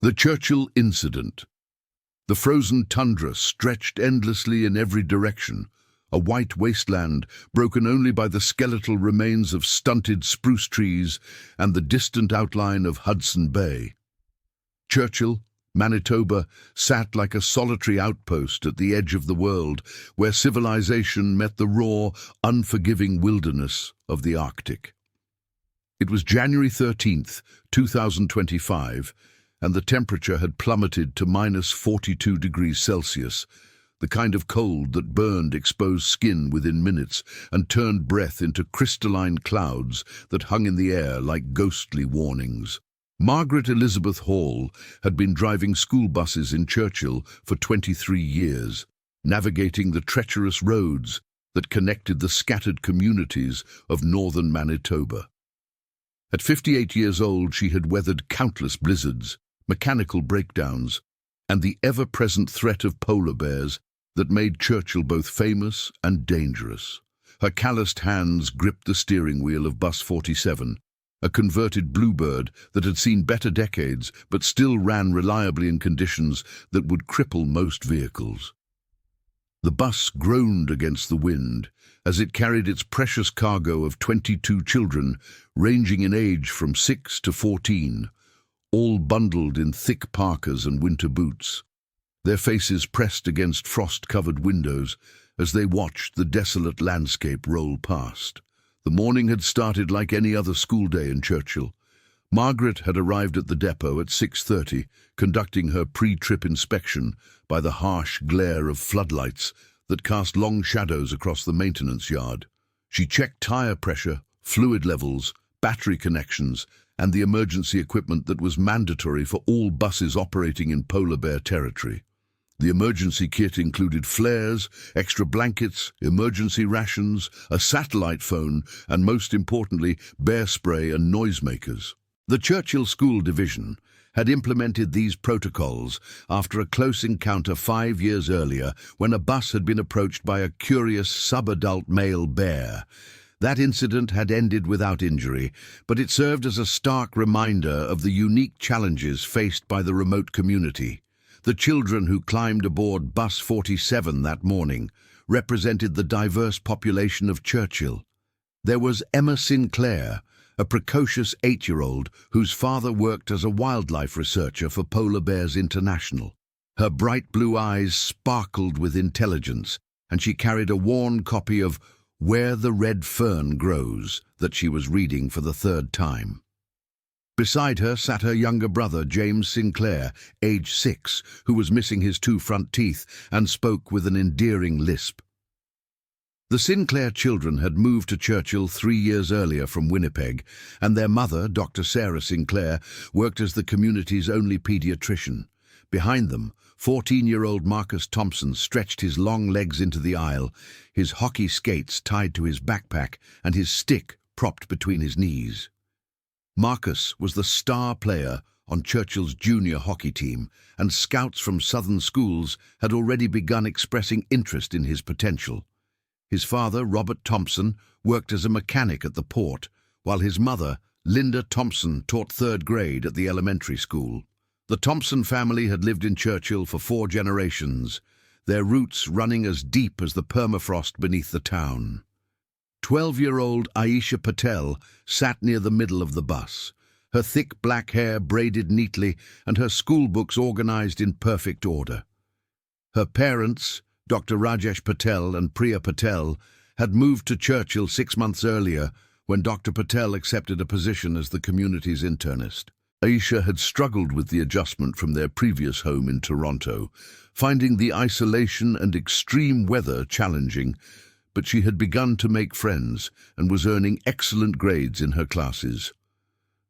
The Churchill Incident. The frozen tundra stretched endlessly in every direction, a white wasteland broken only by the skeletal remains of stunted spruce trees and the distant outline of Hudson Bay. Churchill, Manitoba, sat like a solitary outpost at the edge of the world, where civilization met the raw, unforgiving wilderness of the Arctic. It was January 13th, 2025, and the temperature had plummeted to -42 degrees Celsius, the kind of cold that burned exposed skin within minutes and turned breath into crystalline clouds that hung in the air like ghostly warnings. Margaret Elizabeth Hall had been driving school buses in Churchill for 23 years, navigating the treacherous roads that connected the scattered communities of northern Manitoba. At 58 years old, she had weathered countless blizzards, mechanical breakdowns, and the ever-present threat of polar bears that made Churchill both famous and dangerous. Her calloused hands gripped the steering wheel of Bus 47, a converted Bluebird that had seen better decades but still ran reliably in conditions that would cripple most vehicles. The bus groaned against the wind as it carried its precious cargo of 22 children, ranging in age from 6 to 14, all bundled in thick parkas and winter boots, their faces pressed against frost-covered windows as they watched the desolate landscape roll past. The morning had started like any other school day in Churchill. Margaret had arrived at the depot at 6:30, conducting her pre-trip inspection by the harsh glare of floodlights that cast long shadows across the maintenance yard. She checked tire pressure, fluid levels, battery connections, and the emergency equipment that was mandatory for all buses operating in polar bear territory. The emergency kit included flares, extra blankets, emergency rations, a satellite phone, and most importantly, bear spray and noisemakers. The Churchill School Division had implemented these protocols after a close encounter 5 years earlier when a bus had been approached by a curious sub-adult male bear. That incident had ended without injury, but it served as a stark reminder of the unique challenges faced by the remote community. The children who climbed aboard Bus 47 that morning represented the diverse population of Churchill. There was Emma Sinclair, a precocious 8-year-old whose father worked as a wildlife researcher for Polar Bears International. Her bright blue eyes sparkled with intelligence, and she carried a worn copy of Where the Red Fern Grows that she was reading for the 3rd time. Beside her sat her younger brother, James Sinclair, age 6, who was missing his 2 front teeth and spoke with an endearing lisp. The Sinclair children had moved to Churchill 3 years earlier from Winnipeg, and their mother, Dr. Sarah Sinclair, worked as the community's only pediatrician. Behind them, 14-year-old Marcus Thompson stretched his long legs into the aisle, his hockey skates tied to his backpack and his stick propped between his knees. Marcus was the star player on Churchill's junior hockey team, and scouts from southern schools had already begun expressing interest in his potential. His father, Robert Thompson, worked as a mechanic at the port, while his mother, Linda Thompson, taught 3rd grade at the elementary school. The Thompson family had lived in Churchill for 4 generations, their roots running as deep as the permafrost beneath the town. 12-year-old Aisha Patel sat near the middle of the bus, her thick black hair braided neatly and her school books organized in perfect order. Her parents, Dr. Rajesh Patel and Priya Patel, had moved to Churchill 6 months earlier when Dr. Patel accepted a position as the community's internist. Aisha had struggled with the adjustment from their previous home in Toronto, finding the isolation and extreme weather challenging, but she had begun to make friends and was earning excellent grades in her classes.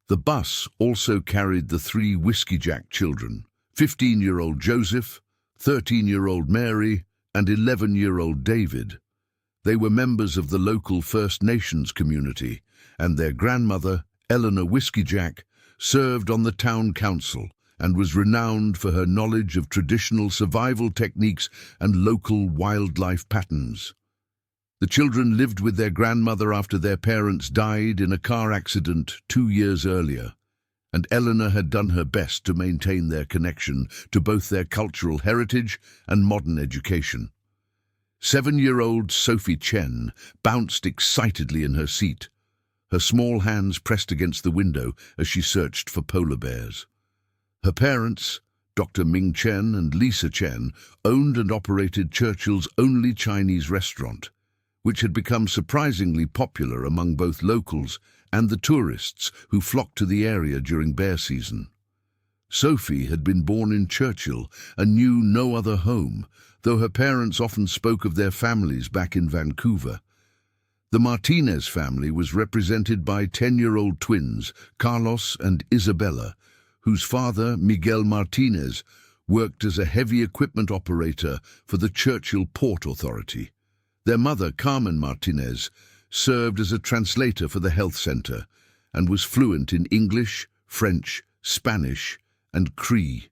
The bus also carried the 3 Whiskey Jack children, 15-year-old Joseph, 13-year-old Mary, and 11-year-old David. They were members of the local First Nations community, and their grandmother, Eleanor Whiskey Jack, served on the town council and was renowned for her knowledge of traditional survival techniques and local wildlife patterns. The children lived with their grandmother after their parents died in a car accident 2 years earlier, and Eleanor had done her best to maintain their connection to both their cultural heritage and modern education. 7-year-old Sophie Chen bounced excitedly in her seat, her small hands pressed against the window as she searched for polar bears. Her parents, Dr. Ming Chen and Lisa Chen, owned and operated Churchill's only Chinese restaurant, which had become surprisingly popular among both locals and the tourists who flocked to the area during bear season. Sophie had been born in Churchill and knew no other home, though her parents often spoke of their families back in Vancouver. The Martinez family was represented by 10-year-old twins, Carlos and Isabella, whose father, Miguel Martinez, worked as a heavy equipment operator for the Churchill Port Authority. Their mother, Carmen Martinez, served as a translator for the health center and was fluent in English, French, Spanish, and Cree.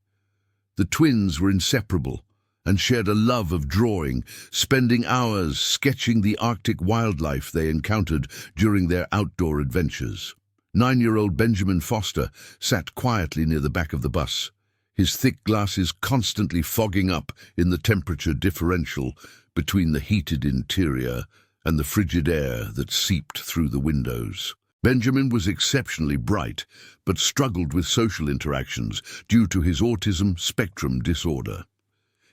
The twins were inseparable and shared a love of drawing, spending hours sketching the Arctic wildlife they encountered during their outdoor adventures. 9-year-old Benjamin Foster sat quietly near the back of the bus, his thick glasses constantly fogging up in the temperature differential between the heated interior and the frigid air that seeped through the windows. Benjamin was exceptionally bright, but struggled with social interactions due to his autism spectrum disorder.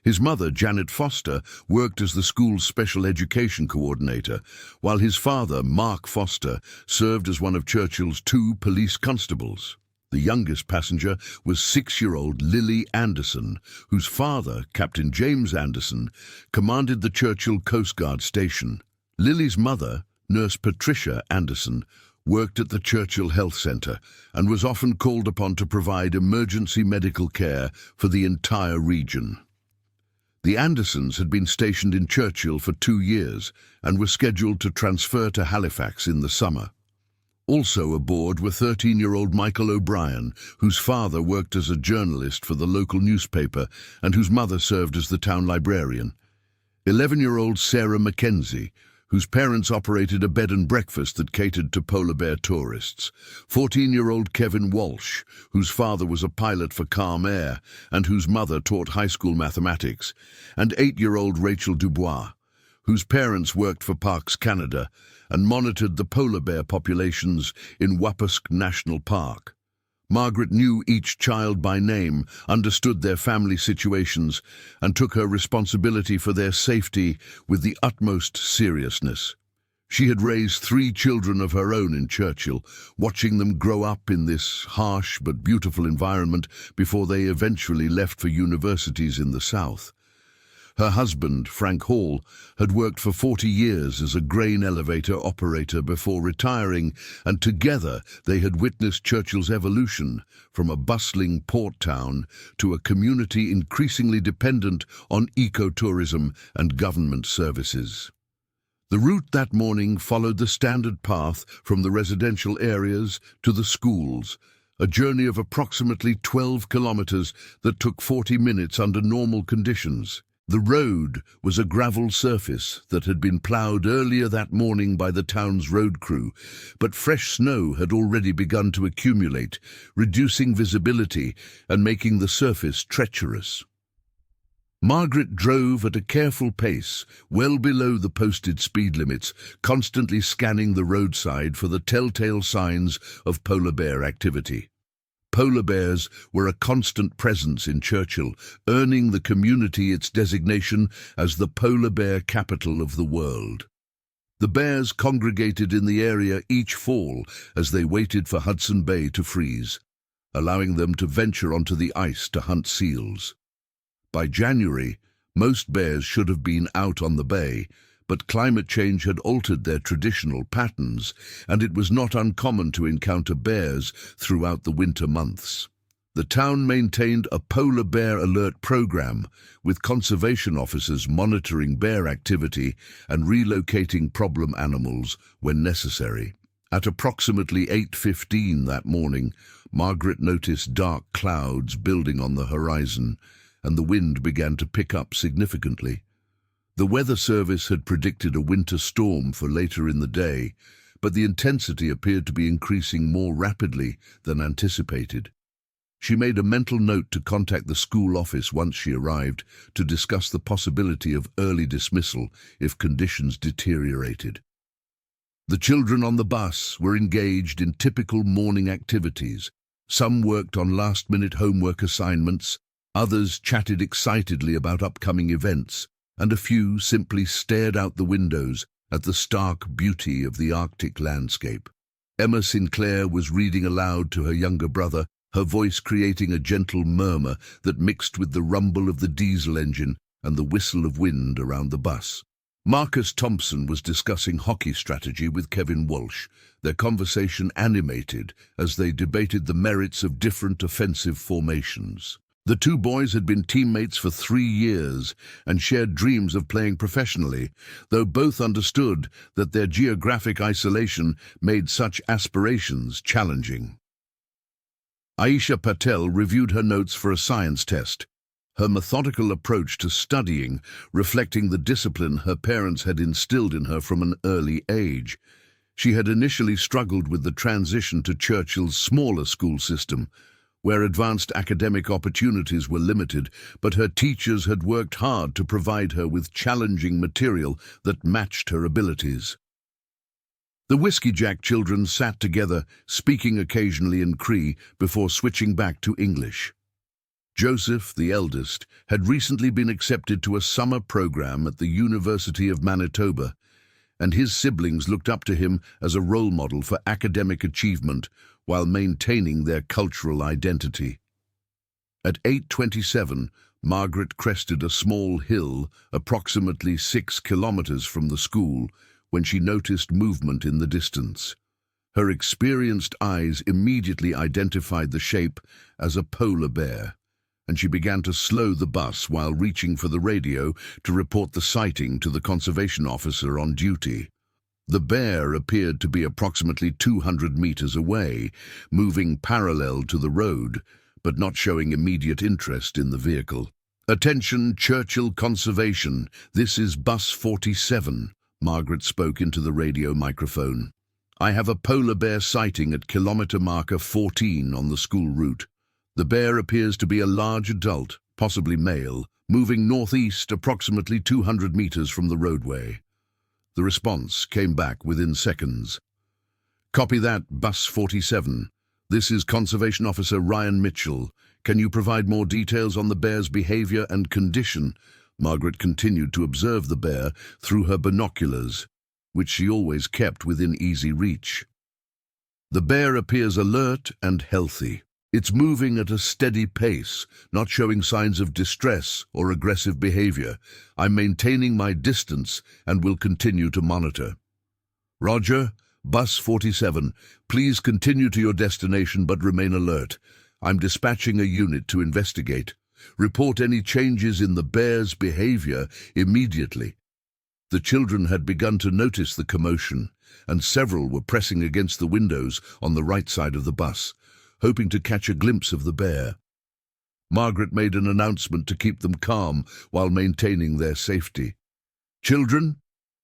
His mother, Janet Foster, worked as the school's special education coordinator, while his father, Mark Foster, served as one of Churchill's 2 police constables. The youngest passenger was 6-year-old Lily Anderson, whose father, Captain James Anderson, commanded the Churchill Coast Guard station. Lily's mother, Nurse Patricia Anderson, worked at the Churchill Health Center and was often called upon to provide emergency medical care for the entire region. The Andersons had been stationed in Churchill for 2 years and were scheduled to transfer to Halifax in the summer. Also aboard were 13-year-old Michael O'Brien, whose father worked as a journalist for the local newspaper and whose mother served as the town librarian. 11-year-old Sarah Mackenzie, whose parents operated a bed and breakfast that catered to polar bear tourists. 14-year-old Kevin Walsh, whose father was a pilot for Calm Air and whose mother taught high school mathematics. And 8-year-old Rachel Dubois, whose parents worked for Parks Canada and monitored the polar bear populations in Wapusk National Park. Margaret knew each child by name, understood their family situations, and took her responsibility for their safety with the utmost seriousness. She had raised 3 children of her own in Churchill, watching them grow up in this harsh but beautiful environment before they eventually left for universities in the South. Her husband, Frank Hall, had worked for 40 years as a grain elevator operator before retiring, and together they had witnessed Churchill's evolution from a bustling port town to a community increasingly dependent on ecotourism and government services. The route that morning followed the standard path from the residential areas to the schools, a journey of approximately 12 kilometers that took 40 minutes under normal conditions. The road was a gravel surface that had been ploughed earlier that morning by the town's road crew, but fresh snow had already begun to accumulate, reducing visibility and making the surface treacherous. Margaret drove at a careful pace, well below the posted speed limits, constantly scanning the roadside for the telltale signs of polar bear activity. Polar bears were a constant presence in Churchill, earning the community its designation as the polar bear capital of the world. The bears congregated in the area each fall as they waited for Hudson Bay to freeze, allowing them to venture onto the ice to hunt seals. By January, most bears should have been out on the bay, but climate change had altered their traditional patterns, and it was not uncommon to encounter bears throughout the winter months. The town maintained a polar bear alert program, with conservation officers monitoring bear activity and relocating problem animals when necessary. At approximately 8:15 that morning, Margaret noticed dark clouds building on the horizon, and the wind began to pick up significantly. The Weather Service had predicted a winter storm for later in the day, but the intensity appeared to be increasing more rapidly than anticipated. She made a mental note to contact the school office once she arrived to discuss the possibility of early dismissal if conditions deteriorated. The children on the bus were engaged in typical morning activities. Some worked on last-minute homework assignments, others chatted excitedly about upcoming events, and a few simply stared out the windows at the stark beauty of the Arctic landscape. Emma Sinclair was reading aloud to her younger brother, her voice creating a gentle murmur that mixed with the rumble of the diesel engine and the whistle of wind around the bus. Marcus Thompson was discussing hockey strategy with Kevin Walsh, their conversation animated as they debated the merits of different offensive formations. The two boys had been teammates for 3 years and shared dreams of playing professionally, though both understood that their geographic isolation made such aspirations challenging. Aisha Patel reviewed her notes for a science test, her methodical approach to studying reflecting the discipline her parents had instilled in her from an early age. She had initially struggled with the transition to Churchill's smaller school system, where advanced academic opportunities were limited, but her teachers had worked hard to provide her with challenging material that matched her abilities. The Whiskey Jack children sat together, speaking occasionally in Cree before switching back to English. Joseph, the eldest, had recently been accepted to a summer program at the University of Manitoba, and his siblings looked up to him as a role model for academic achievement while maintaining their cultural identity. At 8:27, Margaret crested a small hill approximately 6 kilometers from the school when she noticed movement in the distance. Her experienced eyes immediately identified the shape as a polar bear, and she began to slow the bus while reaching for the radio to report the sighting to the conservation officer on duty. The bear appeared to be approximately 200 meters away, moving parallel to the road, but not showing immediate interest in the vehicle. "Attention, Churchill Conservation, this is Bus 47, Margaret spoke into the radio microphone. "I have a polar bear sighting at kilometer marker 14 on the school route. The bear appears to be a large adult, possibly male, moving northeast approximately 200 meters from the roadway." The response came back within seconds. "Copy that, Bus 47. This is Conservation Officer Ryan Mitchell. Can you provide more details on the bear's behavior and condition?" Margaret continued to observe the bear through her binoculars, which she always kept within easy reach. "The bear appears alert and healthy. It's moving at a steady pace, not showing signs of distress or aggressive behavior. I'm maintaining my distance and will continue to monitor." "Roger. Bus 47, please continue to your destination but remain alert. I'm dispatching a unit to investigate. Report any changes in the bear's behavior immediately." The children had begun to notice the commotion, and several were pressing against the windows on the right side of the bus, hoping to catch a glimpse of the bear. Margaret made an announcement to keep them calm while maintaining their safety. "Children,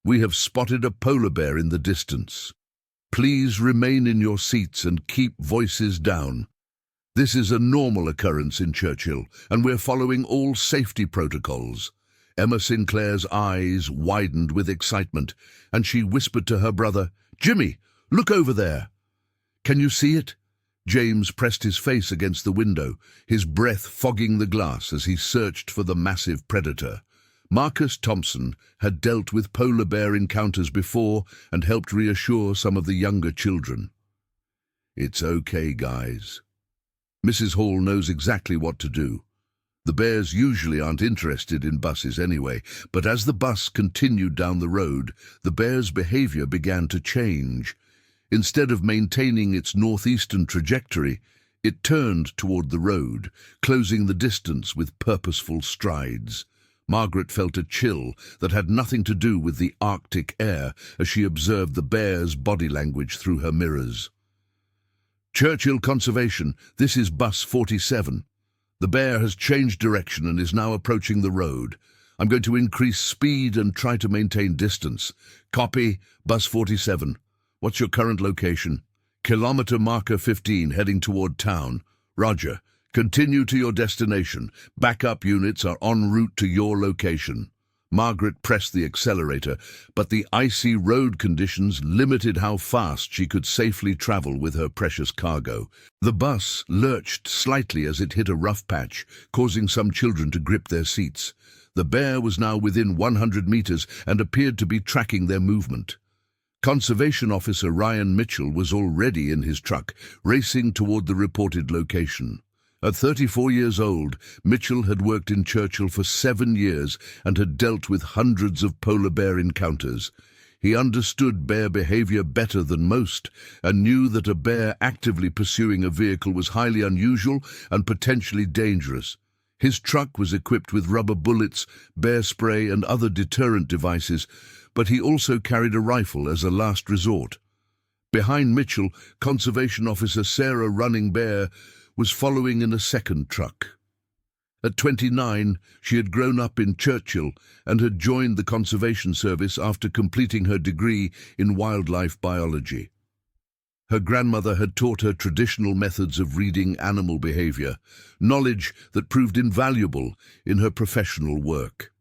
we have spotted a polar bear in the distance. Please remain in your seats and keep voices down. This is a normal occurrence in Churchill, and we're following all safety protocols." Emma Sinclair's eyes widened with excitement, and she whispered to her brother, "Jimmy, look over there." "Can you see it?" James pressed his face against the window, his breath fogging the glass as he searched for the massive predator. Marcus Thompson had dealt with polar bear encounters before and helped reassure some of the younger children. "It's okay, guys. Mrs. Hall knows exactly what to do. The bears usually aren't interested in buses anyway, but as the bus continued down the road, the bear's behavior began to change. Instead of maintaining its northeastern trajectory, it turned toward the road, closing the distance with purposeful strides. Margaret felt a chill that had nothing to do with the Arctic air as she observed the bear's body language through her mirrors. "Churchill Conservation, this is Bus 47. The bear has changed direction and is now approaching the road. I'm going to increase speed and try to maintain distance. Copy, Bus 47. What's your current location? Kilometer marker 15, heading toward town. Roger. Continue to your destination. Backup units are en route to your location. Margaret pressed the accelerator, but the icy road conditions limited how fast she could safely travel with her precious cargo. The bus lurched slightly as it hit a rough patch, causing some children to grip their seats. The bear was now within 100 meters and appeared to be tracking their movement. Conservation Officer Ryan Mitchell was already in his truck, racing toward the reported location. At 34 years old, Mitchell had worked in Churchill for 7 years and had dealt with hundreds of polar bear encounters. He understood bear behavior better than most and knew that a bear actively pursuing a vehicle was highly unusual and potentially dangerous. His truck was equipped with rubber bullets, bear spray and other deterrent devices, but he also carried a rifle as a last resort. Behind Mitchell, Conservation Officer Sarah Running Bear was following in a second truck. At 29, she had grown up in Churchill and had joined the Conservation Service after completing her degree in wildlife biology. Her grandmother had taught her traditional methods of reading animal behavior, knowledge that proved invaluable in her professional work.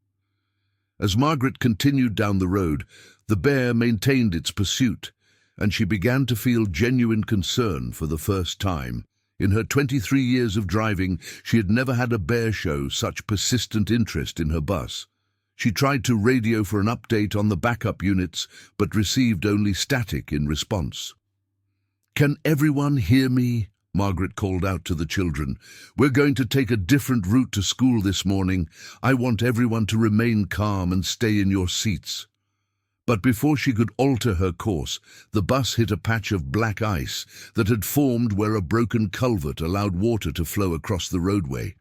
As Margaret continued down the road, the bear maintained its pursuit, and she began to feel genuine concern for the first time. In her 23 years of driving, she had never had a bear show such persistent interest in her bus. She tried to radio for an update on the backup units, but received only static in response. "Can everyone hear me?" Margaret called out to the children. "We're going to take a different route to school this morning. I want everyone to remain calm and stay in your seats." But before she could alter her course, the bus hit a patch of black ice that had formed where a broken culvert allowed water to flow across the roadway.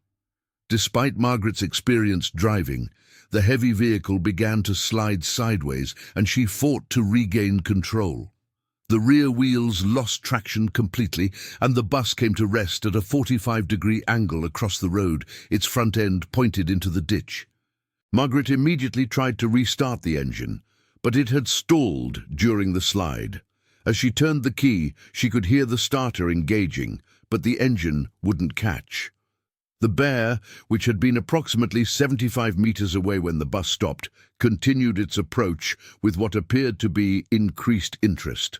Despite Margaret's experience driving, the heavy vehicle began to slide sideways, and she fought to regain control. The rear wheels lost traction completely, and the bus came to rest at a 45-degree angle across the road, its front end pointed into the ditch. Margaret immediately tried to restart the engine, but it had stalled during the slide. As she turned the key, she could hear the starter engaging, but the engine wouldn't catch. The bear, which had been approximately 75 meters away when the bus stopped, continued its approach with what appeared to be increased interest.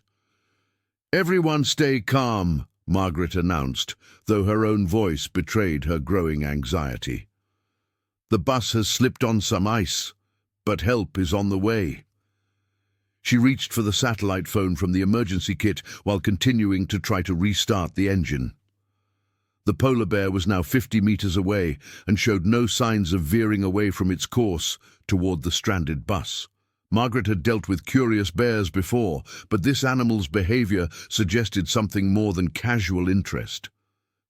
"Everyone stay calm," Margaret announced, though her own voice betrayed her growing anxiety. "The bus has slipped on some ice, but help is on the way." She reached for the satellite phone from the emergency kit while continuing to try to restart the engine. The polar bear was now 50 meters away and showed no signs of veering away from its course toward the stranded bus. Margaret had dealt with curious bears before, but this animal's behavior suggested something more than casual interest.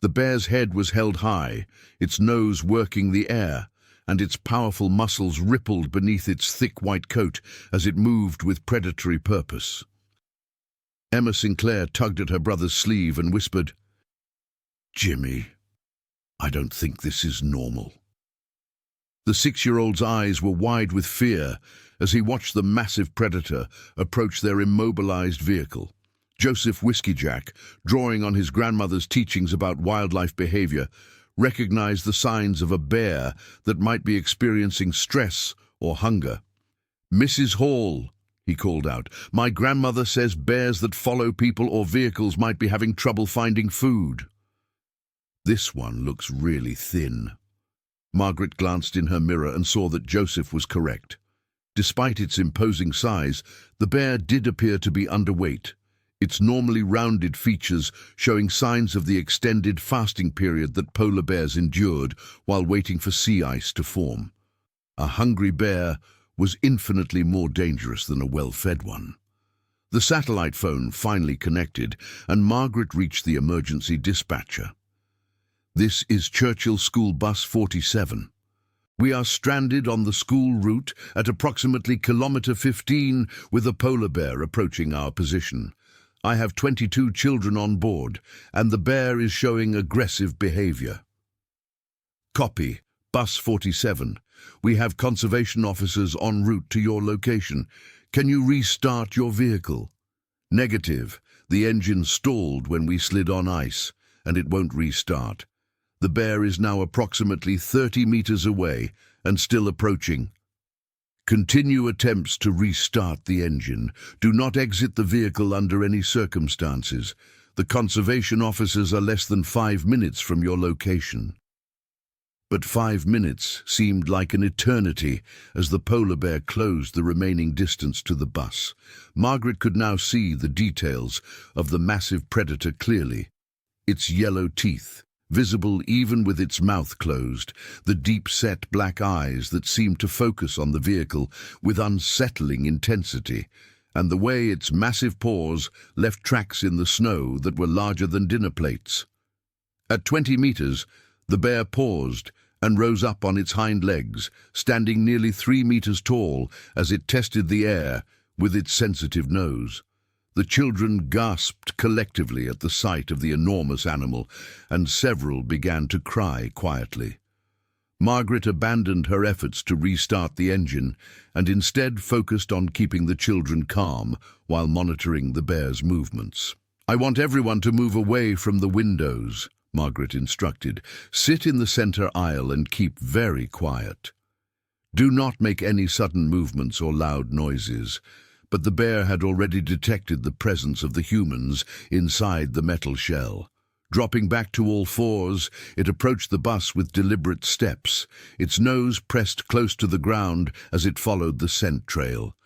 The bear's head was held high, its nose working the air, and its powerful muscles rippled beneath its thick white coat as it moved with predatory purpose. Emma Sinclair tugged at her brother's sleeve and whispered, "Jimmy, I don't think this is normal." The 6-year-old's eyes were wide with fear as he watched the massive predator approach their immobilized vehicle. Joseph Whiskeyjack, drawing on his grandmother's teachings about wildlife behavior, recognized the signs of a bear that might be experiencing stress or hunger. "Mrs. Hall," he called out, "my grandmother says bears that follow people or vehicles might be having trouble finding food." "This one looks really thin." Margaret glanced in her mirror and saw that Joseph was correct. Despite its imposing size, the bear did appear to be underweight, its normally rounded features showing signs of the extended fasting period that polar bears endured while waiting for sea ice to form. A hungry bear was infinitely more dangerous than a well-fed one. The satellite phone finally connected, and Margaret reached the emergency dispatcher. "This is Churchill School Bus 47. We are stranded on the school route at approximately kilometer 15 with a polar bear approaching our position. I have 22 children on board, and the bear is showing aggressive behavior." "Copy, Bus 47. We have conservation officers en route to your location. Can you restart your vehicle?" Negative. The engine stalled when we slid on ice, and it won't restart. The bear is now approximately 30 meters away and still approaching. Continue attempts to restart the engine. Do not exit the vehicle under any circumstances. The conservation officers are less than 5 minutes from your location. But 5 minutes seemed like an eternity as the polar bear closed the remaining distance to the bus. Margaret could now see the details of the massive predator clearly. Its yellow teeth, visible even with its mouth closed, the deep-set black eyes that seemed to focus on the vehicle with unsettling intensity, and the way its massive paws left tracks in the snow that were larger than dinner plates. At 20 meters, the bear paused and rose up on its hind legs, standing nearly 3 meters tall as it tested the air with its sensitive nose. The children gasped collectively at the sight of the enormous animal, and several began to cry quietly. Margaret abandoned her efforts to restart the engine and instead focused on keeping the children calm while monitoring the bear's movements. "I want everyone to move away from the windows," Margaret instructed. "Sit in the center aisle and keep very quiet. Do not make any sudden movements or loud noises." But the bear had already detected the presence of the humans inside the metal shell. Dropping back to all fours, it approached the bus with deliberate steps, its nose pressed close to the ground as it followed the scent trail.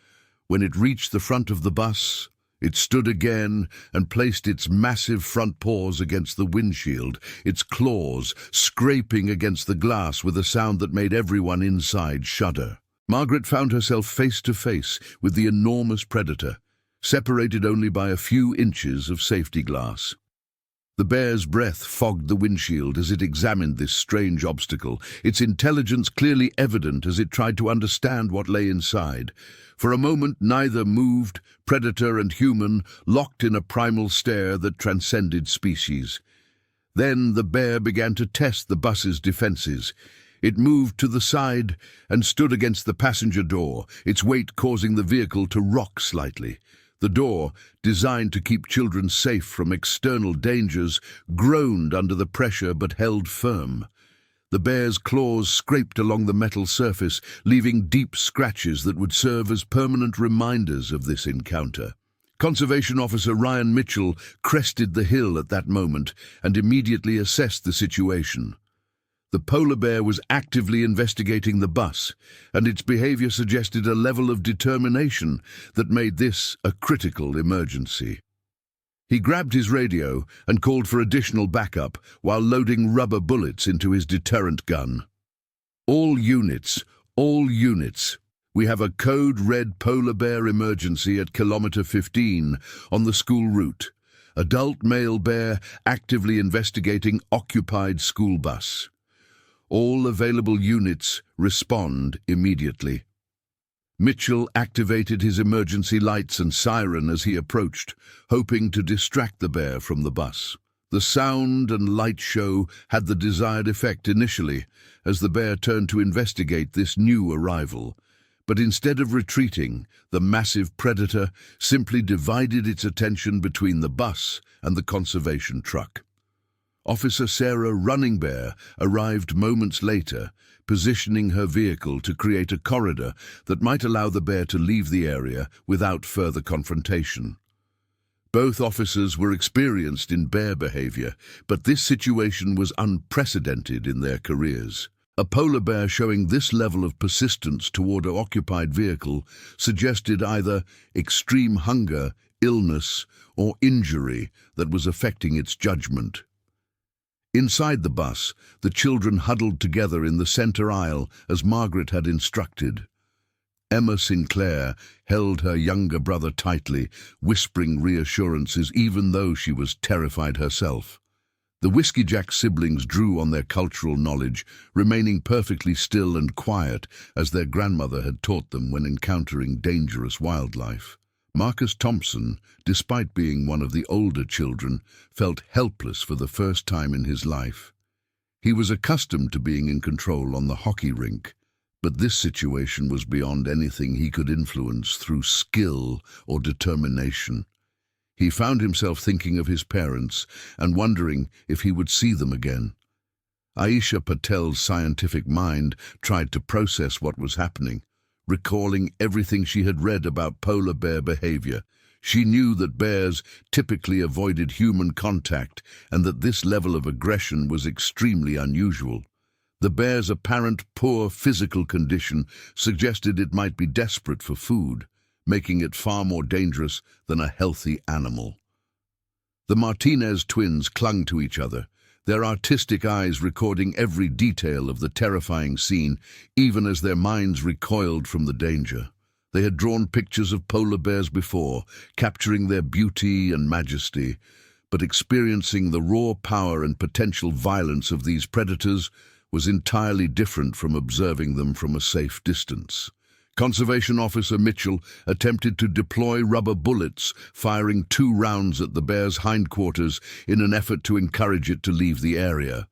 When it reached the front of the bus, it stood again and placed its massive front paws against the windshield, its claws scraping against the glass with a sound that made everyone inside shudder. Margaret found herself face to face with the enormous predator, separated only by a few inches of safety glass. The bear's breath fogged the windshield as it examined this strange obstacle, its intelligence clearly evident as it tried to understand what lay inside. For a moment neither moved, predator and human locked in a primal stare that transcended species. Then the bear began to test the bus's defenses. It moved to the side and stood against the passenger door, its weight causing the vehicle to rock slightly. The door, designed to keep children safe from external dangers, groaned under the pressure but held firm. The bear's claws scraped along the metal surface, leaving deep scratches that would serve as permanent reminders of this encounter. Conservation Officer Ryan Mitchell crested the hill at that moment and immediately assessed the situation. The polar bear was actively investigating the bus, and its behavior suggested a level of determination that made this a critical emergency. He grabbed his radio and called for additional backup while loading rubber bullets into his deterrent gun. All units, we have a code red polar bear emergency at kilometer 15 on the school route. Adult male bear actively investigating occupied school bus. All available units respond immediately." Mitchell activated his emergency lights and siren as he approached, hoping to distract the bear from the bus. The sound and light show had the desired effect initially, as the bear turned to investigate this new arrival. But instead of retreating, the massive predator simply divided its attention between the bus and the conservation truck. Officer Sarah Running Bear arrived moments later, positioning her vehicle to create a corridor that might allow the bear to leave the area without further confrontation. Both officers were experienced in bear behavior, but this situation was unprecedented in their careers. A polar bear showing this level of persistence toward an occupied vehicle suggested either extreme hunger, illness, or injury that was affecting its judgment. Inside the bus, the children huddled together in the center aisle as Margaret had instructed. Emma Sinclair held her younger brother tightly, whispering reassurances even though she was terrified herself. The Whiskey Jack siblings drew on their cultural knowledge, remaining perfectly still and quiet as their grandmother had taught them when encountering dangerous wildlife. Marcus Thompson, despite being one of the older children, felt helpless for the first time in his life. He was accustomed to being in control on the hockey rink, but this situation was beyond anything he could influence through skill or determination. He found himself thinking of his parents and wondering if he would see them again. Aisha Patel's scientific mind tried to process what was happening, recalling everything she had read about polar bear behavior. She knew that bears typically avoided human contact and that this level of aggression was extremely unusual. The bear's apparent poor physical condition suggested it might be desperate for food, making it far more dangerous than a healthy animal. The Martinez twins clung to each other, their artistic eyes recording every detail of the terrifying scene, even as their minds recoiled from the danger. They had drawn pictures of polar bears before, capturing their beauty and majesty, but experiencing the raw power and potential violence of these predators was entirely different from observing them from a safe distance. Conservation Officer Mitchell attempted to deploy rubber bullets, firing 2 rounds at the bear's hindquarters in an effort to encourage it to leave the area.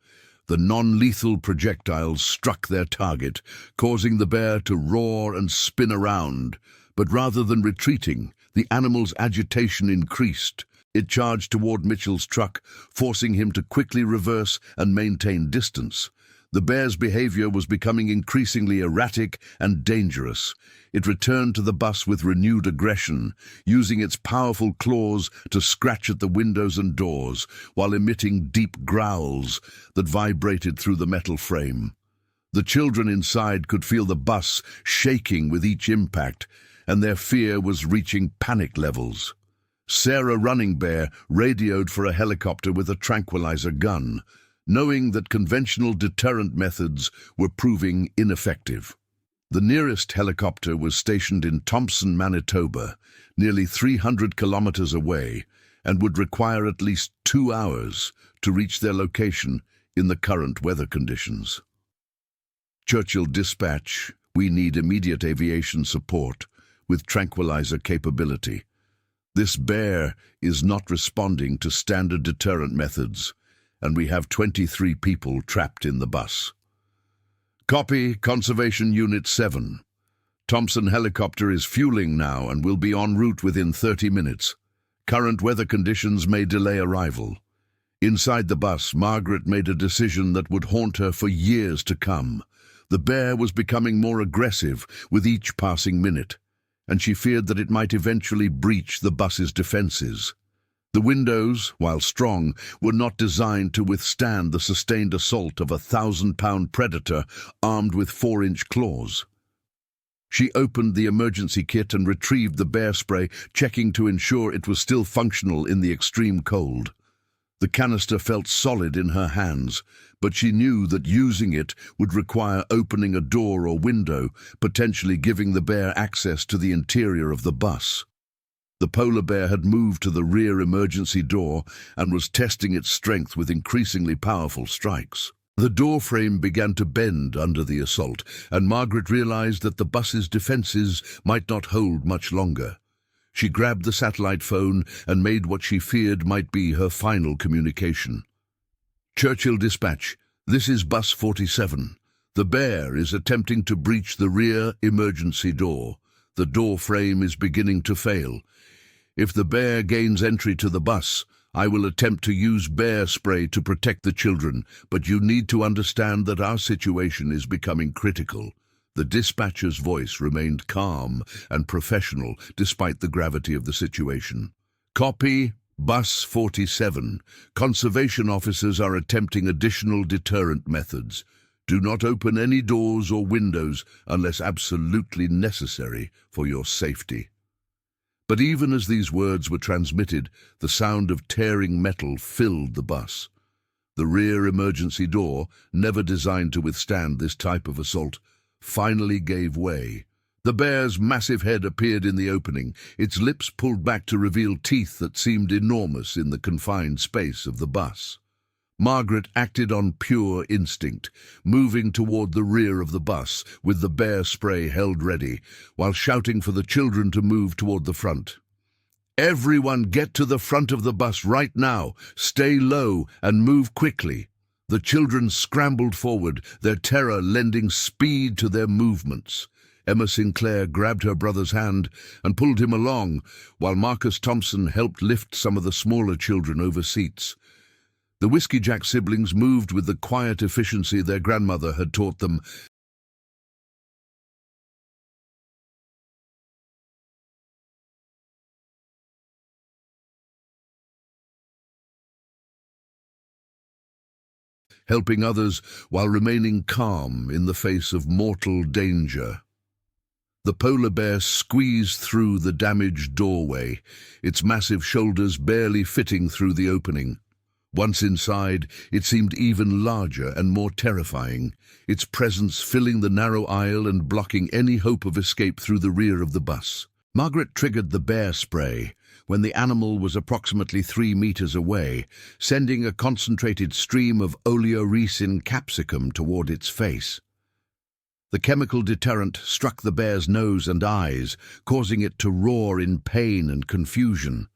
The non-lethal projectiles struck their target, causing the bear to roar and spin around. But rather than retreating, the animal's agitation increased. It charged toward Mitchell's truck, forcing him to quickly reverse and maintain distance. The bear's behavior was becoming increasingly erratic and dangerous. It returned to the bus with renewed aggression, using its powerful claws to scratch at the windows and doors, while emitting deep growls that vibrated through the metal frame. The children inside could feel the bus shaking with each impact, and their fear was reaching panic levels. Sarah Running Bear radioed for a helicopter with a tranquilizer gun, knowing that conventional deterrent methods were proving ineffective. The nearest helicopter was stationed in Thompson, Manitoba, nearly 300 kilometers away, and would require at least 2 hours to reach their location in the current weather conditions. Churchill Dispatch, we need immediate aviation support with tranquilizer capability. This bear is not responding to standard deterrent methods, and we have 23 people trapped in the bus. Copy, Conservation Unit 7. Thompson helicopter is fueling now and will be en route within 30 minutes. Current weather conditions may delay arrival. Inside the bus, Margaret made a decision that would haunt her for years to come. The bear was becoming more aggressive with each passing minute, and she feared that it might eventually breach the bus's defenses. The windows, while strong, were not designed to withstand the sustained assault of a 1,000-pound predator armed with 4-inch claws. She opened the emergency kit and retrieved the bear spray, checking to ensure it was still functional in the extreme cold. The canister felt solid in her hands, but she knew that using it would require opening a door or window, potentially giving the bear access to the interior of the bus. The polar bear had moved to the rear emergency door and was testing its strength with increasingly powerful strikes. The door frame began to bend under the assault, and Margaret realized that the bus's defenses might not hold much longer. She grabbed the satellite phone and made what she feared might be her final communication. Churchill Dispatch, this is Bus 47. The bear is attempting to breach the rear emergency door. The door frame is beginning to fail. If the bear gains entry to the bus, I will attempt to use bear spray to protect the children, but you need to understand that our situation is becoming critical. The dispatcher's voice remained calm and professional despite the gravity of the situation. Copy, Bus 47. Conservation officers are attempting additional deterrent methods. Do not open any doors or windows unless absolutely necessary for your safety. But even as these words were transmitted, the sound of tearing metal filled the bus. The rear emergency door, never designed to withstand this type of assault, finally gave way. The bear's massive head appeared in the opening, its lips pulled back to reveal teeth that seemed enormous in the confined space of the bus. Margaret acted on pure instinct, moving toward the rear of the bus with the bear spray held ready, while shouting for the children to move toward the front. Everyone get to the front of the bus right now. Stay low and move quickly. The children scrambled forward, their terror lending speed to their movements. Emma Sinclair grabbed her brother's hand and pulled him along, while Marcus Thompson helped lift some of the smaller children over seats. The Whiskey Jack siblings moved with the quiet efficiency their grandmother had taught them, helping others while remaining calm in the face of mortal danger. The polar bear squeezed through the damaged doorway, its massive shoulders barely fitting through the opening. Once inside, it seemed even larger and more terrifying, its presence filling the narrow aisle and blocking any hope of escape through the rear of the bus. Margaret triggered the bear spray when the animal was approximately 3 meters away, sending a concentrated stream of oleoresin capsicum toward its face. The chemical deterrent struck the bear's nose and eyes, causing it to roar in pain and confusion.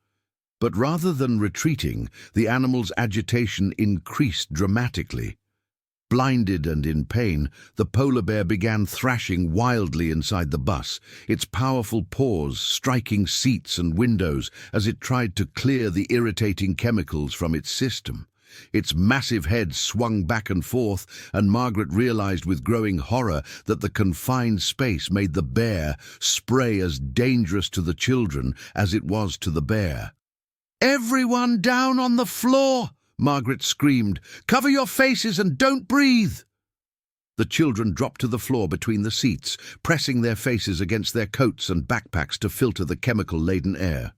But rather than retreating, the animal's agitation increased dramatically. Blinded and in pain, the polar bear began thrashing wildly inside the bus, its powerful paws striking seats and windows as it tried to clear the irritating chemicals from its system. Its massive head swung back and forth, and Margaret realized with growing horror that the confined space made the bear spray as dangerous to the children as it was to the bear. "Everyone down on the floor!" Margaret screamed. "Cover your faces and don't breathe!" The children dropped to the floor between the seats, pressing their faces against their coats and backpacks to filter the chemical-laden air.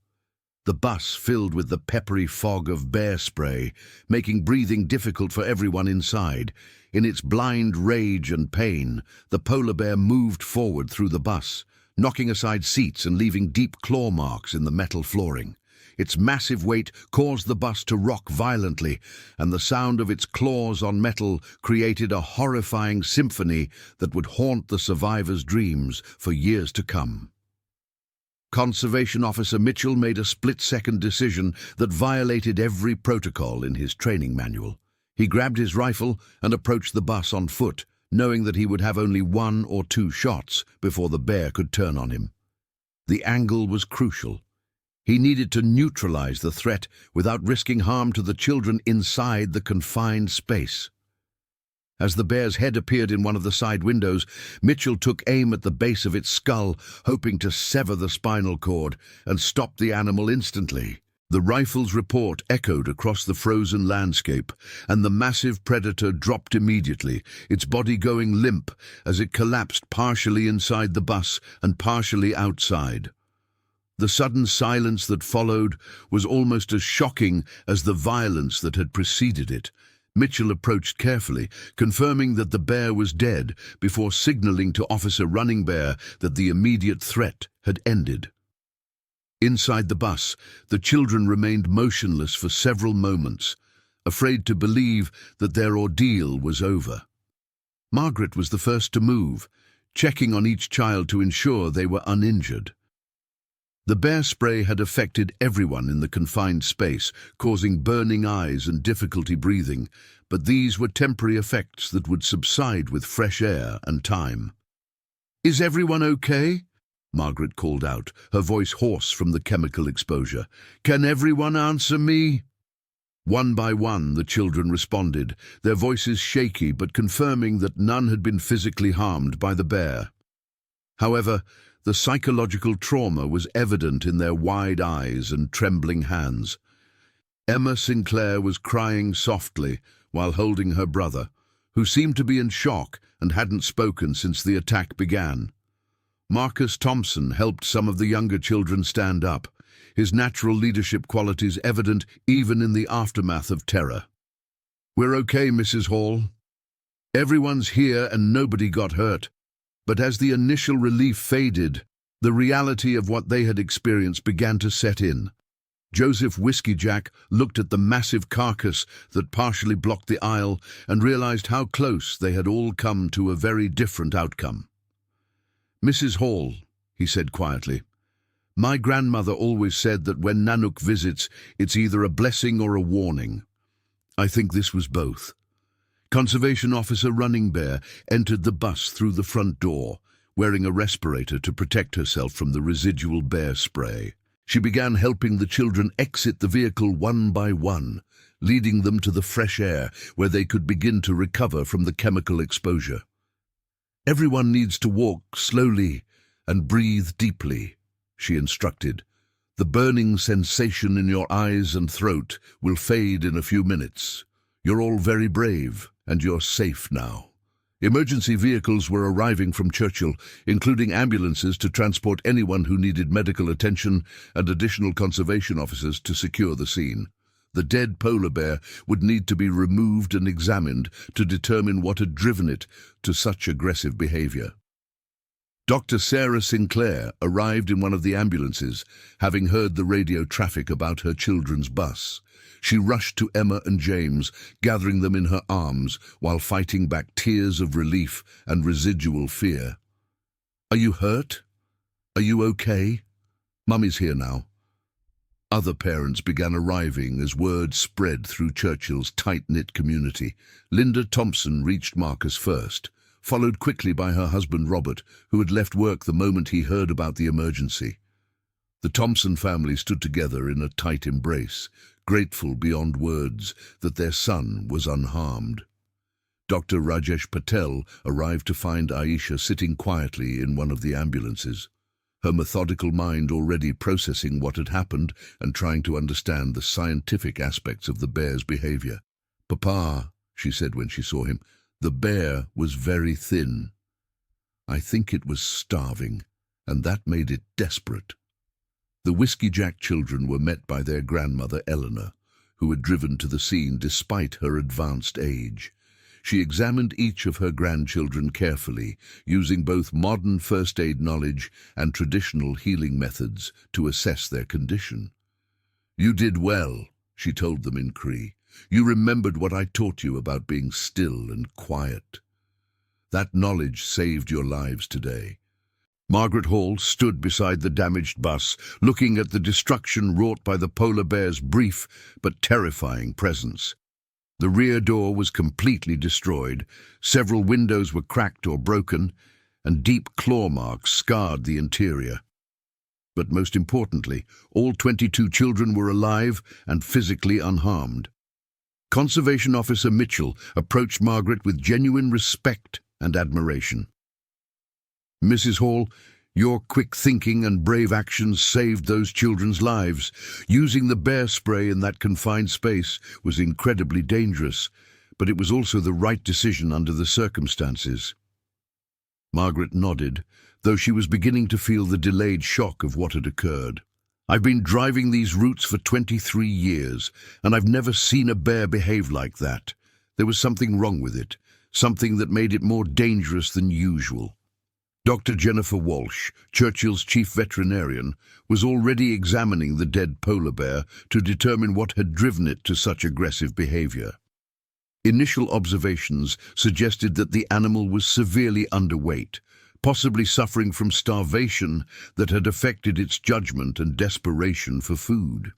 The bus filled with the peppery fog of bear spray, making breathing difficult for everyone inside. In its blind rage and pain, the polar bear moved forward through the bus, knocking aside seats and leaving deep claw marks in the metal flooring. Its massive weight caused the bus to rock violently, and the sound of its claws on metal created a horrifying symphony that would haunt the survivors' dreams for years to come. Conservation Officer Mitchell made a split-second decision that violated every protocol in his training manual. He grabbed his rifle and approached the bus on foot, knowing that he would have only 1 or 2 shots before the bear could turn on him. The angle was crucial. He needed to neutralize the threat without risking harm to the children inside the confined space. As the bear's head appeared in one of the side windows, Mitchell took aim at the base of its skull, hoping to sever the spinal cord and stop the animal instantly. The rifle's report echoed across the frozen landscape, and the massive predator dropped immediately, its body going limp as it collapsed partially inside the bus and partially outside. The sudden silence that followed was almost as shocking as the violence that had preceded it. Mitchell approached carefully, confirming that the bear was dead before signaling to Officer Running Bear that the immediate threat had ended. Inside the bus, the children remained motionless for several moments, afraid to believe that their ordeal was over. Margaret was the first to move, checking on each child to ensure they were uninjured. The bear spray had affected everyone in the confined space, causing burning eyes and difficulty breathing, but these were temporary effects that would subside with fresh air and time. "Is everyone okay?" Margaret called out, her voice hoarse from the chemical exposure. "Can everyone answer me?" One by one, the children responded, their voices shaky but confirming that none had been physically harmed by the bear. However, the psychological trauma was evident in their wide eyes and trembling hands. Emma Sinclair was crying softly while holding her brother, who seemed to be in shock and hadn't spoken since the attack began. Marcus Thompson helped some of the younger children stand up, his natural leadership qualities evident even in the aftermath of terror. "We're okay, Mrs. Hall. Everyone's here and nobody got hurt." But as the initial relief faded, the reality of what they had experienced began to set in. Joseph Whiskey Jack looked at the massive carcass that partially blocked the aisle and realized how close they had all come to a very different outcome. "Mrs. Hall," he said quietly, "my grandmother always said that when Nanook visits, it's either a blessing or a warning. I think this was both." Conservation Officer Running Bear entered the bus through the front door, wearing a respirator to protect herself from the residual bear spray. She began helping the children exit the vehicle one by one, leading them to the fresh air where they could begin to recover from the chemical exposure. "Everyone needs to walk slowly and breathe deeply," she instructed. "The burning sensation in your eyes and throat will fade in a few minutes. You're all very brave, and you're safe now." Emergency vehicles were arriving from Churchill, including ambulances to transport anyone who needed medical attention and additional conservation officers to secure the scene. The dead polar bear would need to be removed and examined to determine what had driven it to such aggressive behavior. Dr. Sarah Sinclair arrived in one of the ambulances, having heard the radio traffic about her children's bus. She rushed to Emma and James, gathering them in her arms while fighting back tears of relief and residual fear. "Are you hurt? Are you okay? Mummy's here now." Other parents began arriving as word spread through Churchill's tight-knit community. Linda Thompson reached Marcus first, followed quickly by her husband Robert, who had left work the moment he heard about the emergency. The Thompson family stood together in a tight embrace, grateful beyond words that their son was unharmed. Dr. Rajesh Patel arrived to find Aisha sitting quietly in one of the ambulances, her methodical mind already processing what had happened and trying to understand the scientific aspects of the bear's behavior. "Papa," she said when she saw him, "the bear was very thin. I think it was starving, and that made it desperate." The Whiskey Jack children were met by their grandmother Eleanor, who had driven to the scene despite her advanced age. She examined each of her grandchildren carefully, using both modern first aid knowledge and traditional healing methods to assess their condition. "You did well," she told them in Cree. "You remembered what I taught you about being still and quiet. That knowledge saved your lives today." Margaret Hall stood beside the damaged bus, looking at the destruction wrought by the polar bear's brief but terrifying presence. The rear door was completely destroyed, several windows were cracked or broken, and deep claw marks scarred the interior. But most importantly, all 22 children were alive and physically unharmed. Conservation Officer Mitchell approached Margaret with genuine respect and admiration. "Mrs. Hall, your quick thinking and brave actions saved those children's lives. Using the bear spray in that confined space was incredibly dangerous, but it was also the right decision under the circumstances." Margaret nodded, though she was beginning to feel the delayed shock of what had occurred. "I've been driving these routes for 23 years, and I've never seen a bear behave like that. There was something wrong with it, something that made it more dangerous than usual." Dr. Jennifer Walsh, Churchill's chief veterinarian, was already examining the dead polar bear to determine what had driven it to such aggressive behavior. Initial observations suggested that the animal was severely underweight, possibly suffering from starvation that had affected its judgment and desperation for food.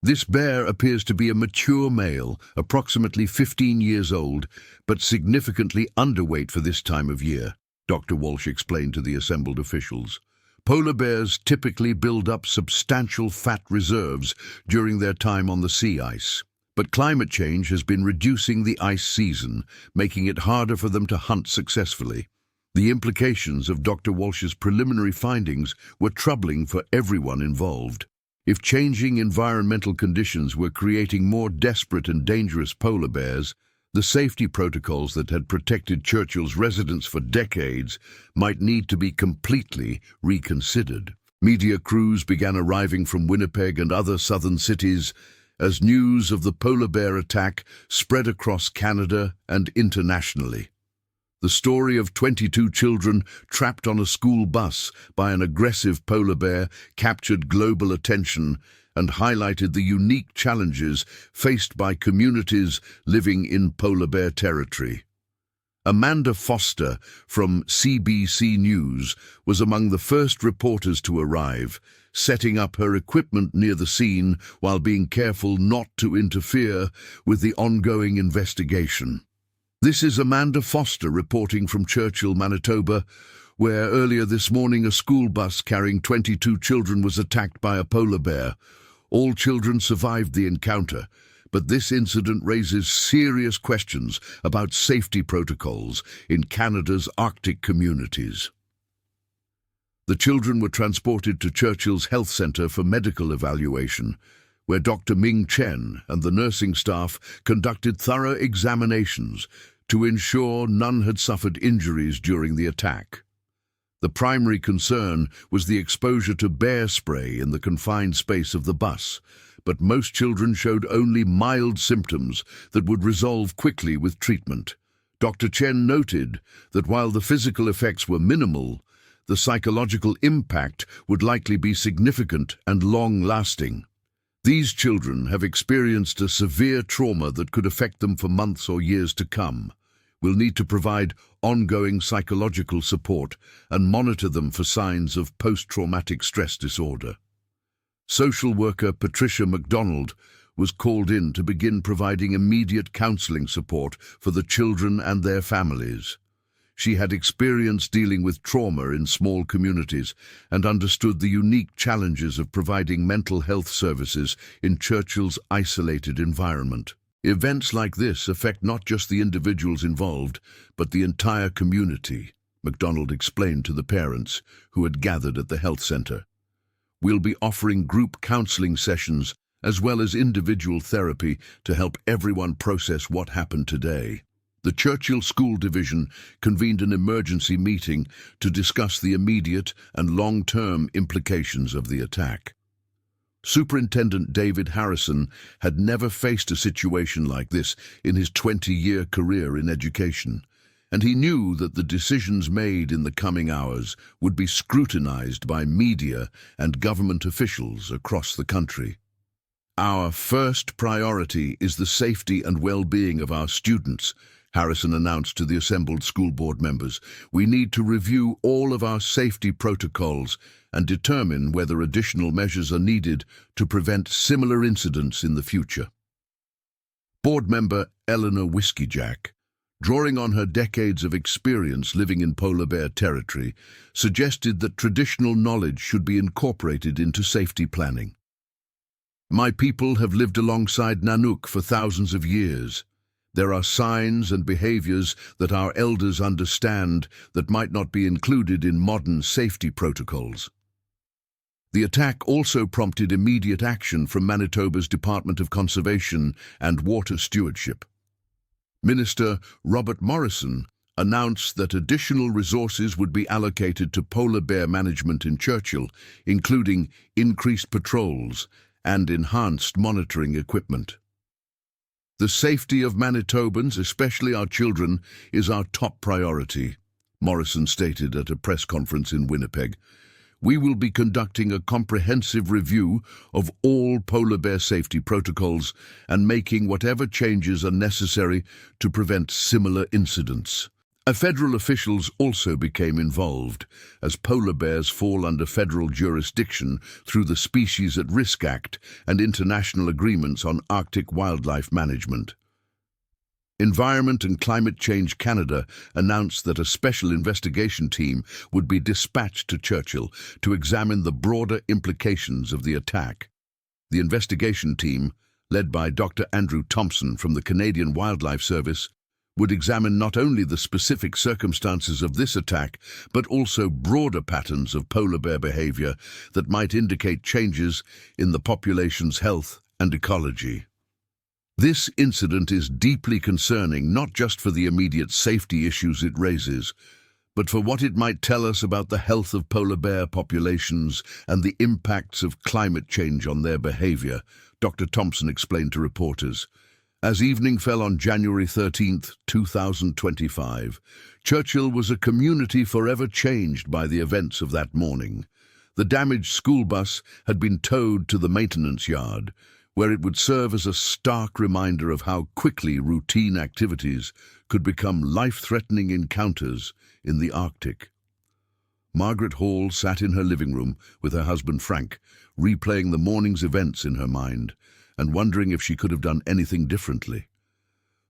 "This bear appears to be a mature male, approximately 15 years old, but significantly underweight for this time of year," Dr. Walsh explained to the assembled officials. "Polar bears typically build up substantial fat reserves during their time on the sea ice, but climate change has been reducing the ice season, making it harder for them to hunt successfully." The implications of Dr. Walsh's preliminary findings were troubling for everyone involved. If changing environmental conditions were creating more desperate and dangerous polar bears, the safety protocols that had protected Churchill's residents for decades might need to be completely reconsidered. Media crews began arriving from Winnipeg and other southern cities as news of the polar bear attack spread across Canada and internationally. The story of 22 children trapped on a school bus by an aggressive polar bear captured global attention and highlighted the unique challenges faced by communities living in polar bear territory. Amanda Foster from CBC News was among the first reporters to arrive, setting up her equipment near the scene while being careful not to interfere with the ongoing investigation. "This is Amanda Foster reporting from Churchill, Manitoba, where earlier this morning a school bus carrying 22 children was attacked by a polar bear. All children survived the encounter, but this incident raises serious questions about safety protocols in Canada's Arctic communities. The children were transported to Churchill's Health Centre for medical evaluation, where Dr. Ming Chen and the nursing staff conducted thorough examinations to ensure none had suffered injuries during the attack. The primary concern was the exposure to bear spray in the confined space of the bus, but most children showed only mild symptoms that would resolve quickly with treatment. Dr. Chen noted that while the physical effects were minimal, the psychological impact would likely be significant and long-lasting. These children have experienced a severe trauma that could affect them for months or years to come. We'll need to provide ongoing psychological support and monitor them for signs of post-traumatic stress disorder. Social worker Patricia MacDonald was called in to begin providing immediate counselling support for the children and their families. She had experience dealing with trauma in small communities and understood the unique challenges of providing mental health services in Churchill's isolated environment. Events like this affect not just the individuals involved, but the entire community, MacDonald explained to the parents who had gathered at the health centre. We'll be offering group counselling sessions as well as individual therapy to help everyone process what happened today. The Churchill School Division convened an emergency meeting to discuss the immediate and long-term implications of the attack. Superintendent David Harrison had never faced a situation like this in his 20-year career in education, and he knew that the decisions made in the coming hours would be scrutinized by media and government officials across the country. Our first priority is the safety and well-being of our students, Harrison announced to the assembled school board members. We need to review all of our safety protocols and determine whether additional measures are needed to prevent similar incidents in the future. Board member Eleanor Whiskeyjack, drawing on her decades of experience living in polar bear territory, suggested that traditional knowledge should be incorporated into safety planning. My people have lived alongside Nanook for thousands of years. There are signs and behaviors that our elders understand that might not be included in modern safety protocols. The attack also prompted immediate action from Manitoba's Department of Conservation and Water Stewardship. Minister Robert Morrison announced that additional resources would be allocated to polar bear management in Churchill, including increased patrols and enhanced monitoring equipment. The safety of Manitobans, especially our children, is our top priority, Morrison stated at a press conference in Winnipeg. We will be conducting a comprehensive review of all polar bear safety protocols and making whatever changes are necessary to prevent similar incidents. Federal officials also became involved, as polar bears fall under federal jurisdiction through the Species at Risk Act and international agreements on Arctic wildlife management. Environment and Climate Change Canada announced that a special investigation team would be dispatched to Churchill to examine the broader implications of the attack. The investigation team, led by Dr. Andrew Thompson from the Canadian Wildlife Service, would examine not only the specific circumstances of this attack, but also broader patterns of polar bear behavior that might indicate changes in the population's health and ecology. This incident is deeply concerning not just for the immediate safety issues it raises, but for what it might tell us about the health of polar bear populations and the impacts of climate change on their behavior, Dr. Thompson explained to reporters. As evening fell on January 13, 2025, Churchill was a community forever changed by the events of that morning. The damaged school bus had been towed to the maintenance yard, where it would serve as a stark reminder of how quickly routine activities could become life-threatening encounters in the Arctic. Margaret Hall sat in her living room with her husband Frank, replaying the morning's events in her mind and wondering if she could have done anything differently.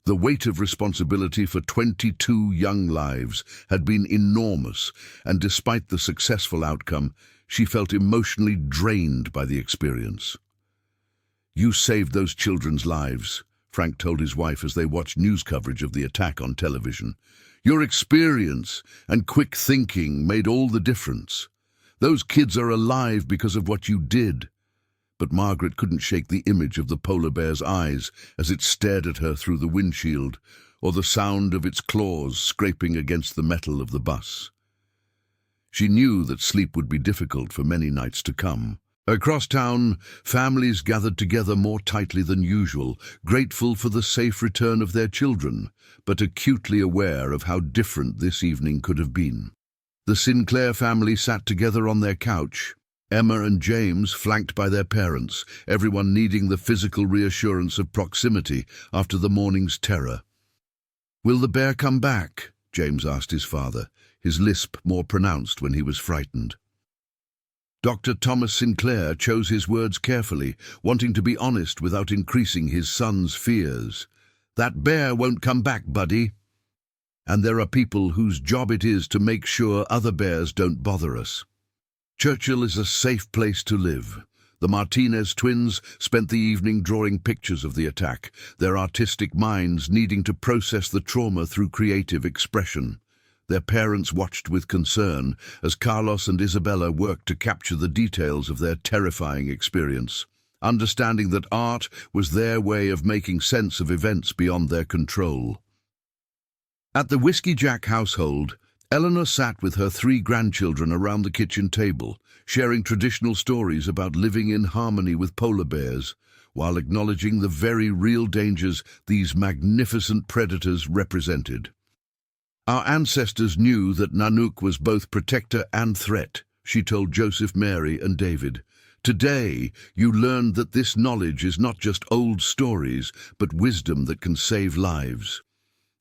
The weight of responsibility for 22 young lives had been enormous, and despite the successful outcome, she felt emotionally drained by the experience. "You saved those children's lives," Frank told his wife as they watched news coverage of the attack on television. "Your experience and quick thinking made all the difference. Those kids are alive because of what you did." But Margaret couldn't shake the image of the polar bear's eyes as it stared at her through the windshield, or the sound of its claws scraping against the metal of the bus. She knew that sleep would be difficult for many nights to come. Across town, families gathered together more tightly than usual, grateful for the safe return of their children, but acutely aware of how different this evening could have been. The Sinclair family sat together on their couch, Emma and James flanked by their parents, everyone needing the physical reassurance of proximity after the morning's terror. "Will the bear come back?" James asked his father, his lisp more pronounced when he was frightened. Dr. Thomas Sinclair chose his words carefully, wanting to be honest without increasing his son's fears. "That bear won't come back, buddy. And there are people whose job it is to make sure other bears don't bother us." Churchill is a safe place to live. The Martinez twins spent the evening drawing pictures of the attack, their artistic minds needing to process the trauma through creative expression. Their parents watched with concern as Carlos and Isabella worked to capture the details of their terrifying experience, understanding that art was their way of making sense of events beyond their control. At the Whiskey Jack household, Eleanor sat with her 3 grandchildren around the kitchen table, sharing traditional stories about living in harmony with polar bears, while acknowledging the very real dangers these magnificent predators represented. "Our ancestors knew that Nanook was both protector and threat," she told Joseph, Mary, and David. "Today, you learned that this knowledge is not just old stories, but wisdom that can save lives.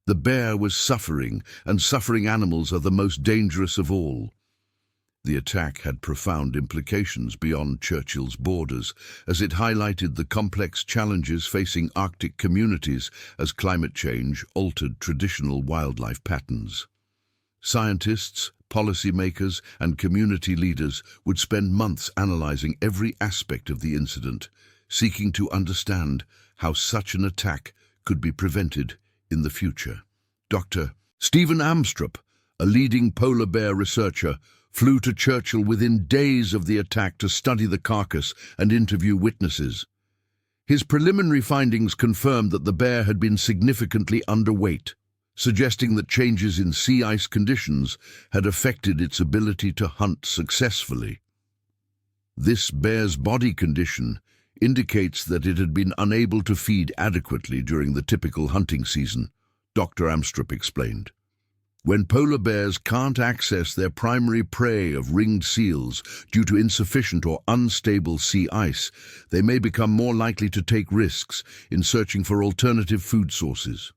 The bear was suffering, and suffering animals are the most dangerous of all." The attack had profound implications beyond Churchill's borders, as it highlighted the complex challenges facing Arctic communities as climate change altered traditional wildlife patterns. Scientists, policymakers, and community leaders would spend months analyzing every aspect of the incident, seeking to understand how such an attack could be prevented in the future. Dr. Stephen Amstrup, a leading polar bear researcher, flew to Churchill within days of the attack to study the carcass and interview witnesses. His preliminary findings confirmed that the bear had been significantly underweight, suggesting that changes in sea ice conditions had affected its ability to hunt successfully. This bear's body condition indicates that it had been unable to feed adequately during the typical hunting season, Dr. Amstrup explained. When polar bears can't access their primary prey of ringed seals due to insufficient or unstable sea ice, they may become more likely to take risks in searching for alternative food sources.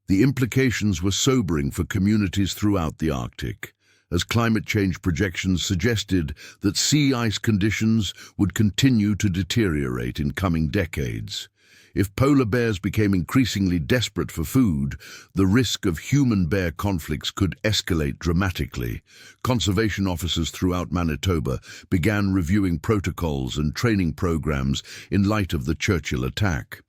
The implications were sobering for communities throughout the Arctic, as climate change projections suggested that sea ice conditions would continue to deteriorate in coming decades. If polar bears became increasingly desperate for food, the risk of human-bear conflicts could escalate dramatically. Conservation officers throughout Manitoba began reviewing protocols and training programs in light of the Churchill attack.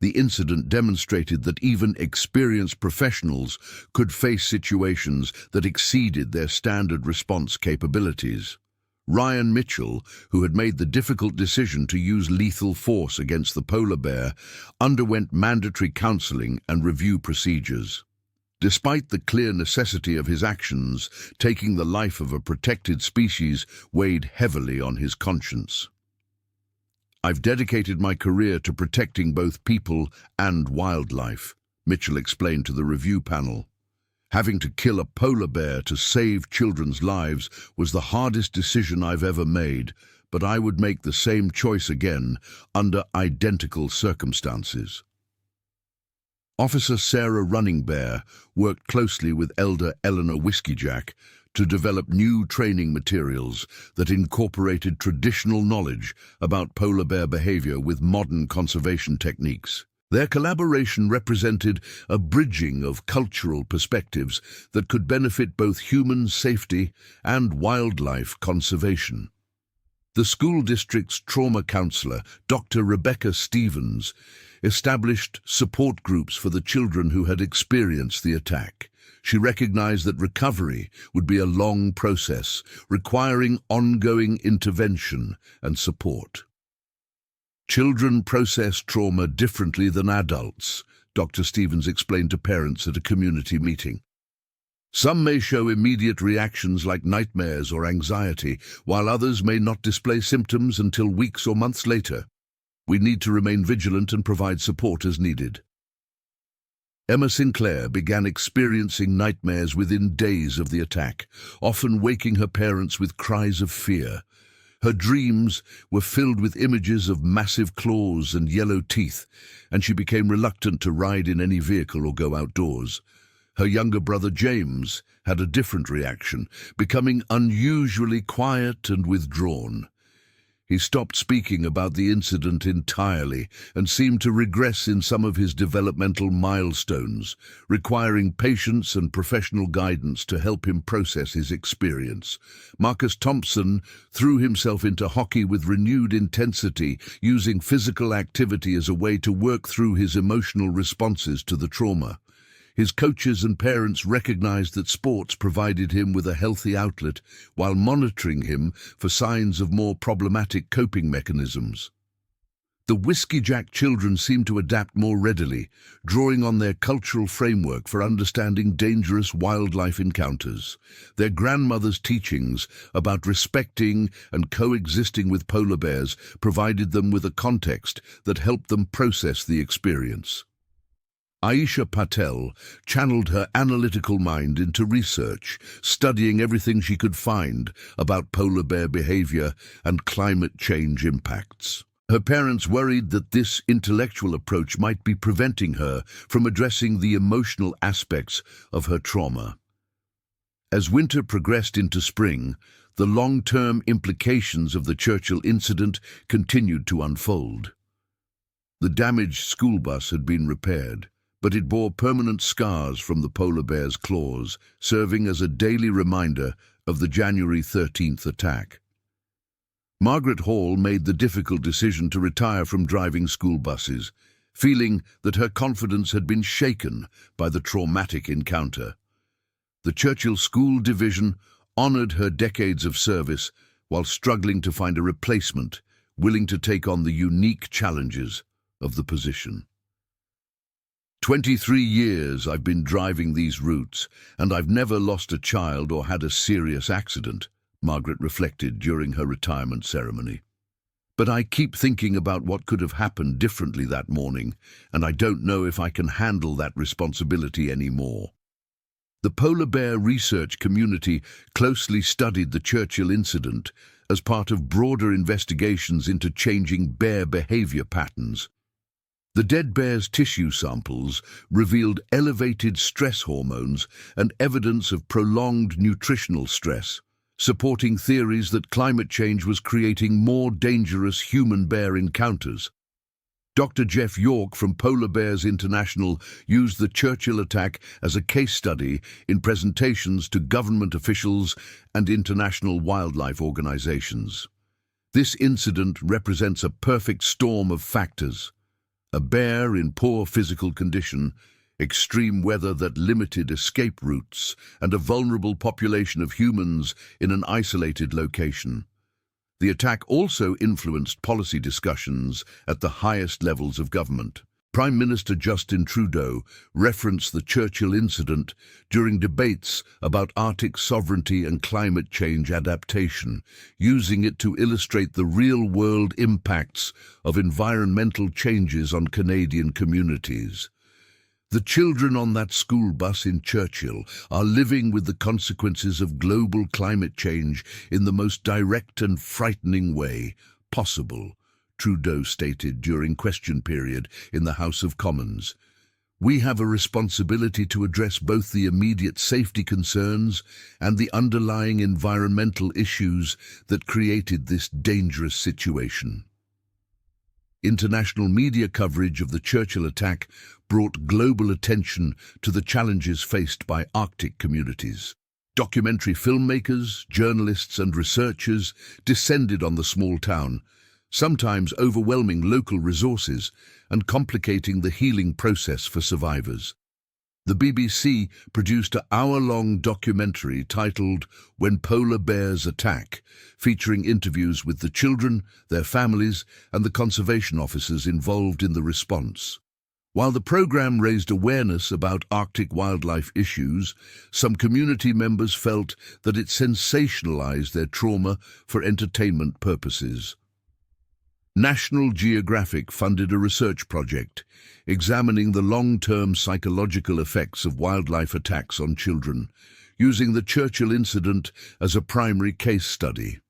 The incident demonstrated that even experienced professionals could face situations that exceeded their standard response capabilities. Ryan Mitchell, who had made the difficult decision to use lethal force against the polar bear, underwent mandatory counseling and review procedures. Despite the clear necessity of his actions, taking the life of a protected species weighed heavily on his conscience. "I've dedicated my career to protecting both people and wildlife," Mitchell explained to the review panel. "Having to kill a polar bear to save children's lives was the hardest decision I've ever made, but I would make the same choice again under identical circumstances." Officer Sarah Running Bear worked closely with Elder Eleanor Whiskey Jack to develop new training materials that incorporated traditional knowledge about polar bear behavior with modern conservation techniques. Their collaboration represented a bridging of cultural perspectives that could benefit both human safety and wildlife conservation. The school district's trauma counselor, Dr. Rebecca Stevens, established support groups for the children who had experienced the attack. She recognized that recovery would be a long process, requiring ongoing intervention and support. Children process trauma differently than adults, Dr. Stevens explained to parents at a community meeting. Some may show immediate reactions like nightmares or anxiety, while others may not display symptoms until weeks or months later. We need to remain vigilant and provide support as needed. Emma Sinclair began experiencing nightmares within days of the attack, often waking her parents with cries of fear. Her dreams were filled with images of massive claws and yellow teeth, and she became reluctant to ride in any vehicle or go outdoors. Her younger brother James had a different reaction, becoming unusually quiet and withdrawn. He stopped speaking about the incident entirely and seemed to regress in some of his developmental milestones, requiring patience and professional guidance to help him process his experience. Marcus Thompson threw himself into hockey with renewed intensity, using physical activity as a way to work through his emotional responses to the trauma. His coaches and parents recognized that sports provided him with a healthy outlet while monitoring him for signs of more problematic coping mechanisms. The Whiskey Jack children seemed to adapt more readily, drawing on their cultural framework for understanding dangerous wildlife encounters. Their grandmother's teachings about respecting and coexisting with polar bears provided them with a context that helped them process the experience. Aisha Patel channeled her analytical mind into research, studying everything she could find about polar bear behavior and climate change impacts. Her parents worried that this intellectual approach might be preventing her from addressing the emotional aspects of her trauma. As winter progressed into spring, the long-term implications of the Churchill incident continued to unfold. The damaged school bus had been repaired, but it bore permanent scars from the polar bear's claws, serving as a daily reminder of the January 13th attack. Margaret Hall made the difficult decision to retire from driving school buses, feeling that her confidence had been shaken by the traumatic encounter. The Churchill School Division honored her decades of service while struggling to find a replacement willing to take on the unique challenges of the position. 23 years I've been driving these routes, and I've never lost a child or had a serious accident, Margaret reflected during her retirement ceremony. But I keep thinking about what could have happened differently that morning, and I don't know if I can handle that responsibility anymore. The polar bear research community closely studied the Churchill incident as part of broader investigations into changing bear behavior patterns. The dead bear's tissue samples revealed elevated stress hormones and evidence of prolonged nutritional stress, supporting theories that climate change was creating more dangerous human-bear encounters. Dr. Jeff York from Polar Bears International used the Churchill attack as a case study in presentations to government officials and international wildlife organizations. This incident represents a perfect storm of factors: a bear in poor physical condition, extreme weather that limited escape routes, and a vulnerable population of humans in an isolated location. The attack also influenced policy discussions at the highest levels of government. Prime Minister Justin Trudeau referenced the Churchill incident during debates about Arctic sovereignty and climate change adaptation, using it to illustrate the real-world impacts of environmental changes on Canadian communities. The children on that school bus in Churchill are living with the consequences of global climate change in the most direct and frightening way possible, Trudeau stated during question period in the House of Commons. We have a responsibility to address both the immediate safety concerns and the underlying environmental issues that created this dangerous situation. International media coverage of the Churchill attack brought global attention to the challenges faced by Arctic communities. Documentary filmmakers, journalists and researchers descended on the small town, sometimes overwhelming local resources and complicating the healing process for survivors. The BBC produced an hour-long documentary titled When Polar Bears Attack, featuring interviews with the children, their families, and the conservation officers involved in the response. While the program raised awareness about Arctic wildlife issues, some community members felt that it sensationalized their trauma for entertainment purposes. National Geographic funded a research project examining the long-term psychological effects of wildlife attacks on children, using the Churchill incident as a primary case study.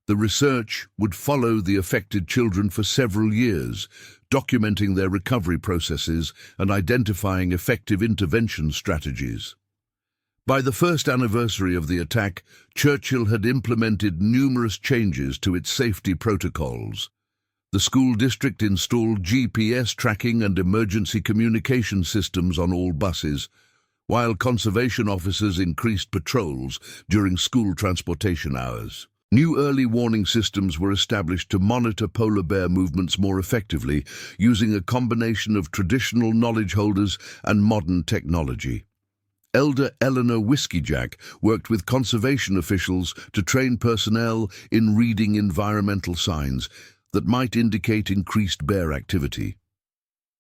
The research would follow the affected children for several years, documenting their recovery processes and identifying effective intervention strategies. By the first anniversary of the attack, Churchill had implemented numerous changes to its safety protocols. The school district installed GPS tracking and emergency communication systems on all buses, while conservation officers increased patrols during school transportation hours. New early warning systems were established to monitor polar bear movements more effectively, using a combination of traditional knowledge holders and modern technology. Elder Eleanor Whiskeyjack worked with conservation officials to train personnel in reading environmental signs that might indicate increased bear activity.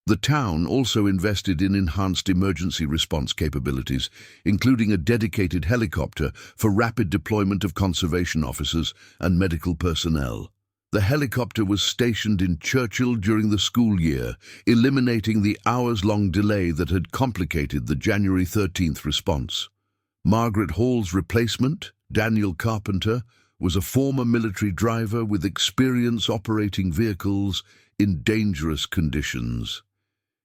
The town also invested in enhanced emergency response capabilities, including a dedicated helicopter for rapid deployment of conservation officers and medical personnel. The helicopter was stationed in Churchill during the school year, eliminating the hours-long delay that had complicated the January 13th response. Margaret Hall's replacement, Daniel Carpenter, was a former military driver with experience operating vehicles in dangerous conditions.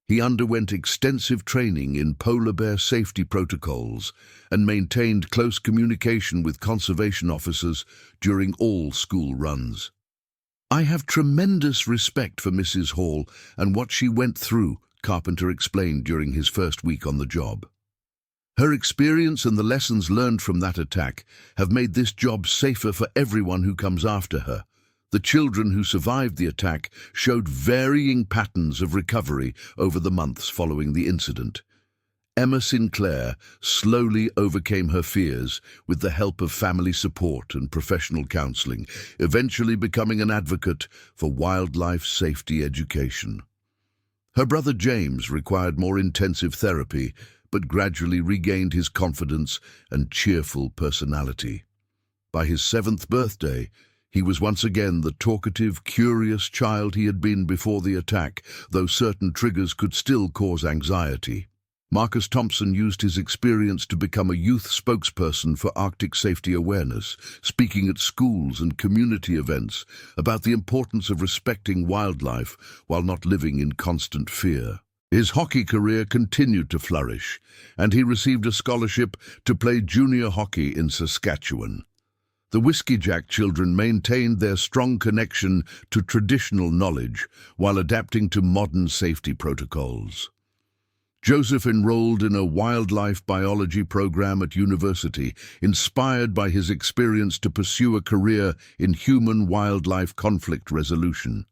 He underwent extensive training in polar bear safety protocols and maintained close communication with conservation officers during all school runs. "I have tremendous respect for Mrs. Hall and what she went through," Carpenter explained during his first week on the job. "Her experience and the lessons learned from that attack have made this job safer for everyone who comes after her." The children who survived the attack showed varying patterns of recovery over the months following the incident. Emma Sinclair slowly overcame her fears with the help of family support and professional counseling, eventually becoming an advocate for wildlife safety education. Her brother James required more intensive therapy, but gradually regained his confidence and cheerful personality. By his 7th birthday, he was once again the talkative, curious child he had been before the attack, though certain triggers could still cause anxiety. Marcus Thompson used his experience to become a youth spokesperson for Arctic safety awareness, speaking at schools and community events about the importance of respecting wildlife while not living in constant fear. His hockey career continued to flourish, and he received a scholarship to play junior hockey in Saskatchewan. The Whiskeyjack children maintained their strong connection to traditional knowledge while adapting to modern safety protocols. Joseph enrolled in a wildlife biology program at university, inspired by his experience to pursue a career in human-wildlife conflict resolution.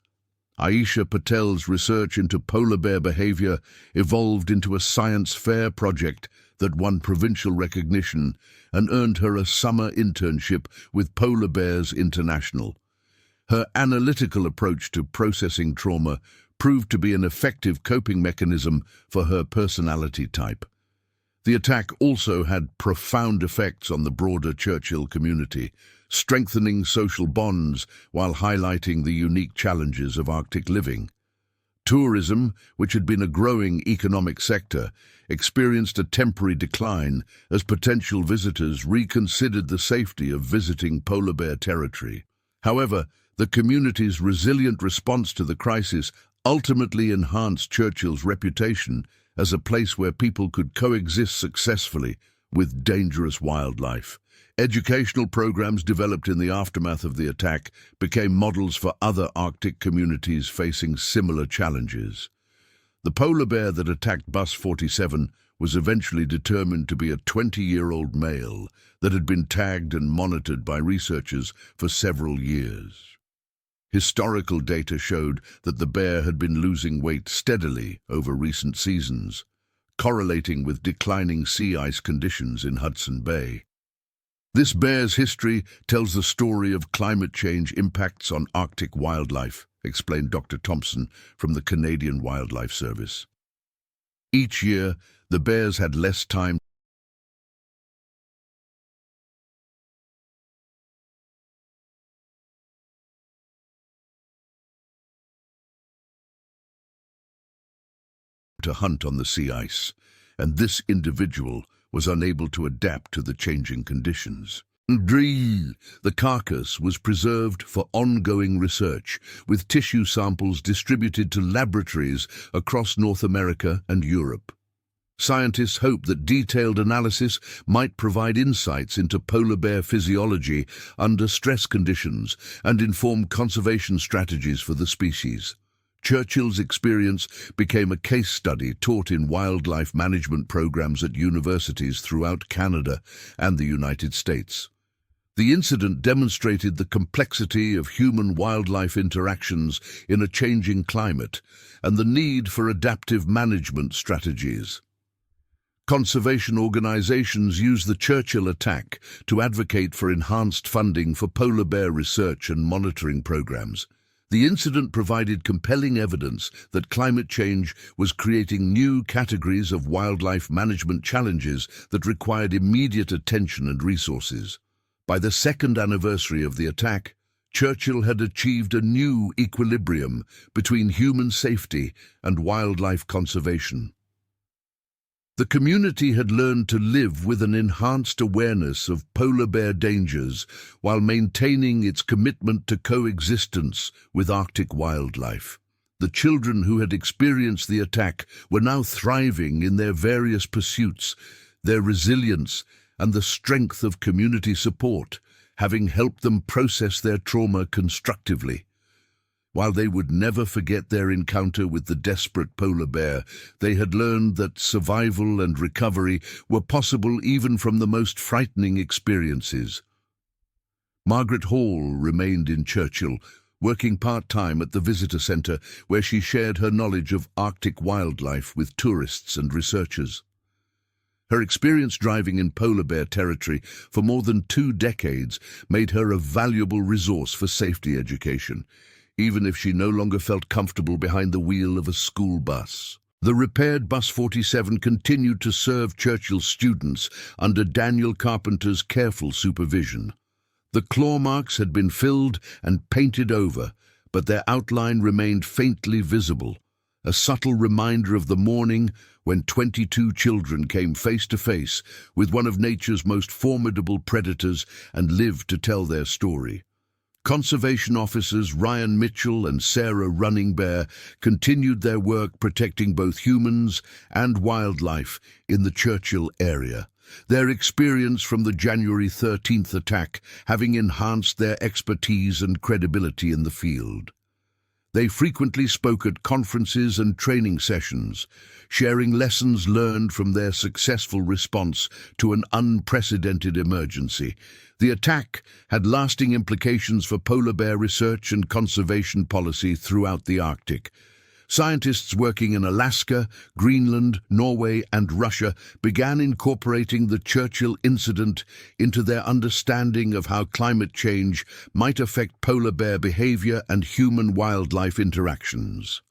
Aisha Patel's research into polar bear behavior evolved into a science fair project that won provincial recognition and earned her a summer internship with Polar Bears International. Her analytical approach to processing trauma proved to be an effective coping mechanism for her personality type. The attack also had profound effects on the broader Churchill community, strengthening social bonds while highlighting the unique challenges of Arctic living. Tourism, which had been a growing economic sector, experienced a temporary decline as potential visitors reconsidered the safety of visiting polar bear territory. However, the community's resilient response to the crisis ultimately enhanced Churchill's reputation as a place where people could coexist successfully with dangerous wildlife. Educational programs developed in the aftermath of the attack became models for other Arctic communities facing similar challenges. The polar bear that attacked Bus 47 was eventually determined to be a 20-year-old male that had been tagged and monitored by researchers for several years. Historical data showed that the bear had been losing weight steadily over recent seasons, correlating with declining sea ice conditions in Hudson Bay. This bear's history tells the story of climate change impacts on Arctic wildlife, explained Dr. Thompson from the Canadian Wildlife Service. Each year, the bears had less time to hunt on the sea ice, and this individual was unable to adapt to the changing conditions. The carcass was preserved for ongoing research, with tissue samples distributed to laboratories across North America and Europe. Scientists hope that detailed analysis might provide insights into polar bear physiology under stress conditions and inform conservation strategies for the species. Churchill's experience became a case study taught in wildlife management programs at universities throughout Canada and the United States. The incident demonstrated the complexity of human-wildlife interactions in a changing climate and the need for adaptive management strategies. Conservation organizations use the Churchill attack to advocate for enhanced funding for polar bear research and monitoring programs. The incident provided compelling evidence that climate change was creating new categories of wildlife management challenges that required immediate attention and resources. By the second anniversary of the attack, Churchill had achieved a new equilibrium between human safety and wildlife conservation. The community had learned to live with an enhanced awareness of polar bear dangers while maintaining its commitment to coexistence with Arctic wildlife. The children who had experienced the attack were now thriving in their various pursuits, their resilience and the strength of community support, having helped them process their trauma constructively. While they would never forget their encounter with the desperate polar bear, they had learned that survival and recovery were possible even from the most frightening experiences. Margaret Hall remained in Churchill, working part-time at the visitor center where she shared her knowledge of Arctic wildlife with tourists and researchers. Her experience driving in polar bear territory for more than 2 decades made her a valuable resource for safety education, even if she no longer felt comfortable behind the wheel of a school bus. The repaired Bus 47 continued to serve Churchill students under Daniel Carpenter's careful supervision. The claw marks had been filled and painted over, but their outline remained faintly visible, a subtle reminder of the morning when 22 children came face to face with one of nature's most formidable predators and lived to tell their story. Conservation officers Ryan Mitchell and Sarah Running Bear continued their work protecting both humans and wildlife in the Churchill area, their experience from the January 13th attack having enhanced their expertise and credibility in the field. They frequently spoke at conferences and training sessions, sharing lessons learned from their successful response to an unprecedented emergency. The attack had lasting implications for polar bear research and conservation policy throughout the Arctic. Scientists working in Alaska, Greenland, Norway, and Russia began incorporating the Churchill incident into their understanding of how climate change might affect polar bear behavior and human-wildlife interactions.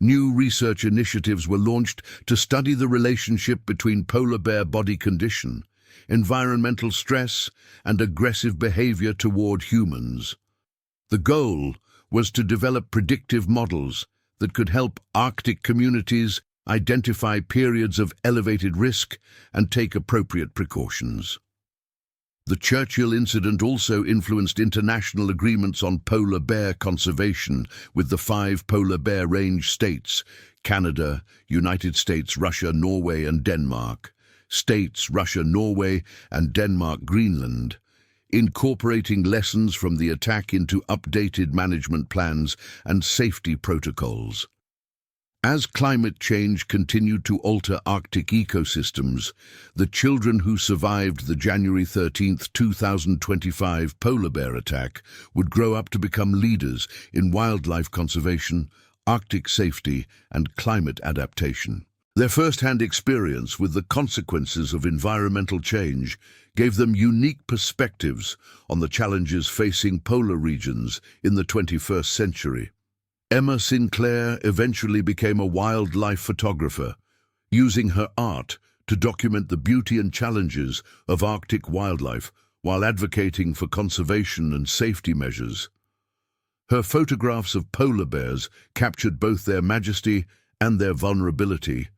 New research initiatives were launched to study the relationship between polar bear body condition, environmental stress, and aggressive behavior toward humans. The goal was to develop predictive models that could help Arctic communities identify periods of elevated risk and take appropriate precautions. The Churchill incident also influenced international agreements on polar bear conservation with the 5 polar bear range states, Canada, United States, Russia, Norway, and Denmark, states Russia, Norway, and Denmark, Greenland, incorporating lessons from the attack into updated management plans and safety protocols. As climate change continued to alter Arctic ecosystems, the children who survived the January 13, 2025 polar bear attack would grow up to become leaders in wildlife conservation, Arctic safety, and climate adaptation. Their first-hand experience with the consequences of environmental change gave them unique perspectives on the challenges facing polar regions in the 21st century. Emma Sinclair eventually became a wildlife photographer, using her art to document the beauty and challenges of Arctic wildlife while advocating for conservation and safety measures. Her photographs of polar bears captured both their majesty and their vulnerability,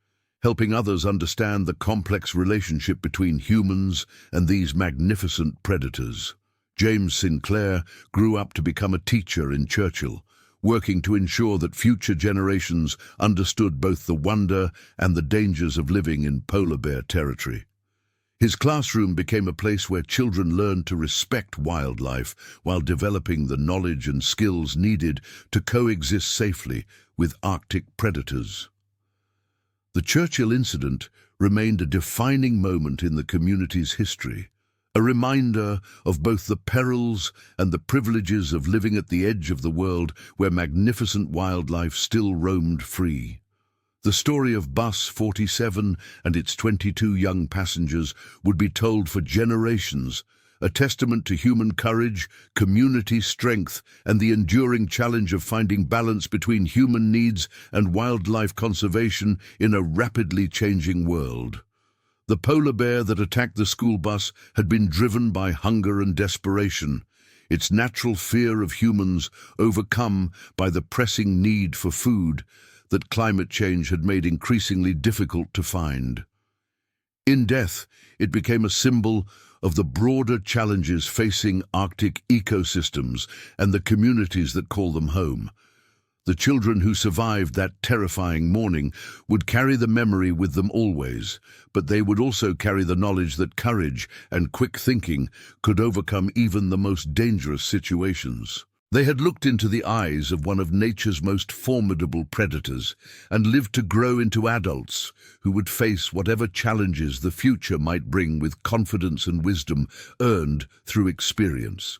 helping others understand the complex relationship between humans and these magnificent predators. James Sinclair grew up to become a teacher in Churchill, working to ensure that future generations understood both the wonder and the dangers of living in polar bear territory. His classroom became a place where children learned to respect wildlife while developing the knowledge and skills needed to coexist safely with Arctic predators. The Churchill incident remained a defining moment in the community's history, a reminder of both the perils and the privileges of living at the edge of the world where magnificent wildlife still roamed free. The story of Bus 47 and its 22 young passengers would be told for generations, a testament to human courage, community strength, and the enduring challenge of finding balance between human needs and wildlife conservation in a rapidly changing world. The polar bear that attacked the school bus had been driven by hunger and desperation, its natural fear of humans overcome by the pressing need for food that climate change had made increasingly difficult to find. In death, it became a symbol of the broader challenges facing Arctic ecosystems and the communities that call them home. The children who survived that terrifying morning would carry the memory with them always, but they would also carry the knowledge that courage and quick thinking could overcome even the most dangerous situations. They had looked into the eyes of one of nature's most formidable predators and lived to grow into adults who would face whatever challenges the future might bring with confidence and wisdom earned through experience.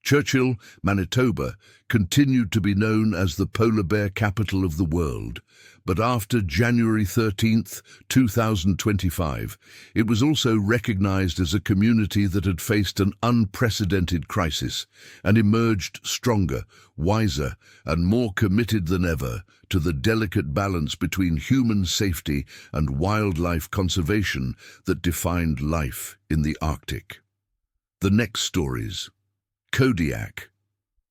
Churchill, Manitoba, continued to be known as the polar bear capital of the world, but after January 13, 2025, it was also recognized as a community that had faced an unprecedented crisis and emerged stronger, wiser, and more committed than ever to the delicate balance between human safety and wildlife conservation that defined life in the Arctic. The next stories. Kodiak.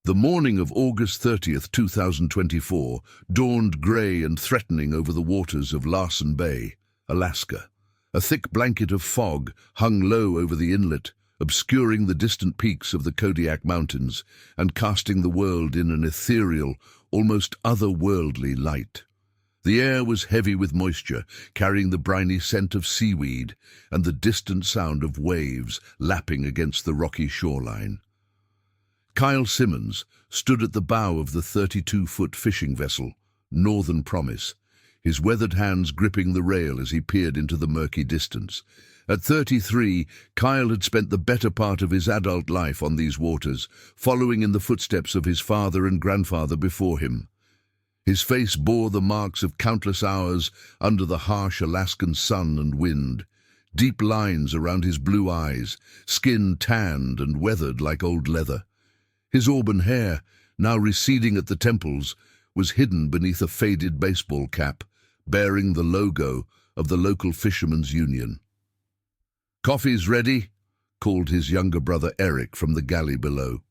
The morning of August 30, 2024, dawned grey and threatening over the waters of Larsen Bay, Alaska. A thick blanket of fog hung low over the inlet, obscuring the distant peaks of the Kodiak Mountains and casting the world in an ethereal, almost otherworldly light. The air was heavy with moisture, carrying the briny scent of seaweed and the distant sound of waves lapping against the rocky shoreline. Kyle Simmons stood at the bow of the 32-foot fishing vessel, Northern Promise, his weathered hands gripping the rail as he peered into the murky distance. At 33, Kyle had spent the better part of his adult life on these waters, following in the footsteps of his father and grandfather before him. His face bore the marks of countless hours under the harsh Alaskan sun and wind, deep lines around his blue eyes, skin tanned and weathered like old leather. His auburn hair, now receding at the temples, was hidden beneath a faded baseball cap, bearing the logo of the local fishermen's union. "Coffee's ready," called his younger brother Eric from the galley below.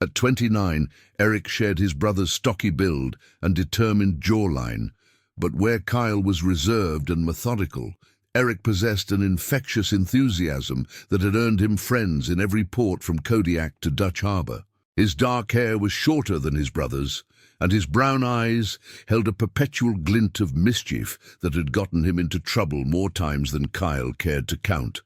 At 29, Eric shared his brother's stocky build and determined jawline, but where Kyle was reserved and methodical, Eric possessed an infectious enthusiasm that had earned him friends in every port from Kodiak to Dutch Harbor. His dark hair was shorter than his brother's, and his brown eyes held a perpetual glint of mischief that had gotten him into trouble more times than Kyle cared to count.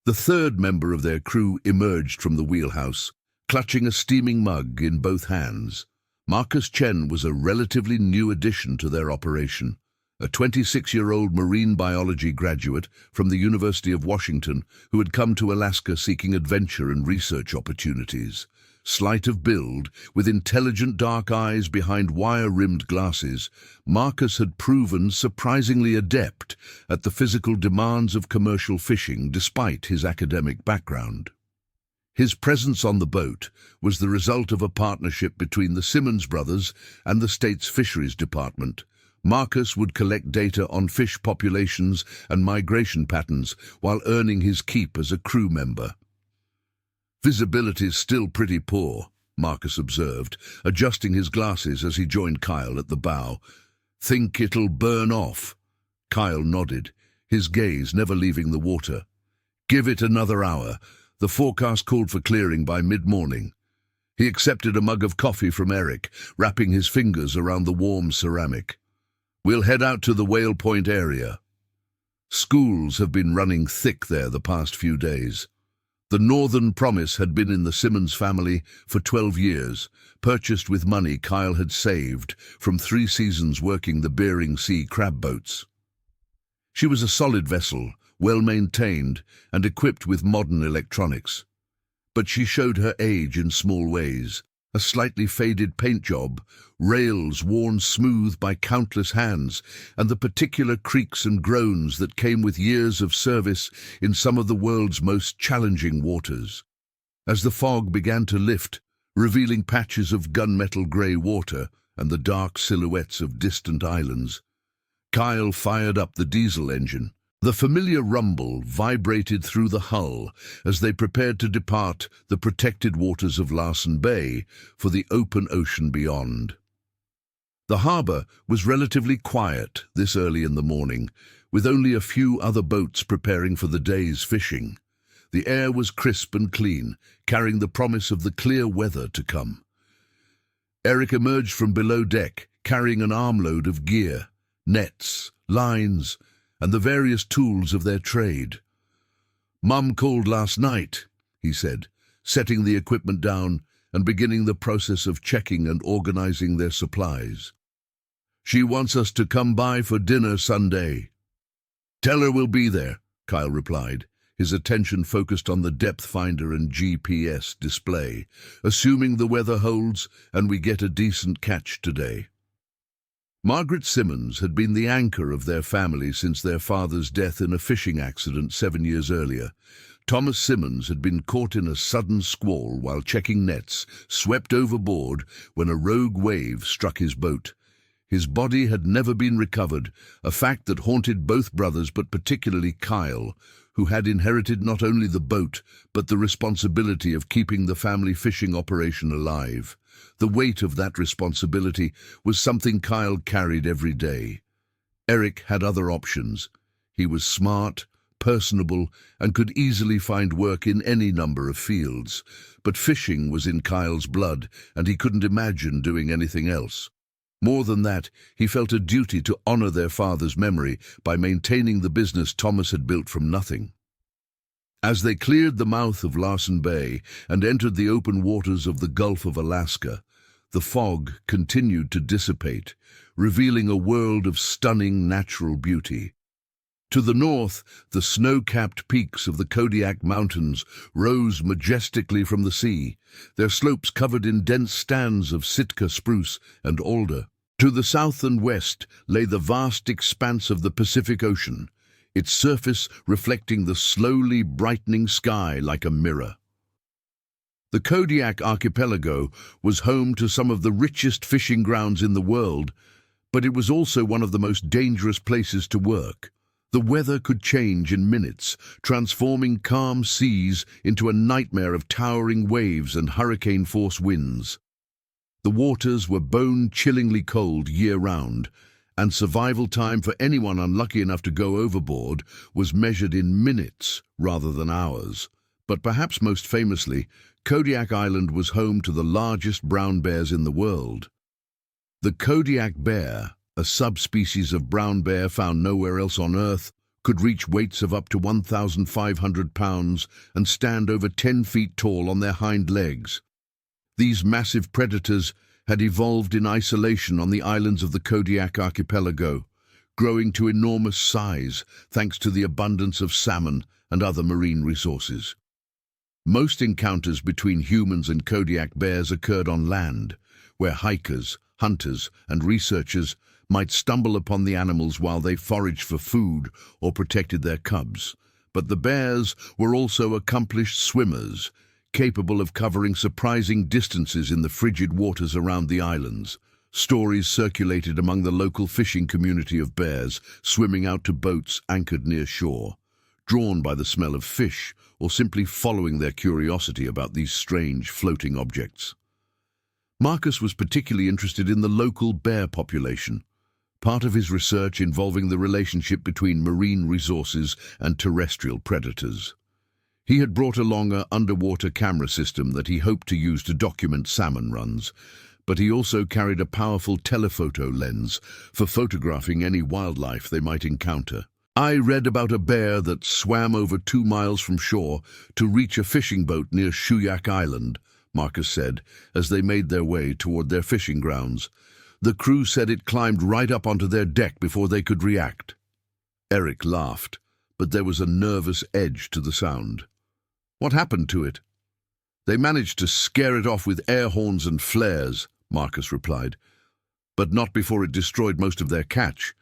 The third member of their crew emerged from the wheelhouse, clutching a steaming mug in both hands. Marcus Chen was a relatively new addition to their operation, a 26-year-old marine biology graduate from the University of Washington who had come to Alaska seeking adventure and research opportunities. Slight of build, with intelligent dark eyes behind wire-rimmed glasses, Marcus had proven surprisingly adept at the physical demands of commercial fishing despite his academic background. His presence on the boat was the result of a partnership between the Simmons brothers and the state's fisheries department. Marcus would collect data on fish populations and migration patterns while earning his keep as a crew member. "Visibility's still pretty poor," Marcus observed, adjusting his glasses as he joined Kyle at the bow. "Think it'll burn off?" Kyle nodded, his gaze never leaving the water. "Give it another hour." The forecast called for clearing by mid-morning. He accepted a mug of coffee from Eric, wrapping his fingers around the warm ceramic. "We'll head out to the Whale Point area." Schools have been running thick there the past few days. The Northern Promise had been in the Simmons family for 12 years, purchased with money Kyle had saved from 3 seasons working the Bering Sea crab boats. She was a solid vessel, well-maintained and equipped with modern electronics. But she showed her age in small ways. A slightly faded paint job, rails worn smooth by countless hands, and the particular creaks and groans that came with years of service in some of the world's most challenging waters. As the fog began to lift, revealing patches of gunmetal grey water and the dark silhouettes of distant islands, Kyle fired up the diesel engine. The familiar rumble vibrated through the hull as they prepared to depart the protected waters of Larsen Bay for the open ocean beyond. The harbour was relatively quiet this early in the morning, with only a few other boats preparing for the day's fishing. The air was crisp and clean, carrying the promise of the clear weather to come. Eric emerged from below deck, carrying an armload of gear, nets, lines, and the various tools of their trade. "Mum called last night," he said, setting the equipment down and beginning the process of checking and organizing their supplies. "She wants us to come by for dinner Sunday." "Tell her we'll be there," Kyle replied, his attention focused on the depth finder and GPS display, "assuming the weather holds and we get a decent catch today." Margaret Simmons had been the anchor of their family since their father's death in a fishing accident 7 years earlier. Thomas Simmons had been caught in a sudden squall while checking nets, swept overboard when a rogue wave struck his boat. His body had never been recovered, a fact that haunted both brothers but particularly Kyle, who had inherited not only the boat but the responsibility of keeping the family fishing operation alive. The weight of that responsibility was something Kyle carried every day. Eric had other options. He was smart, personable, and could easily find work in any number of fields. But fishing was in Kyle's blood, and he couldn't imagine doing anything else. More than that, he felt a duty to honor their father's memory by maintaining the business Thomas had built from nothing. As they cleared the mouth of Larsen Bay and entered the open waters of the Gulf of Alaska, the fog continued to dissipate, revealing a world of stunning natural beauty. To the north, the snow-capped peaks of the Kodiak Mountains rose majestically from the sea, their slopes covered in dense stands of Sitka spruce and alder. To the south and west lay the vast expanse of the Pacific Ocean, its surface reflecting the slowly brightening sky like a mirror. The Kodiak Archipelago was home to some of the richest fishing grounds in the world, but it was also one of the most dangerous places to work. The weather could change in minutes, transforming calm seas into a nightmare of towering waves and hurricane-force winds. The waters were bone-chillingly cold year-round, and survival time for anyone unlucky enough to go overboard was measured in minutes rather than hours. But perhaps most famously, Kodiak Island was home to the largest brown bears in the world. The Kodiak bear, a subspecies of brown bear found nowhere else on Earth, could reach weights of up to 1,500 pounds and stand over 10 feet tall on their hind legs. These massive predators had evolved in isolation on the islands of the Kodiak archipelago, growing to enormous size thanks to the abundance of salmon and other marine resources. Most encounters between humans and Kodiak bears occurred on land, where hikers, hunters, and researchers might stumble upon the animals while they foraged for food or protected their cubs. But the bears were also accomplished swimmers, capable of covering surprising distances in the frigid waters around the islands. Stories circulated among the local fishing community of bears swimming out to boats anchored near shore, drawn by the smell of fish or simply following their curiosity about these strange floating objects. Marcus was particularly interested in the local bear population, part of his research involving the relationship between marine resources and terrestrial predators. He had brought along an underwater camera system that he hoped to use to document salmon runs, but he also carried a powerful telephoto lens for photographing any wildlife they might encounter. I read about a bear that swam over 2 miles from shore to reach a fishing boat near Shuyak Island, Marcus said, as they made their way toward their fishing grounds. The crew said it climbed right up onto their deck before they could react. Eric laughed, but there was a nervous edge to the sound. What happened to it? They managed to scare it off with air horns and flares, Marcus replied, but not before it destroyed most of their catch.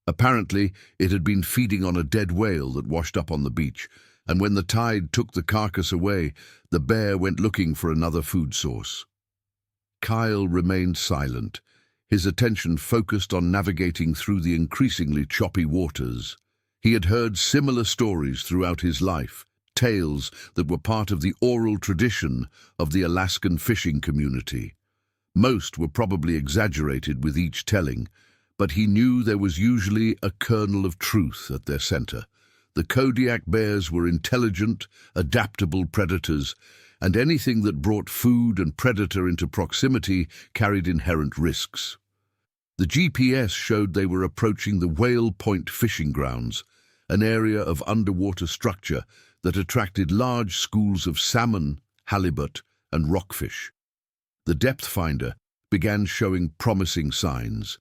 Apparently, it had been feeding on a dead whale that washed up on the beach, and when the tide took the carcass away, the bear went looking for another food source. Kyle remained silent, his attention focused on navigating through the increasingly choppy waters. He had heard similar stories throughout his life, tales that were part of the oral tradition of the Alaskan fishing community. Most were probably exaggerated with each telling, but he knew there was usually a kernel of truth at their center. The Kodiak bears were intelligent, adaptable predators, and anything that brought food and predator into proximity carried inherent risks. The GPS showed they were approaching the Whale Point fishing grounds, an area of underwater structure that attracted large schools of salmon, halibut, and rockfish. The depth finder began showing promising signs,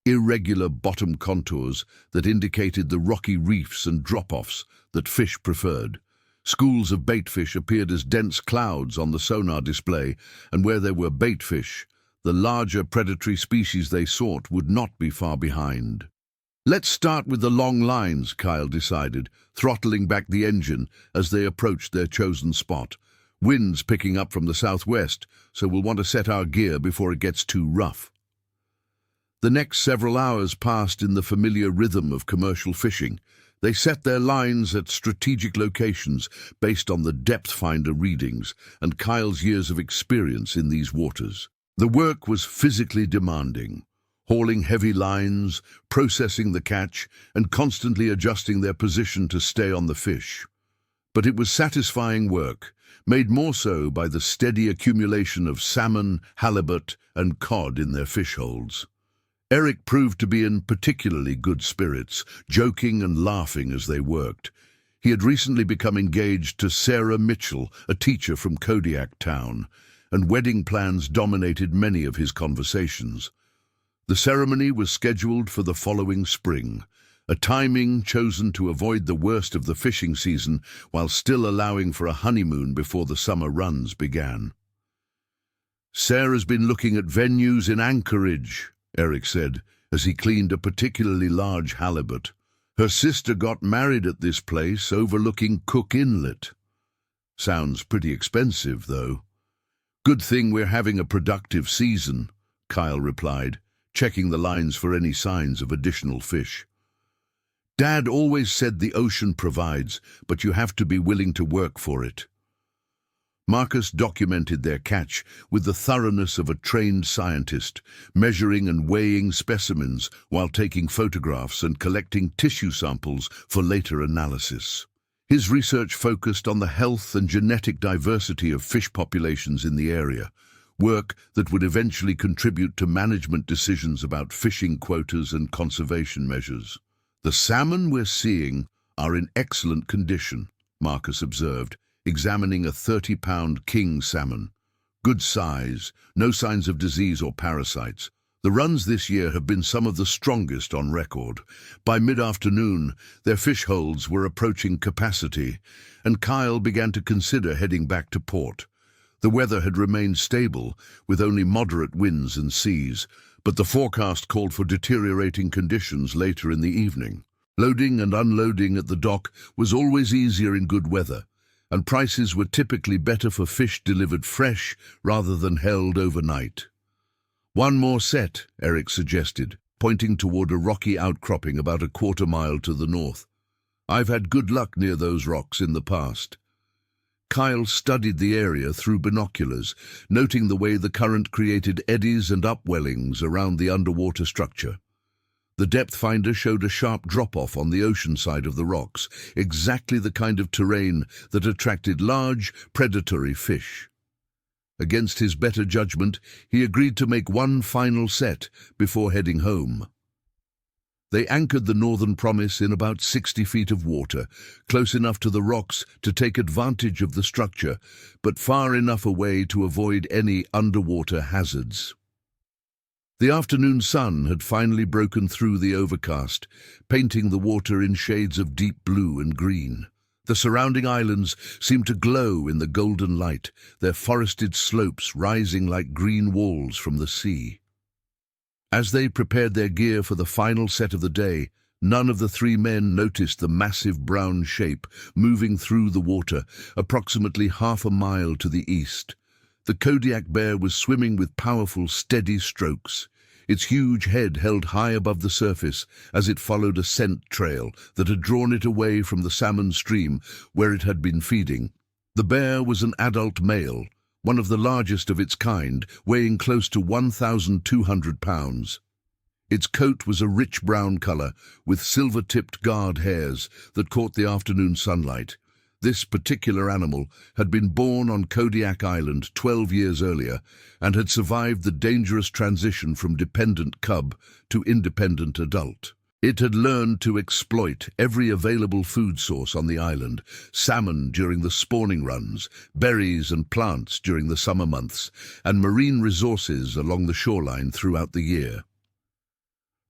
irregular bottom contours that indicated the rocky reefs and drop-offs that fish preferred. Schools of baitfish appeared as dense clouds on the sonar display, and where there were baitfish, the larger predatory species they sought would not be far behind. Let's start with the long lines, Kyle decided, throttling back the engine as they approached their chosen spot. Wind's picking up from the southwest, so we'll want to set our gear before it gets too rough. The next several hours passed in the familiar rhythm of commercial fishing. They set their lines at strategic locations based on the depth finder readings and Kyle's years of experience in these waters. The work was physically demanding, hauling heavy lines, processing the catch, and constantly adjusting their position to stay on the fish. But it was satisfying work, made more so by the steady accumulation of salmon, halibut, and cod in their fish holds. Eric proved to be in particularly good spirits, joking and laughing as they worked. He had recently become engaged to Sarah Mitchell, a teacher from Kodiak Town, and wedding plans dominated many of his conversations. The ceremony was scheduled for the following spring, a timing chosen to avoid the worst of the fishing season while still allowing for a honeymoon before the summer runs began. Sarah's been looking at venues in Anchorage, Eric said, as he cleaned a particularly large halibut. Her sister got married at this place overlooking Cook Inlet. Sounds pretty expensive, though. Good thing we're having a productive season, Kyle replied, checking the lines for any signs of additional fish. Dad always said the ocean provides, but you have to be willing to work for it. Marcus documented their catch with the thoroughness of a trained scientist, measuring and weighing specimens while taking photographs and collecting tissue samples for later analysis. His research focused on the health and genetic diversity of fish populations in the area, work that would eventually contribute to management decisions about fishing quotas and conservation measures. "The salmon we're seeing are in excellent condition," Marcus observed, examining a 30-pound king salmon. "Good size, no signs of disease or parasites. The runs this year have been some of the strongest on record." By mid-afternoon, their fish holds were approaching capacity, and Kyle began to consider heading back to port. The weather had remained stable, with only moderate winds and seas, but the forecast called for deteriorating conditions later in the evening. Loading and unloading at the dock was always easier in good weather, and prices were typically better for fish delivered fresh rather than held overnight. "One more set," Eric suggested, pointing toward a rocky outcropping about a quarter-mile to the north. "I've had good luck near those rocks in the past." Kyle studied the area through binoculars, noting the way the current created eddies and upwellings around the underwater structure. The depth finder showed a sharp drop-off on the ocean side of the rocks, exactly the kind of terrain that attracted large, predatory fish. Against his better judgment, he agreed to make one final set before heading home. They anchored the Northern Promise in about 60 feet of water, close enough to the rocks to take advantage of the structure, but far enough away to avoid any underwater hazards. The afternoon sun had finally broken through the overcast, painting the water in shades of deep blue and green. The surrounding islands seemed to glow in the golden light, their forested slopes rising like green walls from the sea. As they prepared their gear for the final set of the day, none of the three men noticed the massive brown shape moving through the water approximately half a mile to the east. The Kodiak bear was swimming with powerful, steady strokes. Its huge head held high above the surface as it followed a scent trail that had drawn it away from the salmon stream where it had been feeding. The bear was an adult male, one of the largest of its kind, weighing close to 1,200 pounds. Its coat was a rich brown color, with silver-tipped guard hairs that caught the afternoon sunlight. This particular animal had been born on Kodiak Island 12 years earlier and had survived the dangerous transition from dependent cub to independent adult. It had learned to exploit every available food source on the island: salmon during the spawning runs, berries and plants during the summer months, and marine resources along the shoreline throughout the year.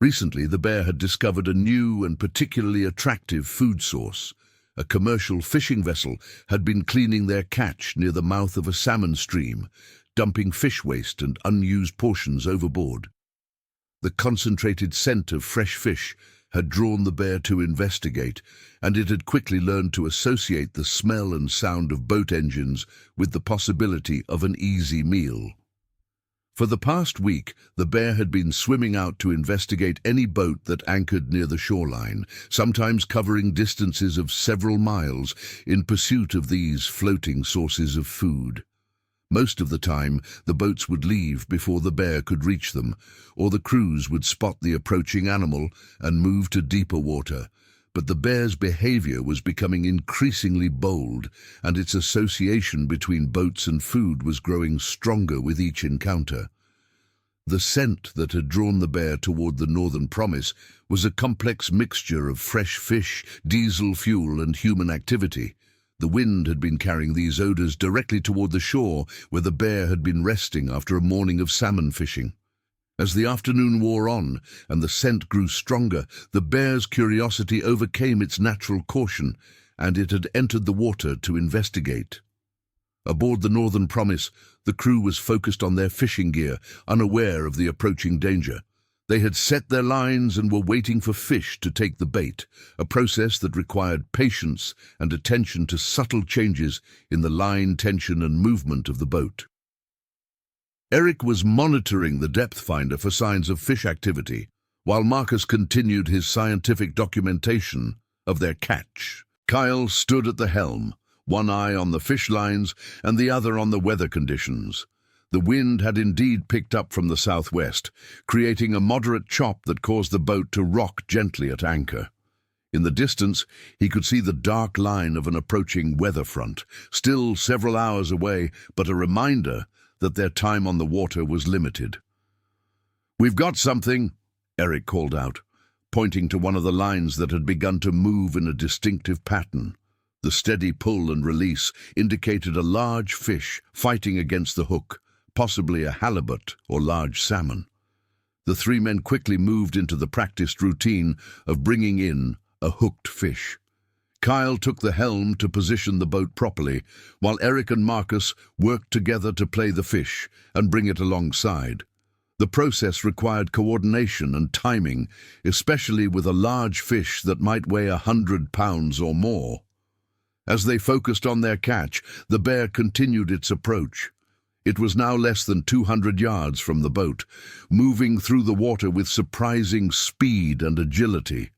Recently, the bear had discovered a new and particularly attractive food source. A commercial fishing vessel had been cleaning their catch near the mouth of a salmon stream, dumping fish waste and unused portions overboard. The concentrated scent of fresh fish had drawn the bear to investigate, and it had quickly learned to associate the smell and sound of boat engines with the possibility of an easy meal. For the past week, the bear had been swimming out to investigate any boat that anchored near the shoreline, sometimes covering distances of several miles in pursuit of these floating sources of food. Most of the time, the boats would leave before the bear could reach them, or the crews would spot the approaching animal and move to deeper water. But the bear's behavior was becoming increasingly bold, and its association between boats and food was growing stronger with each encounter. The scent that had drawn the bear toward the Northern Promise was a complex mixture of fresh fish, diesel fuel, and human activity. The wind had been carrying these odors directly toward the shore where the bear had been resting after a morning of salmon fishing. As the afternoon wore on and the scent grew stronger, the bear's curiosity overcame its natural caution, and it had entered the water to investigate. Aboard the Northern Promise, the crew was focused on their fishing gear, unaware of the approaching danger. They had set their lines and were waiting for fish to take the bait, a process that required patience and attention to subtle changes in the line tension and movement of the boat. Eric was monitoring the depth finder for signs of fish activity, while Marcus continued his scientific documentation of their catch. Kyle stood at the helm, one eye on the fish lines and the other on the weather conditions. The wind had indeed picked up from the southwest, creating a moderate chop that caused the boat to rock gently at anchor. In the distance, he could see the dark line of an approaching weather front, still several hours away, but a reminder that their time on the water was limited. "We've got something," Eric called out, pointing to one of the lines that had begun to move in a distinctive pattern. The steady pull and release indicated a large fish fighting against the hook, possibly a halibut or large salmon. The three men quickly moved into the practiced routine of bringing in a hooked fish. Kyle took the helm to position the boat properly, while Eric and Marcus worked together to play the fish and bring it alongside. The process required coordination and timing, especially with a large fish that might weigh 100 pounds or more. As they focused on their catch, the bear continued its approach. It was now less than 200 yards from the boat, moving through the water with surprising speed and agility.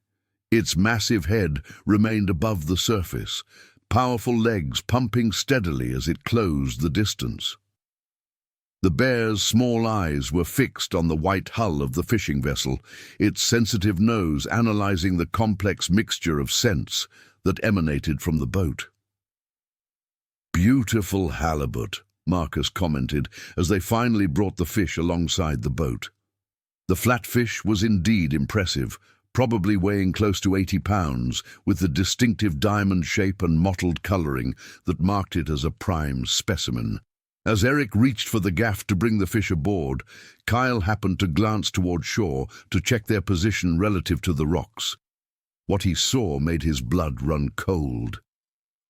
Its massive head remained above the surface, powerful legs pumping steadily as it closed the distance. The bear's small eyes were fixed on the white hull of the fishing vessel, its sensitive nose analyzing the complex mixture of scents that emanated from the boat. "Beautiful halibut," Marcus commented as they finally brought the fish alongside the boat. The flatfish was indeed impressive, probably weighing close to 80 pounds, with the distinctive diamond shape and mottled coloring that marked it as a prime specimen. As Eric reached for the gaff to bring the fish aboard, Kyle happened to glance toward shore to check their position relative to the rocks. What he saw made his blood run cold.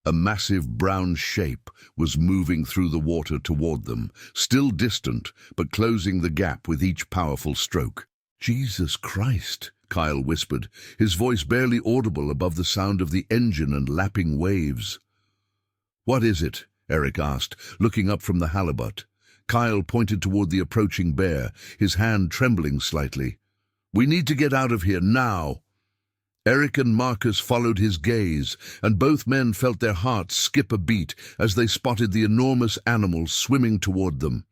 A massive brown shape was moving through the water toward them, still distant, but closing the gap with each powerful stroke. "Jesus Christ," Kyle whispered, his voice barely audible above the sound of the engine and lapping waves. "What is it?" Eric asked, looking up from the halibut. Kyle pointed toward the approaching bear, his hand trembling slightly. "We need to get out of here now." Eric and Marcus followed his gaze, and both men felt their hearts skip a beat as they spotted the enormous animal swimming toward them.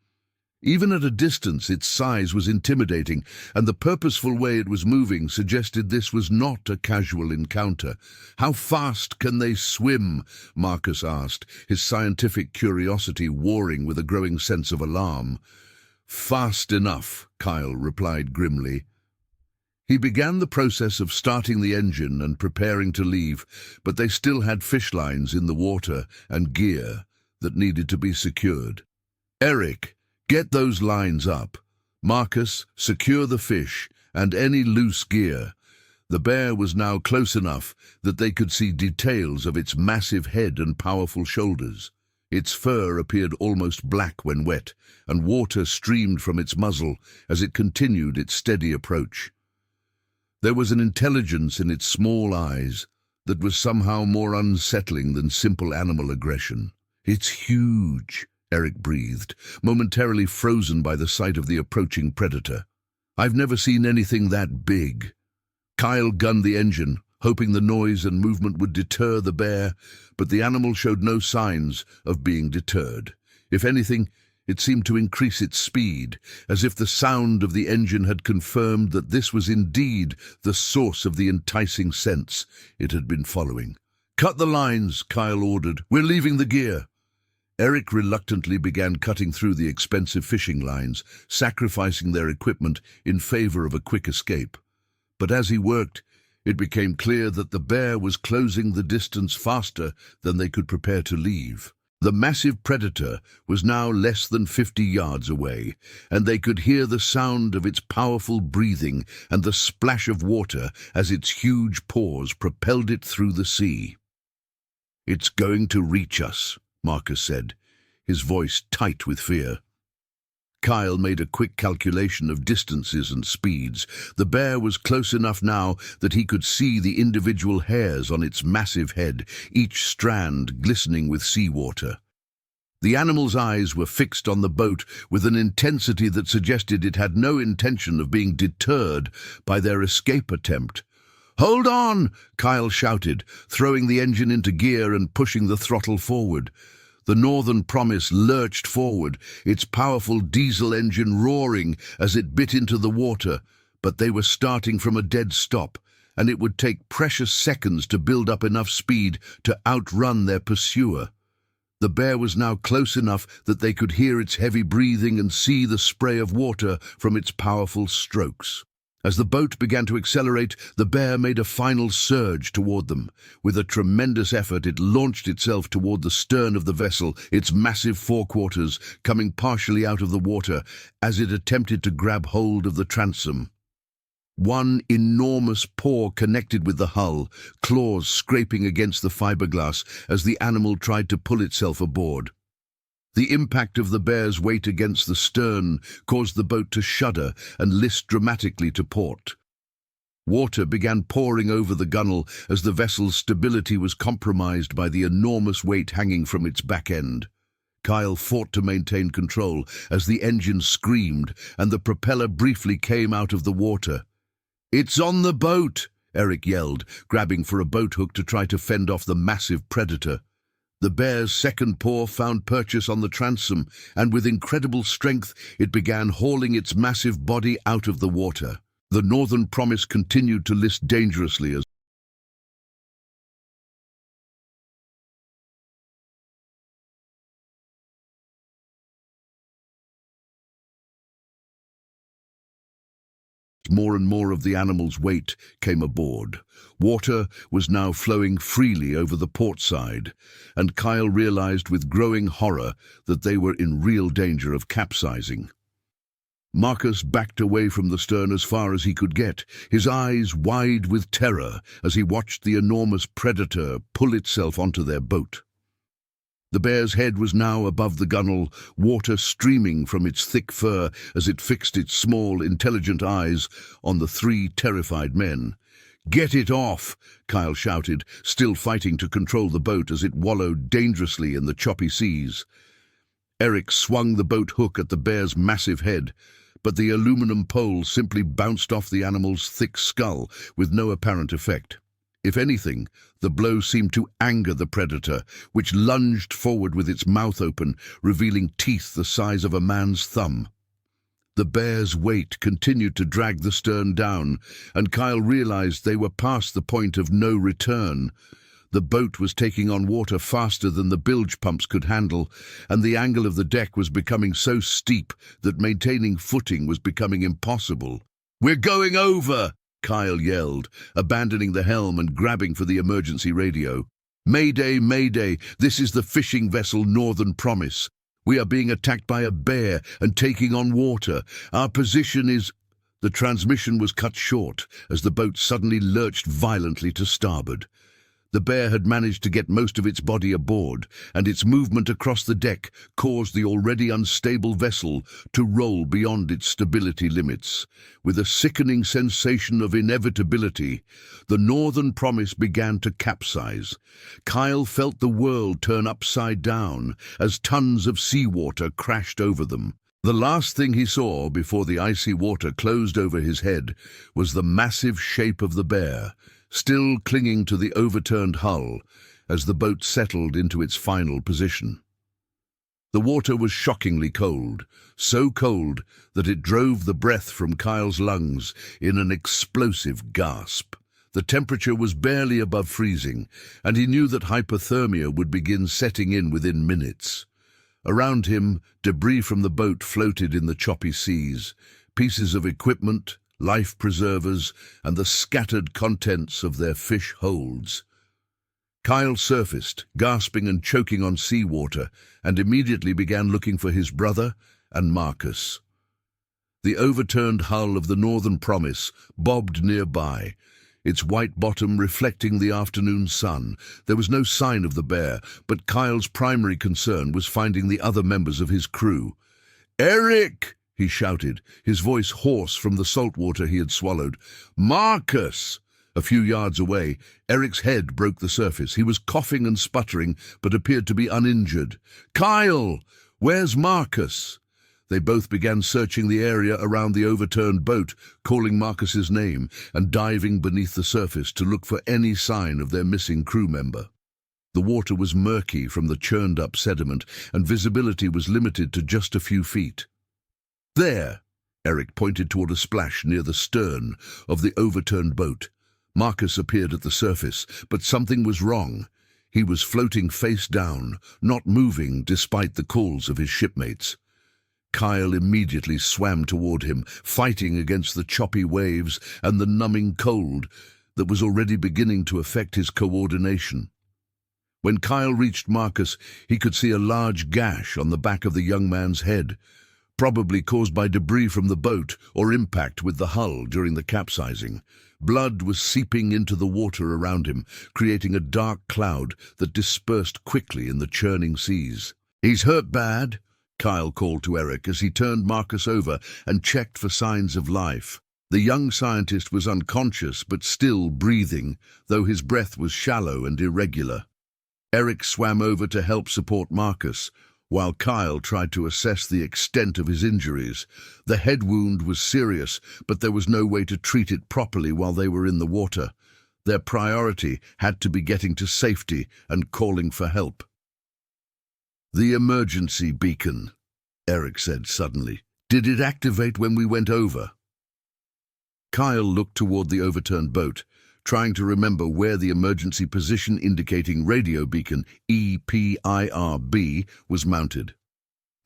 Even at a distance, its size was intimidating, and the purposeful way it was moving suggested this was not a casual encounter. "How fast can they swim?" Marcus asked, his scientific curiosity warring with a growing sense of alarm. "Fast enough," Kyle replied grimly. He began the process of starting the engine and preparing to leave, but they still had fish lines in the water and gear that needed to be secured. "Eric, get those lines up. Marcus, secure the fish and any loose gear." The bear was now close enough that they could see details of its massive head and powerful shoulders. Its fur appeared almost black when wet, and water streamed from its muzzle as it continued its steady approach. There was an intelligence in its small eyes that was somehow more unsettling than simple animal aggression. "It's huge," Eric breathed, momentarily frozen by the sight of the approaching predator. "I've never seen anything that big." Kyle gunned the engine, hoping the noise and movement would deter the bear, but the animal showed no signs of being deterred. If anything, it seemed to increase its speed, as if the sound of the engine had confirmed that this was indeed the source of the enticing scents it had been following. "Cut the lines," Kyle ordered. "We're leaving the gear." Eric reluctantly began cutting through the expensive fishing lines, sacrificing their equipment in favor of a quick escape. But as he worked, it became clear that the bear was closing the distance faster than they could prepare to leave. The massive predator was now less than 50 yards away, and they could hear the sound of its powerful breathing and the splash of water as its huge paws propelled it through the sea. "It's going to reach us," Marcus said, his voice tight with fear. Kyle made a quick calculation of distances and speeds. The bear was close enough now that he could see the individual hairs on its massive head, each strand glistening with seawater. The animal's eyes were fixed on the boat with an intensity that suggested it had no intention of being deterred by their escape attempt. "Hold on!" Kyle shouted, throwing the engine into gear and pushing the throttle forward. The Northern Promise lurched forward, its powerful diesel engine roaring as it bit into the water, but they were starting from a dead stop, and it would take precious seconds to build up enough speed to outrun their pursuer. The bear was now close enough that they could hear its heavy breathing and see the spray of water from its powerful strokes. As the boat began to accelerate, the bear made a final surge toward them. With a tremendous effort, it launched itself toward the stern of the vessel, its massive forequarters coming partially out of the water as it attempted to grab hold of the transom. One enormous paw connected with the hull, claws scraping against the fiberglass as the animal tried to pull itself aboard. The impact of the bear's weight against the stern caused the boat to shudder and list dramatically to port. Water began pouring over the gunwale as the vessel's stability was compromised by the enormous weight hanging from its back end. Kyle fought to maintain control as the engine screamed and the propeller briefly came out of the water. "It's on the boat!" Eric yelled, grabbing for a boat hook to try to fend off the massive predator. The bear's second paw found purchase on the transom, and with incredible strength it began hauling its massive body out of the water. The Northern Promise continued to list dangerously as more and more of the animal's weight came aboard. Water was now flowing freely over the port side, and Kyle realized with growing horror that they were in real danger of capsizing. Marcus backed away from the stern as far as he could get, his eyes wide with terror as he watched the enormous predator pull itself onto their boat. The bear's head was now above the gunwale, water streaming from its thick fur as it fixed its small, intelligent eyes on the three terrified men. "Get it off!" Kyle shouted, still fighting to control the boat as it wallowed dangerously in the choppy seas. Eric swung the boat hook at the bear's massive head, but the aluminum pole simply bounced off the animal's thick skull with no apparent effect. If anything, the blow seemed to anger the predator, which lunged forward with its mouth open, revealing teeth the size of a man's thumb. The bear's weight continued to drag the stern down, and Kyle realized they were past the point of no return. The boat was taking on water faster than the bilge pumps could handle, and the angle of the deck was becoming so steep that maintaining footing was becoming impossible. "We're going over!" Kyle yelled, abandoning the helm and grabbing for the emergency radio. "Mayday, mayday, this is the fishing vessel Northern Promise. We are being attacked by a bear and taking on water. Our position is—" The transmission was cut short as the boat suddenly lurched violently to starboard. The bear had managed to get most of its body aboard, and its movement across the deck caused the already unstable vessel to roll beyond its stability limits. With a sickening sensation of inevitability, the Northern Promise began to capsize. Kyle felt the world turn upside down as tons of seawater crashed over them. The last thing he saw before the icy water closed over his head was the massive shape of the bear, still clinging to the overturned hull as the boat settled into its final position. The water was shockingly cold, so cold that it drove the breath from Kyle's lungs in an explosive gasp. The temperature was barely above freezing, and he knew that hypothermia would begin setting in within minutes. Around him, debris from the boat floated in the choppy seas, pieces of equipment, life preservers, and the scattered contents of their fish holds. Kyle surfaced, gasping and choking on seawater, and immediately began looking for his brother and Marcus. The overturned hull of the Northern Promise bobbed nearby, its white bottom reflecting the afternoon sun. There was no sign of the bear, but Kyle's primary concern was finding the other members of his crew. "Eric!" he shouted, his voice hoarse from the salt water he had swallowed. "Marcus!" A few yards away, Eric's head broke the surface. He was coughing and sputtering, but appeared to be uninjured. "Kyle! Where's Marcus?" They both began searching the area around the overturned boat, calling Marcus's name and diving beneath the surface to look for any sign of their missing crew member. The water was murky from the churned-up sediment, and visibility was limited to just a few feet. "There!" Eric pointed toward a splash near the stern of the overturned boat. Marcus appeared at the surface, but something was wrong. He was floating face down, not moving despite the calls of his shipmates. Kyle immediately swam toward him, fighting against the choppy waves and the numbing cold that was already beginning to affect his coordination. When Kyle reached Marcus, he could see a large gash on the back of the young man's head, probably caused by debris from the boat or impact with the hull during the capsizing. Blood was seeping into the water around him, creating a dark cloud that dispersed quickly in the churning seas. "He's hurt bad," Kyle called to Eric as he turned Marcus over and checked for signs of life. The young scientist was unconscious but still breathing, though his breath was shallow and irregular. Eric swam over to help support Marcus, while Kyle tried to assess the extent of his injuries. The head wound was serious, but there was no way to treat it properly while they were in the water. Their priority had to be getting to safety and calling for help. "The emergency beacon," Eric said suddenly. "Did it activate when we went over?" Kyle looked toward the overturned boat, trying to remember where the emergency position indicating radio beacon, EPIRB, was mounted.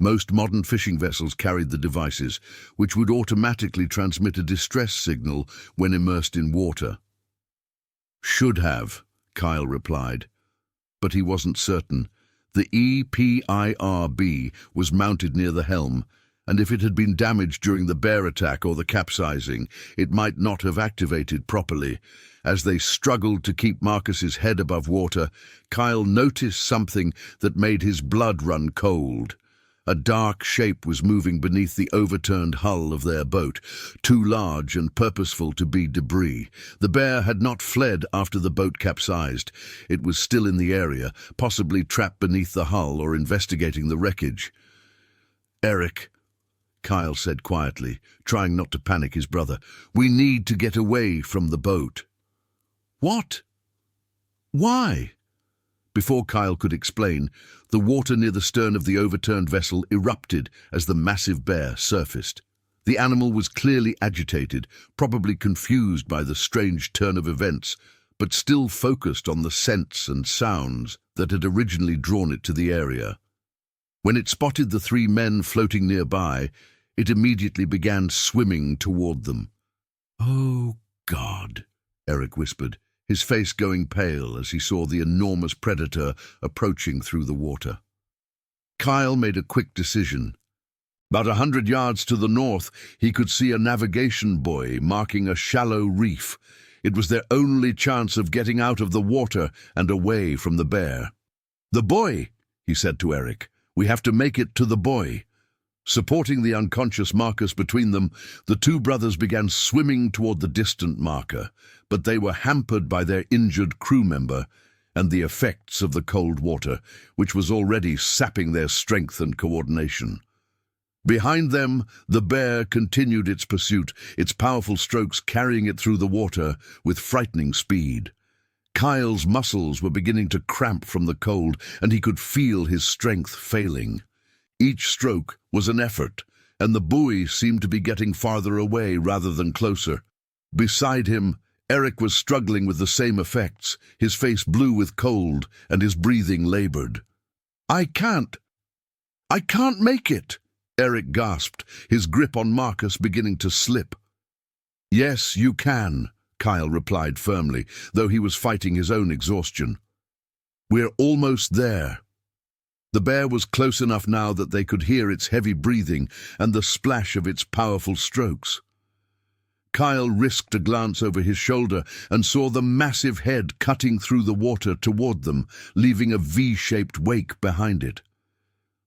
Most modern fishing vessels carried the devices, which would automatically transmit a distress signal when immersed in water. "Should have," Kyle replied, but he wasn't certain. The EPIRB was mounted near the helm, and if it had been damaged during the bear attack or the capsizing, it might not have activated properly. As they struggled to keep Marcus's head above water, Kyle noticed something that made his blood run cold. A dark shape was moving beneath the overturned hull of their boat, too large and purposeful to be debris. The bear had not fled after the boat capsized. It was still in the area, possibly trapped beneath the hull or investigating the wreckage. "Eric," Kyle said quietly, trying not to panic his brother, "we need to get away from the boat." "What? Why?" Before Kyle could explain, the water near the stern of the overturned vessel erupted as the massive bear surfaced. The animal was clearly agitated, probably confused by the strange turn of events, but still focused on the scents and sounds that had originally drawn it to the area. When it spotted the three men floating nearby, it immediately began swimming toward them. "Oh, God," Eric whispered, his face going pale as he saw the enormous predator approaching through the water. Kyle made a quick decision. About 100 yards to the north, he could see a navigation buoy marking a shallow reef. It was their only chance of getting out of the water and away from the bear. "The buoy," he said to Eric. "We have to make it to the buoy." Supporting the unconscious Marcus between them, the two brothers began swimming toward the distant marker, but they were hampered by their injured crew member and the effects of the cold water, which was already sapping their strength and coordination. Behind them, the bear continued its pursuit, its powerful strokes carrying it through the water with frightening speed. Kyle's muscles were beginning to cramp from the cold, and he could feel his strength failing. Each stroke was an effort, and the buoy seemed to be getting farther away rather than closer. Beside him, Eric was struggling with the same effects, his face blue with cold and his breathing labored. I can't make it," Eric gasped, his grip on Marcus beginning to slip. "Yes, you can," Kyle replied firmly, though he was fighting his own exhaustion. "We're almost there." The bear was close enough now that they could hear its heavy breathing and the splash of its powerful strokes. Kyle risked a glance over his shoulder and saw the massive head cutting through the water toward them, leaving a V-shaped wake behind it.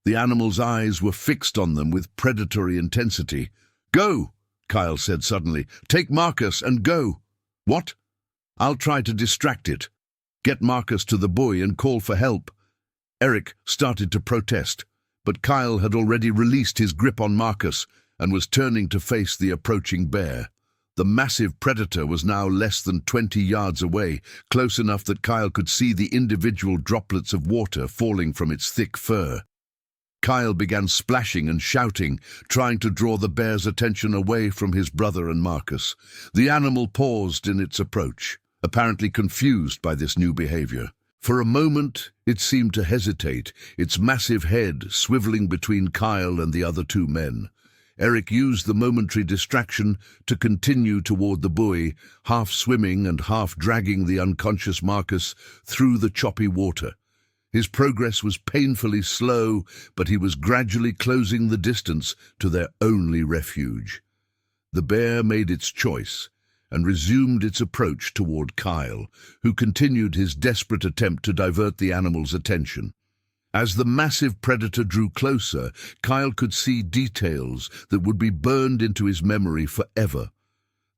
The animal's eyes were fixed on them with predatory intensity. "Go," Kyle said suddenly. "Take Marcus and go." "What?" "I'll try to distract it. Get Marcus to the buoy and call for help." Eric started to protest, but Kyle had already released his grip on Marcus and was turning to face the approaching bear. The massive predator was now less than 20 yards away, close enough that Kyle could see the individual droplets of water falling from its thick fur. Kyle began splashing and shouting, trying to draw the bear's attention away from his brother and Marcus. The animal paused in its approach, apparently confused by this new behavior. For a moment, it seemed to hesitate, its massive head swiveling between Kyle and the other two men. Eric used the momentary distraction to continue toward the buoy, half swimming and half dragging the unconscious Marcus through the choppy water. His progress was painfully slow, but he was gradually closing the distance to their only refuge. The bear made its choice and resumed its approach toward Kyle, who continued his desperate attempt to divert the animal's attention. As the massive predator drew closer, Kyle could see details that would be burned into his memory forever.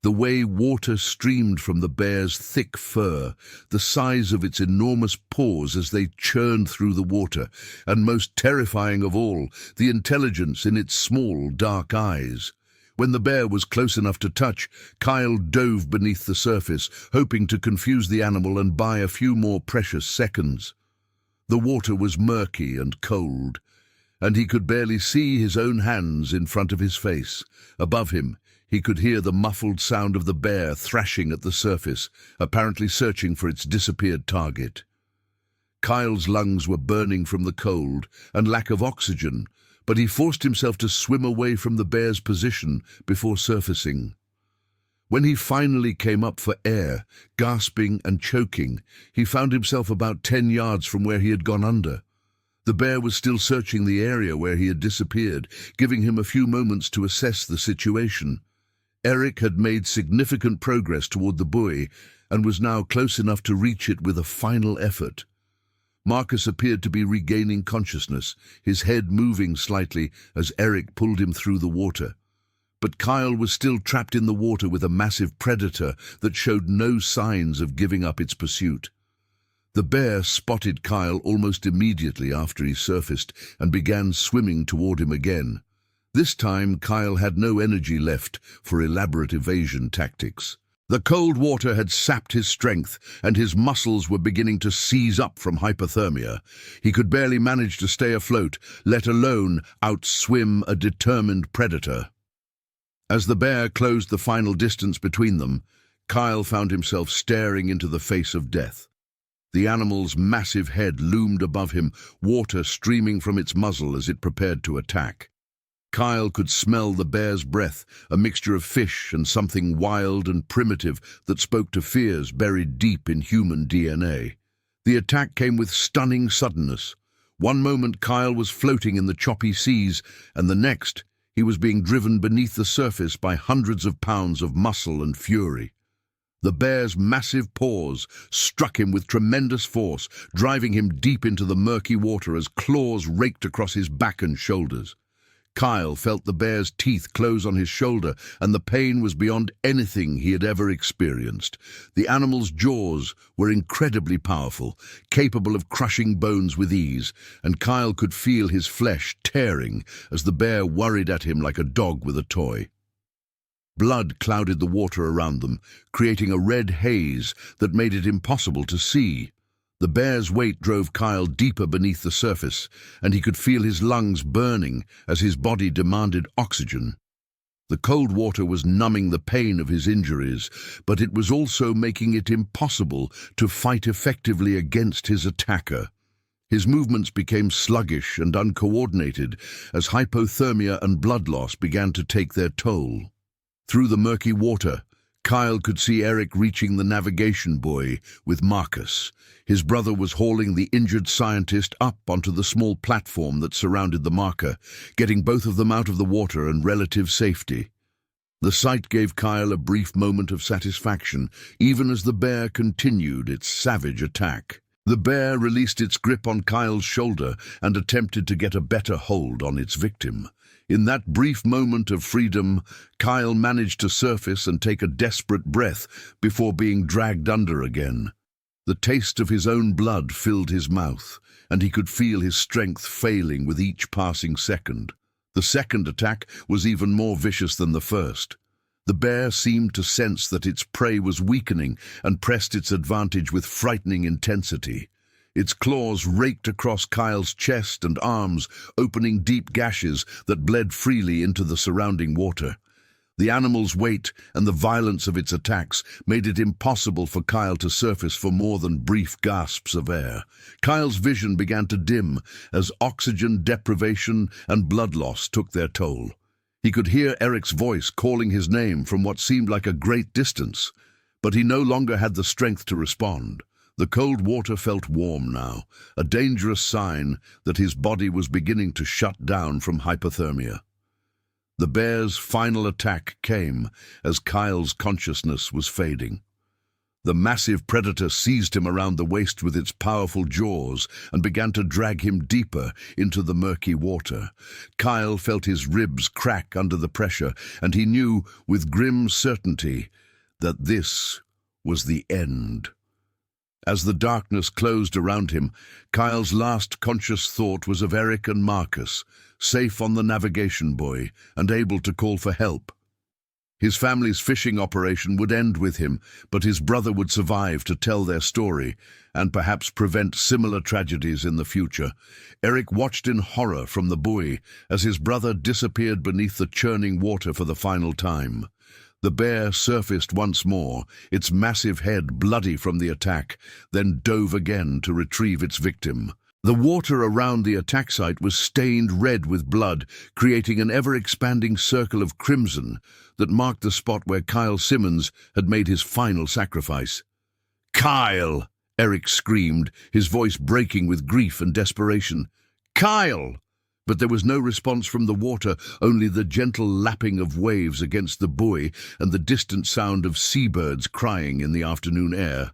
The way water streamed from the bear's thick fur, the size of its enormous paws as they churned through the water, and most terrifying of all, the intelligence in its small, dark eyes. When the bear was close enough to touch, Kyle dove beneath the surface, hoping to confuse the animal and buy a few more precious seconds. The water was murky and cold, and he could barely see his own hands in front of his face. Above him, he could hear the muffled sound of the bear thrashing at the surface, apparently searching for its disappeared target. Kyle's lungs were burning from the cold and lack of oxygen, but he forced himself to swim away from the bear's position before surfacing. When he finally came up for air, gasping and choking, he found himself about 10 yards from where he had gone under. The bear was still searching the area where he had disappeared, giving him a few moments to assess the situation. Eric had made significant progress toward the buoy and was now close enough to reach it with a final effort. Marcus appeared to be regaining consciousness, his head moving slightly as Eric pulled him through the water. But Kyle was still trapped in the water with a massive predator that showed no signs of giving up its pursuit. The bear spotted Kyle almost immediately after he surfaced and began swimming toward him again. This time, Kyle had no energy left for elaborate evasion tactics. The cold water had sapped his strength, and his muscles were beginning to seize up from hypothermia. He could barely manage to stay afloat, let alone outswim a determined predator. As the bear closed the final distance between them, Kyle found himself staring into the face of death. The animal's massive head loomed above him, water streaming from its muzzle as it prepared to attack. Kyle could smell the bear's breath, a mixture of fish and something wild and primitive that spoke to fears buried deep in human DNA. The attack came with stunning suddenness. One moment Kyle was floating in the choppy seas, and the next he was being driven beneath the surface by hundreds of pounds of muscle and fury. The bear's massive paws struck him with tremendous force, driving him deep into the murky water as claws raked across his back and shoulders. Kyle felt the bear's teeth close on his shoulder, and the pain was beyond anything he had ever experienced. The animal's jaws were incredibly powerful, capable of crushing bones with ease, and Kyle could feel his flesh tearing as the bear worried at him like a dog with a toy. Blood clouded the water around them, creating a red haze that made it impossible to see. The bear's weight drove Kyle deeper beneath the surface, and he could feel his lungs burning as his body demanded oxygen. The cold water was numbing the pain of his injuries, but it was also making it impossible to fight effectively against his attacker. His movements became sluggish and uncoordinated as hypothermia and blood loss began to take their toll. Through the murky water, Kyle could see Eric reaching the navigation buoy with Marcus. His brother was hauling the injured scientist up onto the small platform that surrounded the marker, getting both of them out of the water and relative safety. The sight gave Kyle a brief moment of satisfaction, even as the bear continued its savage attack. The bear released its grip on Kyle's shoulder and attempted to get a better hold on its victim. In that brief moment of freedom, Kyle managed to surface and take a desperate breath before being dragged under again. The taste of his own blood filled his mouth, and he could feel his strength failing with each passing second. The second attack was even more vicious than the first. The bear seemed to sense that its prey was weakening and pressed its advantage with frightening intensity. Its claws raked across Kyle's chest and arms, opening deep gashes that bled freely into the surrounding water. The animal's weight and the violence of its attacks made it impossible for Kyle to surface for more than brief gasps of air. Kyle's vision began to dim as oxygen deprivation and blood loss took their toll. He could hear Eric's voice calling his name from what seemed like a great distance, but he no longer had the strength to respond. The cold water felt warm now, a dangerous sign that his body was beginning to shut down from hypothermia. The bear's final attack came as Kyle's consciousness was fading. The massive predator seized him around the waist with its powerful jaws and began to drag him deeper into the murky water. Kyle felt his ribs crack under the pressure, and he knew with grim certainty that this was the end. As the darkness closed around him, Kyle's last conscious thought was of Eric and Marcus, safe on the navigation buoy and able to call for help. His family's fishing operation would end with him, but his brother would survive to tell their story and perhaps prevent similar tragedies in the future. Eric watched in horror from the buoy as his brother disappeared beneath the churning water for the final time. The bear surfaced once more, its massive head bloody from the attack, then dove again to retrieve its victim. The water around the attack site was stained red with blood, creating an ever-expanding circle of crimson that marked the spot where Kyle Simmons had made his final sacrifice. "Kyle!" Eric screamed, his voice breaking with grief and desperation. "Kyle!" But there was no response from the water, only the gentle lapping of waves against the buoy and the distant sound of seabirds crying in the afternoon air.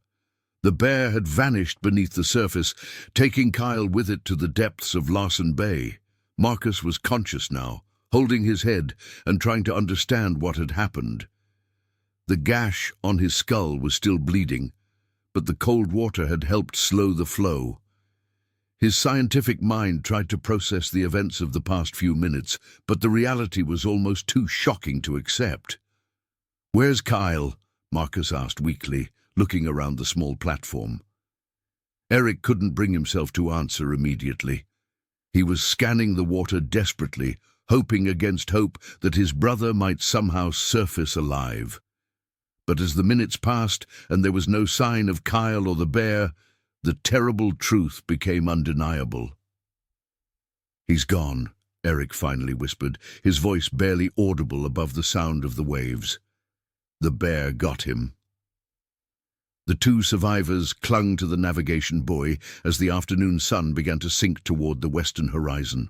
The bear had vanished beneath the surface, taking Kyle with it to the depths of Larsen Bay. Marcus was conscious now, holding his head and trying to understand what had happened. The gash on his skull was still bleeding, but the cold water had helped slow the flow. His scientific mind tried to process the events of the past few minutes, but the reality was almost too shocking to accept. "Where's Kyle?" Marcus asked weakly, looking around the small platform. Eric couldn't bring himself to answer immediately. He was scanning the water desperately, hoping against hope that his brother might somehow surface alive. But as the minutes passed and there was no sign of Kyle or the bear, the terrible truth became undeniable. "He's gone," Eric finally whispered, his voice barely audible above the sound of the waves. "The bear got him." The two survivors clung to the navigation buoy as the afternoon sun began to sink toward the western horizon.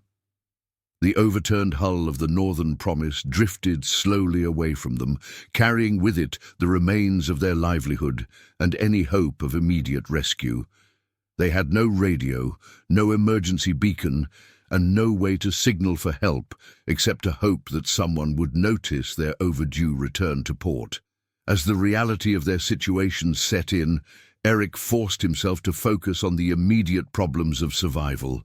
The overturned hull of the Northern Promise drifted slowly away from them, carrying with it the remains of their livelihood and any hope of immediate rescue. They had no radio, no emergency beacon, and no way to signal for help except to hope that someone would notice their overdue return to port. As the reality of their situation set in, Eric forced himself to focus on the immediate problems of survival.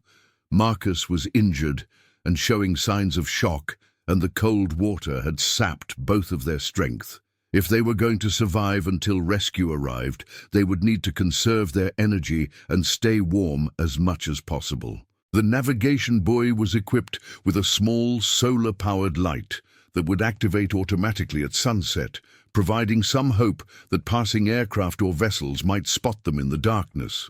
Marcus was injured and showing signs of shock, and the cold water had sapped both of their strength. If they were going to survive until rescue arrived, they would need to conserve their energy and stay warm as much as possible. The navigation buoy was equipped with a small solar-powered light that would activate automatically at sunset, providing some hope that passing aircraft or vessels might spot them in the darkness.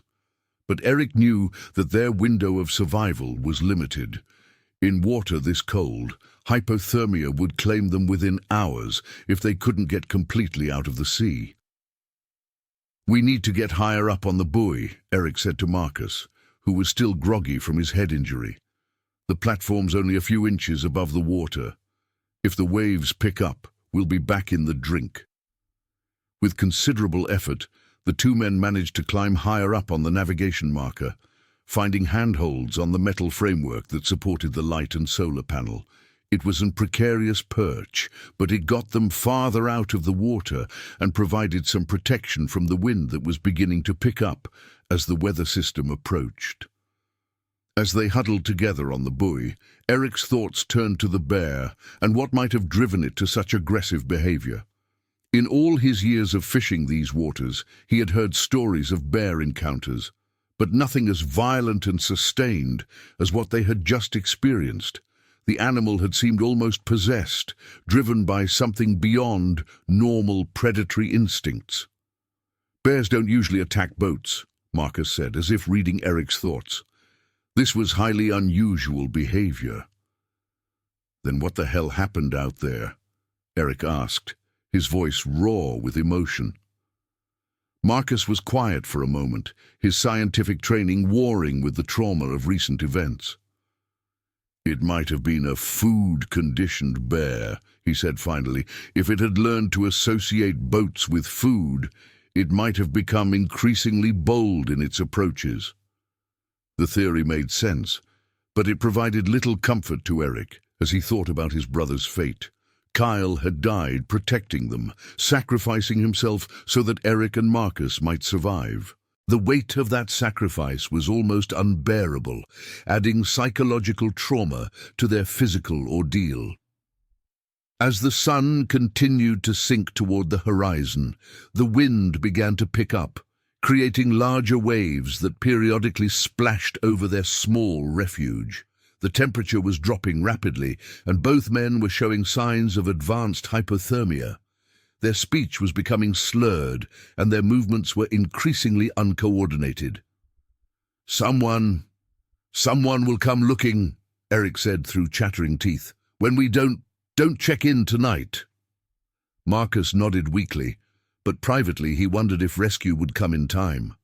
But Eric knew that their window of survival was limited. In water this cold, hypothermia would claim them within hours if they couldn't get completely out of the sea. "We need to get higher up on the buoy," Eric said to Marcus, who was still groggy from his head injury. "The platform's only a few inches above the water. If the waves pick up, we'll be back in the drink." With considerable effort, the two men managed to climb higher up on the navigation marker, finding handholds on the metal framework that supported the light and solar panel. It was a precarious perch, but it got them farther out of the water and provided some protection from the wind that was beginning to pick up as the weather system approached. As they huddled together on the buoy, Eric's thoughts turned to the bear and what might have driven it to such aggressive behavior. In all his years of fishing these waters, he had heard stories of bear encounters, but nothing as violent and sustained as what they had just experienced. The animal had seemed almost possessed, driven by something beyond normal predatory instincts. "Bears don't usually attack boats," Marcus said, as if reading Eric's thoughts. This was highly unusual behavior. "Then what the hell happened out there?" Eric asked, his voice raw with emotion. Marcus was quiet for a moment, his scientific training warring with the trauma of recent events. "It might have been a food-conditioned bear," he said finally. "If it had learned to associate boats with food, it might have become increasingly bold in its approaches." The theory made sense, but it provided little comfort to Eric as he thought about his brother's fate. Kyle had died protecting them, sacrificing himself so that Eric and Marcus might survive. The weight of that sacrifice was almost unbearable, adding psychological trauma to their physical ordeal. As the sun continued to sink toward the horizon, the wind began to pick up, creating larger waves that periodically splashed over their small refuge. The temperature was dropping rapidly, and both men were showing signs of advanced hypothermia. Their speech was becoming slurred, and their movements were increasingly uncoordinated. Someone will come looking," Eric said through chattering teeth. "When we don't check in tonight." Marcus nodded weakly, but privately he wondered if rescue would come in time.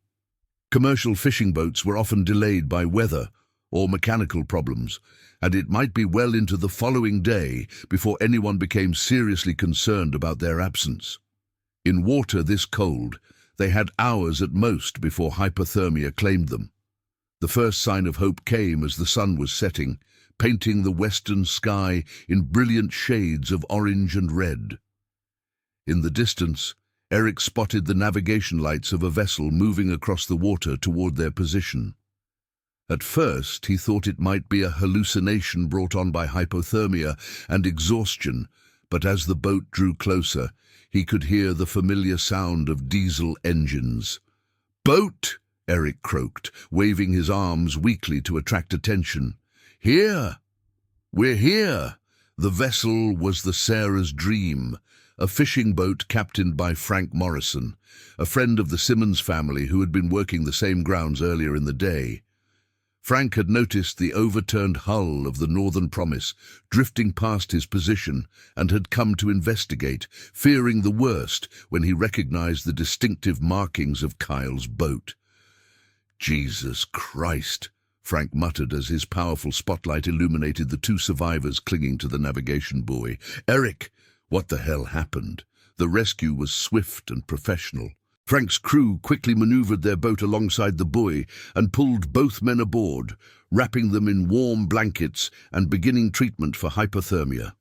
Commercial fishing boats were often delayed by weather or mechanical problems, and it might be well into the following day before anyone became seriously concerned about their absence. In water this cold, they had hours at most before hypothermia claimed them. The first sign of hope came as the sun was setting, painting the western sky in brilliant shades of orange and red. In the distance, Eric spotted the navigation lights of a vessel moving across the water toward their position. At first, he thought it might be a hallucination brought on by hypothermia and exhaustion, but as the boat drew closer, he could hear the familiar sound of diesel engines. "Boat!" Eric croaked, waving his arms weakly to attract attention. "Here! We're here!" The vessel was the Sarah's Dream, a fishing boat captained by Frank Morrison, a friend of the Simmons family who had been working the same grounds earlier in the day. Frank had noticed the overturned hull of the Northern Promise drifting past his position and had come to investigate, fearing the worst when he recognized the distinctive markings of Kyle's boat. "Jesus Christ," Frank muttered as his powerful spotlight illuminated the two survivors clinging to the navigation buoy. "Eric, what the hell happened?" The rescue was swift and professional. Frank's crew quickly maneuvered their boat alongside the buoy and pulled both men aboard, wrapping them in warm blankets and beginning treatment for hypothermia.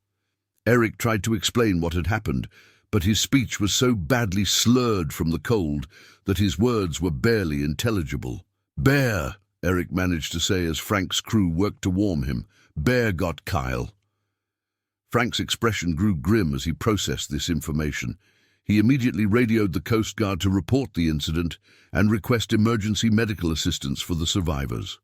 Eric tried to explain what had happened, but his speech was so badly slurred from the cold that his words were barely intelligible. "Bear," Eric managed to say as Frank's crew worked to warm him. "Bear got Kyle." Frank's expression grew grim as he processed this information. He immediately radioed the Coast Guard to report the incident and request emergency medical assistance for the survivors.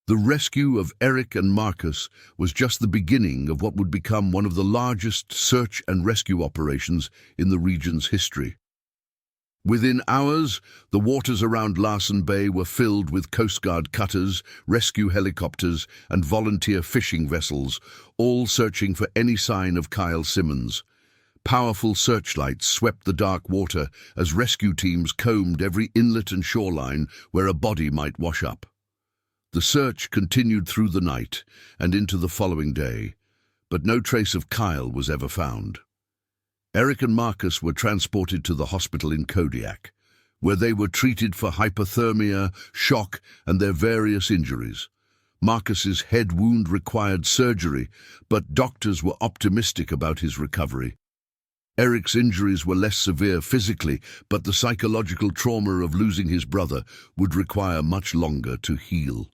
The rescue of Eric and Marcus was just the beginning of what would become one of the largest search and rescue operations in the region's history. Within hours, the waters around Larsen Bay were filled with Coast Guard cutters, rescue helicopters, and volunteer fishing vessels, all searching for any sign of Kyle Simmons. Powerful searchlights swept the dark water as rescue teams combed every inlet and shoreline where a body might wash up. The search continued through the night and into the following day, but no trace of Kyle was ever found. Eric and Marcus were transported to the hospital in Kodiak, where they were treated for hypothermia, shock, and their various injuries. Marcus's head wound required surgery, but doctors were optimistic about his recovery. Eric's injuries were less severe physically, but the psychological trauma of losing his brother would require much longer to heal.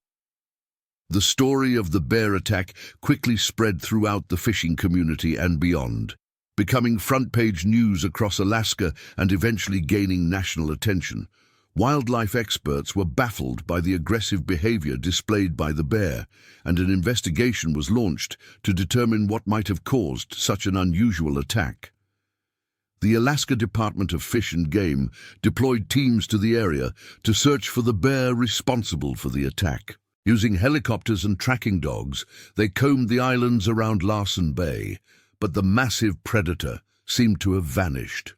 The story of the bear attack quickly spread throughout the fishing community and beyond, becoming front-page news across Alaska and eventually gaining national attention. Wildlife experts were baffled by the aggressive behavior displayed by the bear, and an investigation was launched to determine what might have caused such an unusual attack. The Alaska Department of Fish and Game deployed teams to the area to search for the bear responsible for the attack. Using helicopters and tracking dogs, they combed the islands around Larsen Bay, but the massive predator seemed to have vanished.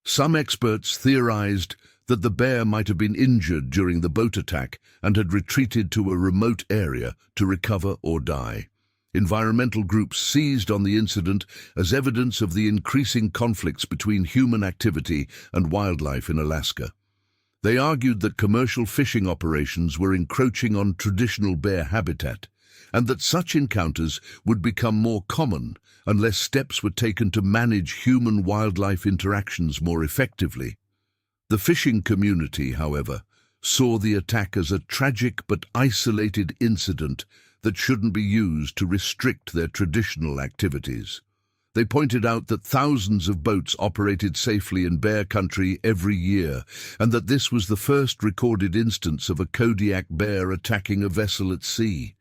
Some experts theorized that the bear might have been injured during the boat attack and had retreated to a remote area to recover or die. Environmental groups seized on the incident as evidence of the increasing conflicts between human activity and wildlife in Alaska. They argued that commercial fishing operations were encroaching on traditional bear habitat, and that such encounters would become more common unless steps were taken to manage human-wildlife interactions more effectively. The fishing community, however, saw the attack as a tragic but isolated incident that shouldn't be used to restrict their traditional activities. They pointed out that thousands of boats operated safely in bear country every year, and that this was the first recorded instance of a Kodiak bear attacking a vessel at sea.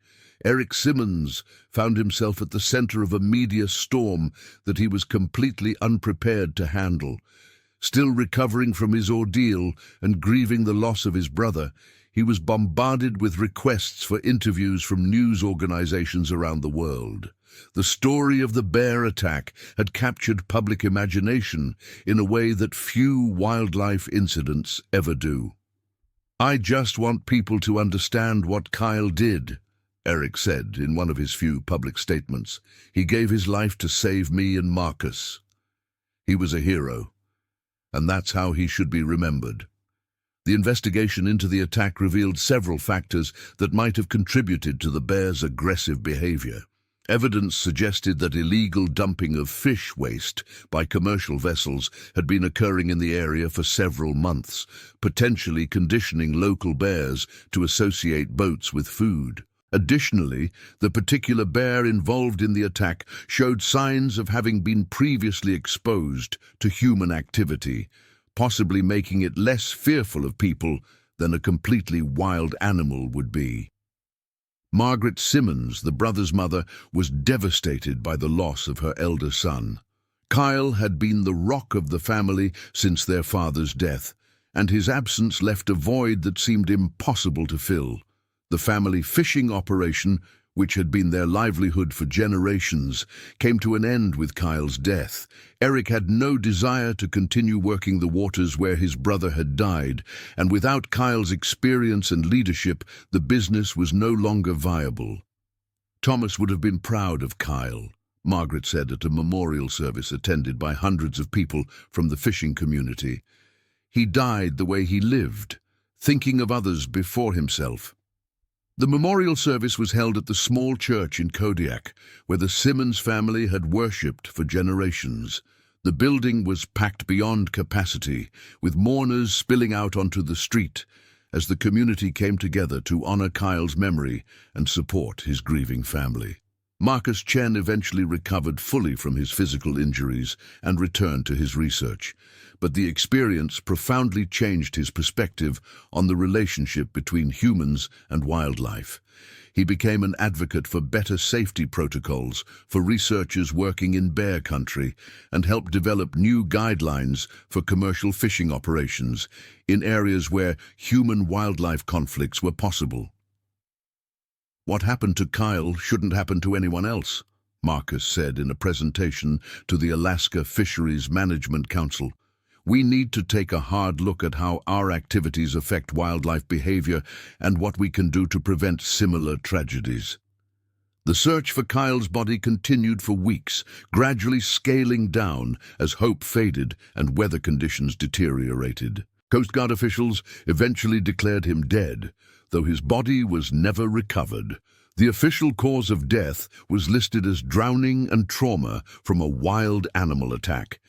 Eric Simmons found himself at the center of a media storm that he was completely unprepared to handle. Still recovering from his ordeal and grieving the loss of his brother, he was bombarded with requests for interviews from news organizations around the world. The story of the bear attack had captured public imagination in a way that few wildlife incidents ever do. "I just want people to understand what Kyle did," Eric said in one of his few public statements. "He gave his life to save me and Marcus. He was a hero, and that's how he should be remembered." The investigation into the attack revealed several factors that might have contributed to the bear's aggressive behavior. Evidence suggested that illegal dumping of fish waste by commercial vessels had been occurring in the area for several months, potentially conditioning local bears to associate boats with food. Additionally, the particular bear involved in the attack showed signs of having been previously exposed to human activity, possibly making it less fearful of people than a completely wild animal would be. Margaret Simmons, the brother's mother, was devastated by the loss of her elder son. Kyle had been the rock of the family since their father's death, and his absence left a void that seemed impossible to fill. The family fishing operation, which had been their livelihood for generations, came to an end with Kyle's death. Eric had no desire to continue working the waters where his brother had died, and without Kyle's experience and leadership, the business was no longer viable. "Thomas would have been proud of Kyle," Margaret said at a memorial service attended by hundreds of people from the fishing community. "He died the way he lived, thinking of others before himself." The memorial service was held at the small church in Kodiak, where the Simmons family had worshipped for generations. The building was packed beyond capacity, with mourners spilling out onto the street as the community came together to honor Kyle's memory and support his grieving family. Marcus Chen eventually recovered fully from his physical injuries and returned to his research, but the experience profoundly changed his perspective on the relationship between humans and wildlife. He became an advocate for better safety protocols for researchers working in bear country and helped develop new guidelines for commercial fishing operations in areas where human-wildlife conflicts were possible. "What happened to Kyle shouldn't happen to anyone else," Marcus said in a presentation to the Alaska Fisheries Management Council. "We need to take a hard look at how our activities affect wildlife behavior and what we can do to prevent similar tragedies." The search for Kyle's body continued for weeks, gradually scaling down as hope faded and weather conditions deteriorated. Coast Guard officials eventually declared him dead, though his body was never recovered. The official cause of death was listed as drowning and trauma from a wild animal attack.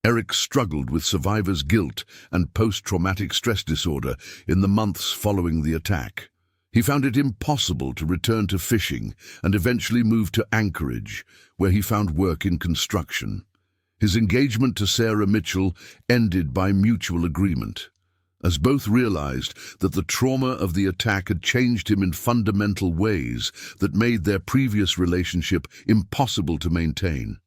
Eric struggled with survivor's guilt and post-traumatic stress disorder in the months following the attack. He found it impossible to return to fishing and eventually moved to Anchorage, where he found work in construction. His engagement to Sarah Mitchell ended by mutual agreement. as both realized that the trauma of the attack had changed him in fundamental ways that made their previous relationship impossible to maintain.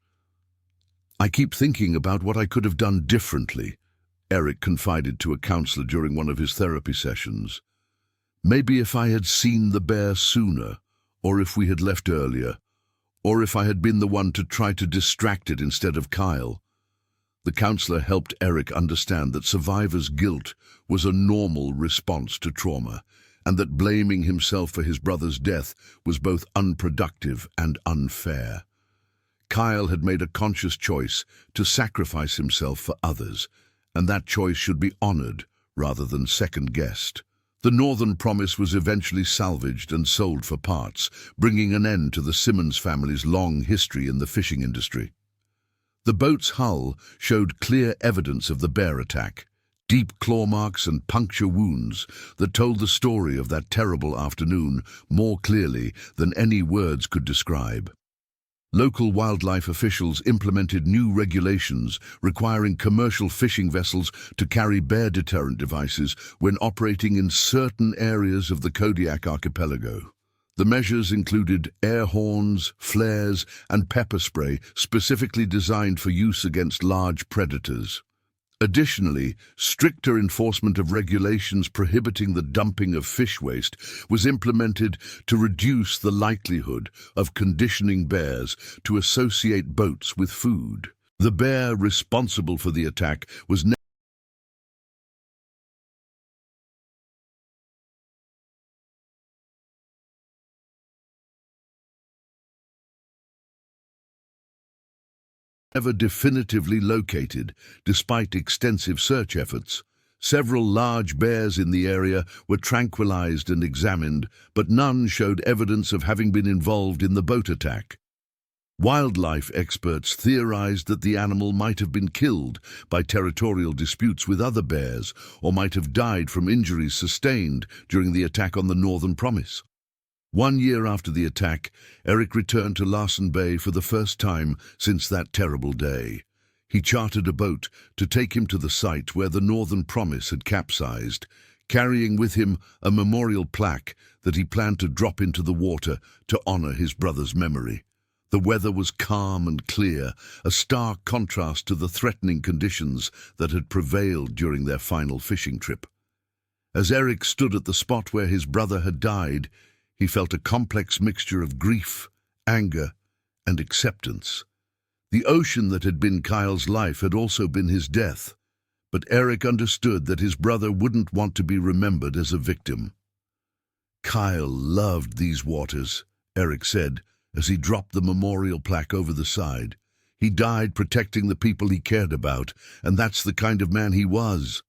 "I keep thinking about what I could have done differently," Eric confided to a counselor during one of his therapy sessions. "Maybe if I had seen the bear sooner, or if we had left earlier, or if I had been the one to try to distract it instead of Kyle." The counselor helped Eric understand that survivor's guilt was a normal response to trauma, and that blaming himself for his brother's death was both unproductive and unfair. Kyle had made a conscious choice to sacrifice himself for others, and that choice should be honored rather than second-guessed. The Northern Promise was eventually salvaged and sold for parts, bringing an end to the Simmons family's long history in the fishing industry. The boat's hull showed clear evidence of the bear attack, deep claw marks and puncture wounds that told the story of that terrible afternoon more clearly than any words could describe. Local wildlife officials implemented new regulations requiring commercial fishing vessels to carry bear deterrent devices when operating in certain areas of the Kodiak archipelago. The measures included air horns, flares, and pepper spray specifically designed for use against large predators. Additionally, stricter enforcement of regulations prohibiting the dumping of fish waste was implemented to reduce the likelihood of conditioning bears to associate boats with food. The bear responsible for the attack was never definitively located, despite extensive search efforts. Several large bears in the area were tranquilized and examined, but none showed evidence of having been involved in the boat attack. Wildlife experts theorized that the animal might have been killed by territorial disputes with other bears, or might have died from injuries sustained during the attack on the Northern Promise. 1 year after the attack, Eric returned to Larsen Bay for the first time since that terrible day. He chartered a boat to take him to the site where the Northern Promise had capsized, carrying with him a memorial plaque that he planned to drop into the water to honor his brother's memory. The weather was calm and clear, a stark contrast to the threatening conditions that had prevailed during their final fishing trip. As Eric stood at the spot where his brother had died, he felt a complex mixture of grief, anger, and acceptance. The ocean that had been Kyle's life had also been his death, but Eric understood that his brother wouldn't want to be remembered as a victim. "Kyle loved these waters," Eric said, as he dropped the memorial plaque over the side. "He died protecting the people he cared about, and that's the kind of man he was.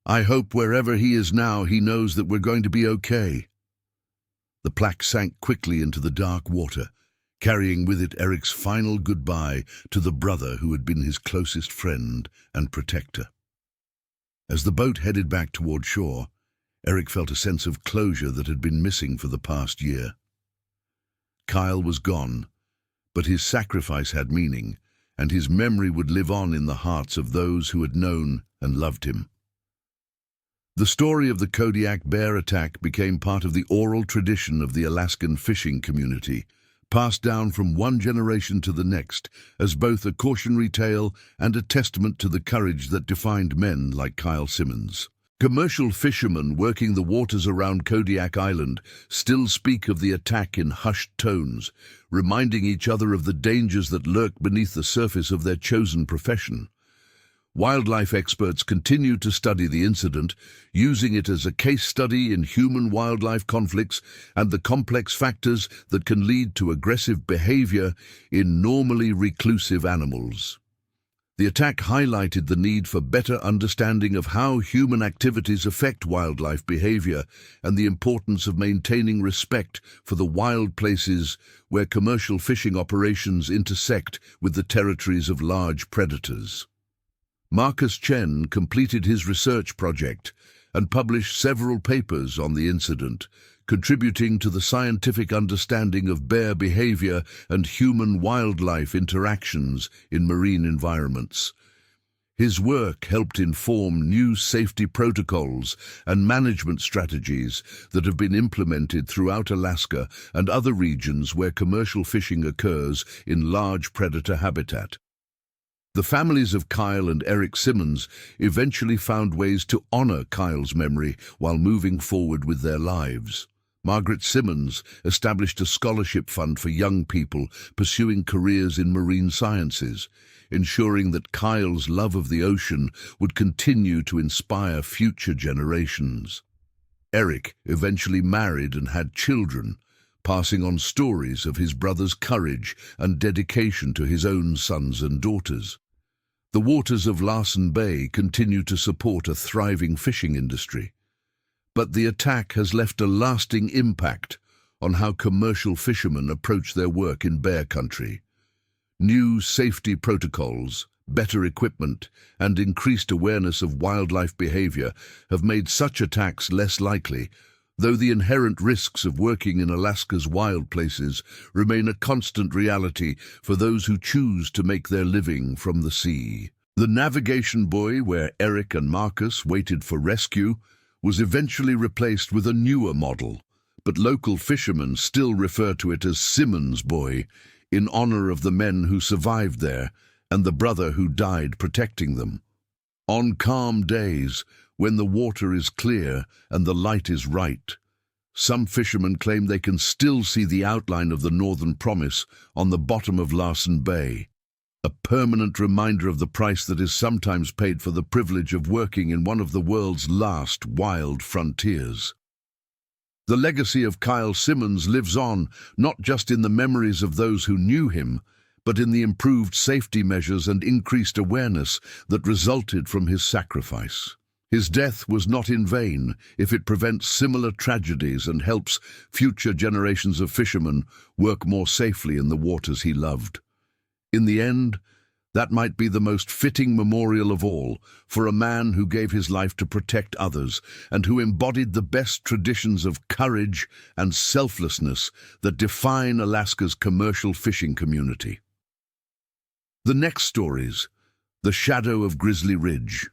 I hope wherever he is now, he knows that we're going to be okay." The plaque sank quickly into the dark water, carrying with it Eric's final goodbye to the brother who had been his closest friend and protector. As the boat headed back toward shore, Eric felt a sense of closure that had been missing for the past year. Kyle was gone, but his sacrifice had meaning, and his memory would live on in the hearts of those who had known and loved him. The story of the Kodiak bear attack became part of the oral tradition of the Alaskan fishing community, passed down from one generation to the next as both a cautionary tale and a testament to the courage that defined men like Kyle Simmons. Commercial fishermen working the waters around Kodiak Island still speak of the attack in hushed tones, reminding each other of the dangers that lurk beneath the surface of their chosen profession. Wildlife experts continue to study the incident, using it as a case study in human-wildlife conflicts and the complex factors that can lead to aggressive behavior in normally reclusive animals. The attack highlighted the need for better understanding of how human activities affect wildlife behavior and the importance of maintaining respect for the wild places where commercial fishing operations intersect with the territories of large predators. Marcus Chen completed his research project and published several papers on the incident, contributing to the scientific understanding of bear behavior and human-wildlife interactions in marine environments. His work helped inform new safety protocols and management strategies that have been implemented throughout Alaska and other regions where commercial fishing occurs in large predator habitat. The families of Kyle and Eric Simmons eventually found ways to honor Kyle's memory while moving forward with their lives. Margaret Simmons established a scholarship fund for young people pursuing careers in marine sciences, ensuring that Kyle's love of the ocean would continue to inspire future generations. Eric eventually married and had children, passing on stories of his brother's courage and dedication to his own sons and daughters. The waters of Larsen Bay continue to support a thriving fishing industry. But the attack has left a lasting impact on how commercial fishermen approach their work in bear country. New safety protocols, better equipment, and increased awareness of wildlife behavior have made such attacks less likely, though the inherent risks of working in Alaska's wild places remain a constant reality for those who choose to make their living from the sea. The navigation buoy where Eric and Marcus waited for rescue was eventually replaced with a newer model, but local fishermen still refer to it as Simmons Buoy, in honor of the men who survived there and the brother who died protecting them. On calm days, when the water is clear and the light is right, some fishermen claim they can still see the outline of the Northern Promise on the bottom of Larsen Bay, a permanent reminder of the price that is sometimes paid for the privilege of working in one of the world's last wild frontiers. The legacy of Kyle Simmons lives on, not just in the memories of those who knew him, but in the improved safety measures and increased awareness that resulted from his sacrifice. His death was not in vain if it prevents similar tragedies and helps future generations of fishermen work more safely in the waters he loved. In the end, that might be the most fitting memorial of all for a man who gave his life to protect others and who embodied the best traditions of courage and selflessness that define Alaska's commercial fishing community. The next stories: The Shadow of Grizzly Ridge.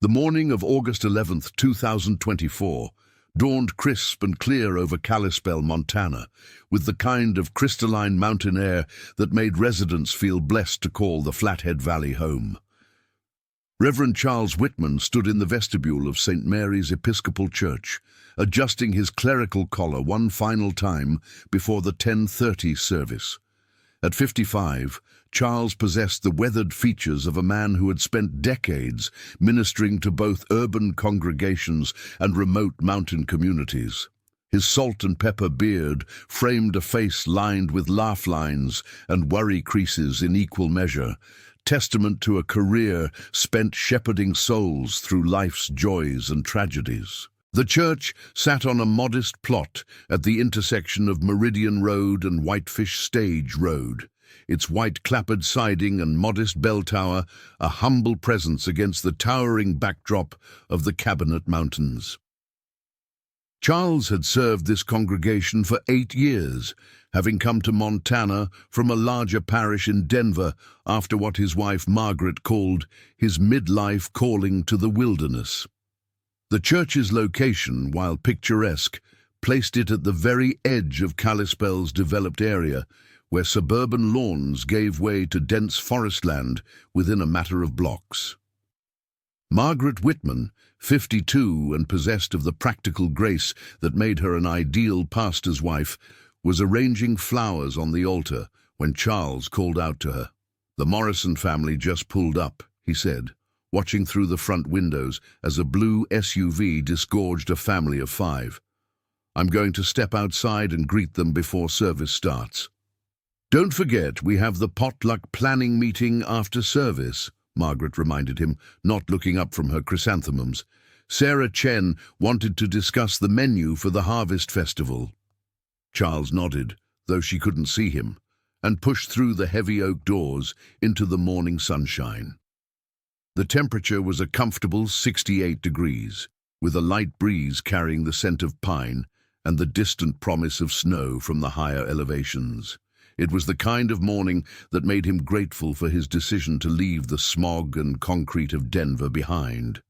The morning of August 11, 2024, dawned crisp and clear over Kalispell, Montana, with the kind of crystalline mountain air that made residents feel blessed to call the Flathead Valley home. Reverend Charles Whitman stood in the vestibule of St. Mary's Episcopal Church, adjusting his clerical collar one final time before the 10:30 service. At 55, Charles possessed the weathered features of a man who had spent decades ministering to both urban congregations and remote mountain communities. His salt and pepper beard framed a face lined with laugh lines and worry creases in equal measure, testament to a career spent shepherding souls through life's joys and tragedies. The church sat on a modest plot at the intersection of Meridian Road and Whitefish Stage Road, its white clappered siding and modest bell tower a humble presence against the towering backdrop of the Cabinet Mountains. Charles had served this congregation for 8 years, having come to Montana from a larger parish in Denver after what his wife Margaret called his midlife calling to the wilderness. The church's location, while picturesque, placed it at the very edge of Kalispell's developed area, where suburban lawns gave way to dense forest land within a matter of blocks. Margaret Whitman, 52 and possessed of the practical grace that made her an ideal pastor's wife, was arranging flowers on the altar when Charles called out to her. "The Morrison family just pulled up," he said, watching through the front windows as a blue SUV disgorged a family of 5. "I'm going to step outside and greet them before service starts." "Don't forget, we have the potluck planning meeting after service," Margaret reminded him, not looking up from her chrysanthemums. "Sarah Chen wanted to discuss the menu for the Harvest Festival." Charles nodded, though she couldn't see him, and pushed through the heavy oak doors into the morning sunshine. The temperature was a comfortable 68 degrees, with a light breeze carrying the scent of pine and the distant promise of snow from the higher elevations. It was the kind of morning that made him grateful for his decision to leave the smog and concrete of Denver behind.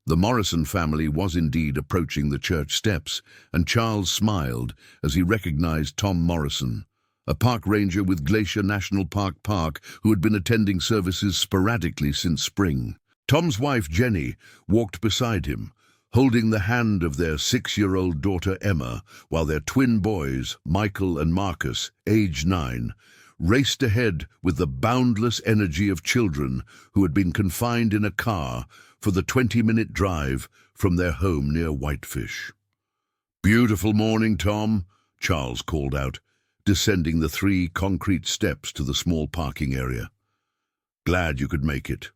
The Morrison family was indeed approaching the church steps, and Charles smiled as he recognized Tom Morrison, a park ranger with Glacier National Park who had been attending services sporadically since spring. Tom's wife, Jenny, walked beside him, holding the hand of their 6-year-old daughter Emma, while their twin boys, Michael and Marcus, aged 9, raced ahead with the boundless energy of children who had been confined in a car for the 20-minute drive from their home near Whitefish. "Beautiful morning, Tom," Charles called out, descending the 3 concrete steps to the small parking area. "Glad you could make it."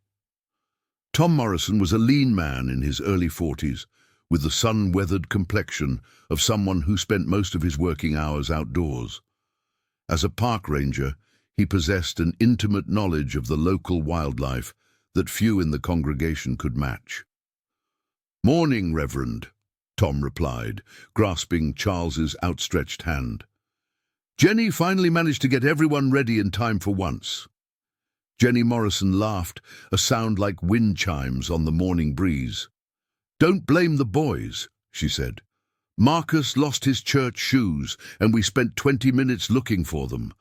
Tom Morrison was a lean man in his early 40s, with the sun-weathered complexion of someone who spent most of his working hours outdoors. As a park ranger, he possessed an intimate knowledge of the local wildlife that few in the congregation could match. "Morning, Reverend," Tom replied, grasping Charles's outstretched hand. "Jenny finally managed to get everyone ready in time for once." Jenny Morrison laughed, a sound like wind chimes on the morning breeze. "Don't blame the boys," she said. "Marcus lost his church shoes, and we spent 20 minutes looking for them."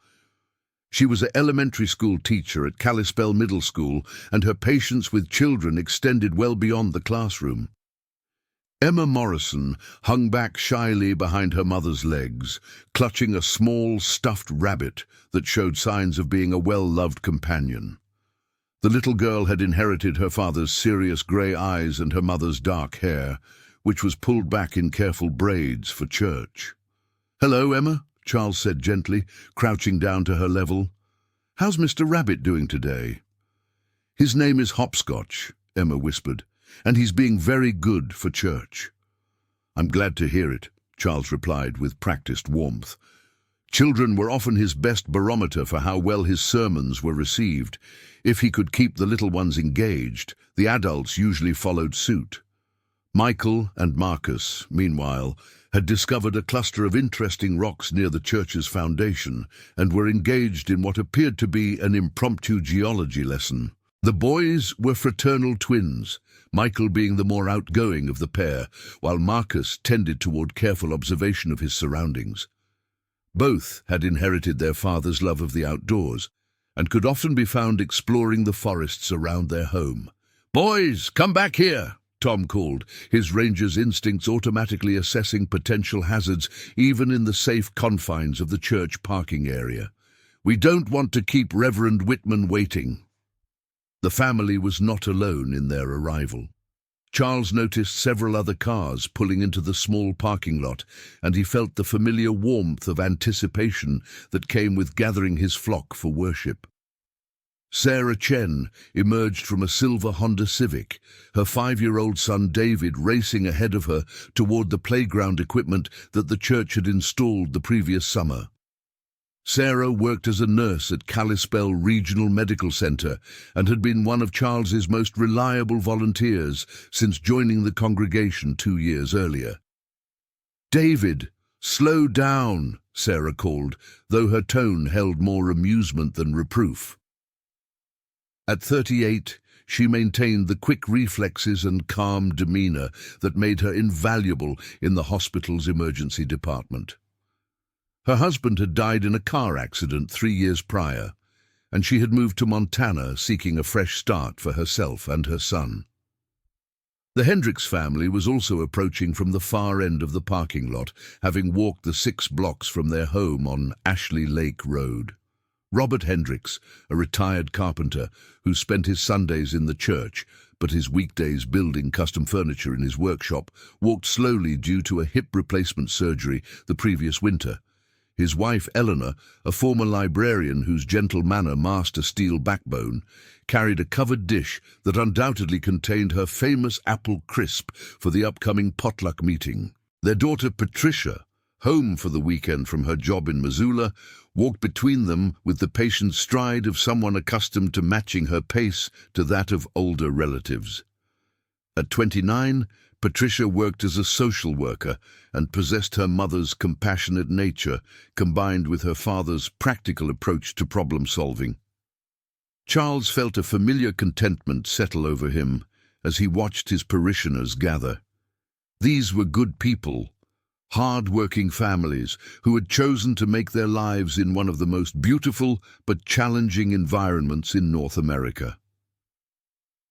She was an elementary school teacher at Kalispell Middle School, and her patience with children extended well beyond the classroom. Emma Morrison hung back shyly behind her mother's legs, clutching a small stuffed rabbit that showed signs of being a well-loved companion. The little girl had inherited her father's serious grey eyes and her mother's dark hair, which was pulled back in careful braids for church. "Hello, Emma," Charles said gently, crouching down to her level. "How's Mr. Rabbit doing today?" "His name is Hopscotch," Emma whispered, "and he's being very good for church." "I'm glad to hear it," Charles replied with practiced warmth. Children were often his best barometer for how well his sermons were received. If he could keep the little ones engaged, the adults usually followed suit. Michael and Marcus, meanwhile, had discovered a cluster of interesting rocks near the church's foundation and were engaged in what appeared to be an impromptu geology lesson. The boys were fraternal twins, Michael being the more outgoing of the pair, while Marcus tended toward careful observation of his surroundings. Both had inherited their father's love of the outdoors and could often be found exploring the forests around their home. "Boys, come back here," Tom called, his ranger's instincts automatically assessing potential hazards even in the safe confines of the church parking area. "We don't want to keep Reverend Whitman waiting." The family was not alone in their arrival. Charles noticed several other cars pulling into the small parking lot, and he felt the familiar warmth of anticipation that came with gathering his flock for worship. Sarah Chen emerged from a silver Honda Civic, her 5-year-old son David racing ahead of her toward the playground equipment that the church had installed the previous summer. Sarah worked as a nurse at Kalispell Regional Medical Center and had been one of Charles's most reliable volunteers since joining the congregation 2 years earlier. "David, slow down," Sarah called, though her tone held more amusement than reproof. At 38, she maintained the quick reflexes and calm demeanor that made her invaluable in the hospital's emergency department. Her husband had died in a car accident 3 years prior, and she had moved to Montana seeking a fresh start for herself and her son. The Hendricks family was also approaching from the far end of the parking lot, having walked the 6 blocks from their home on Ashley Lake Road. Robert Hendricks, a retired carpenter who spent his Sundays in the church, but his weekdays building custom furniture in his workshop, walked slowly due to a hip replacement surgery the previous winter. His wife, Eleanor, a former librarian whose gentle manner masked a steel backbone, carried a covered dish that undoubtedly contained her famous apple crisp for the upcoming potluck meeting. Their daughter, Patricia, home for the weekend from her job in Missoula, walked between them with the patient stride of someone accustomed to matching her pace to that of older relatives. At 29, Patricia worked as a social worker and possessed her mother's compassionate nature, combined with her father's practical approach to problem-solving. Charles felt a familiar contentment settle over him as he watched his parishioners gather. These were good people, hard-working families who had chosen to make their lives in one of the most beautiful but challenging environments in North America.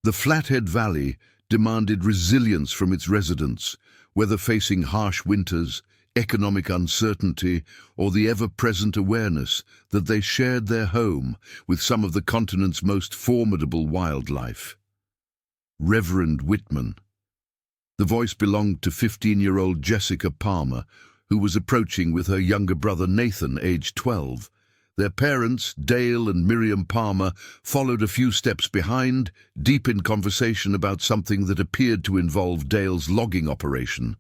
The Flathead Valley demanded resilience from its residents, whether facing harsh winters, economic uncertainty, or the ever-present awareness that they shared their home with some of the continent's most formidable wildlife. Reverend Whitman. The voice belonged to 15-year-old Jessica Palmer, who was approaching with her younger brother Nathan, aged 12. Their parents, Dale and Miriam Palmer, followed a few steps behind, deep in conversation about something that appeared to involve Dale's logging operation.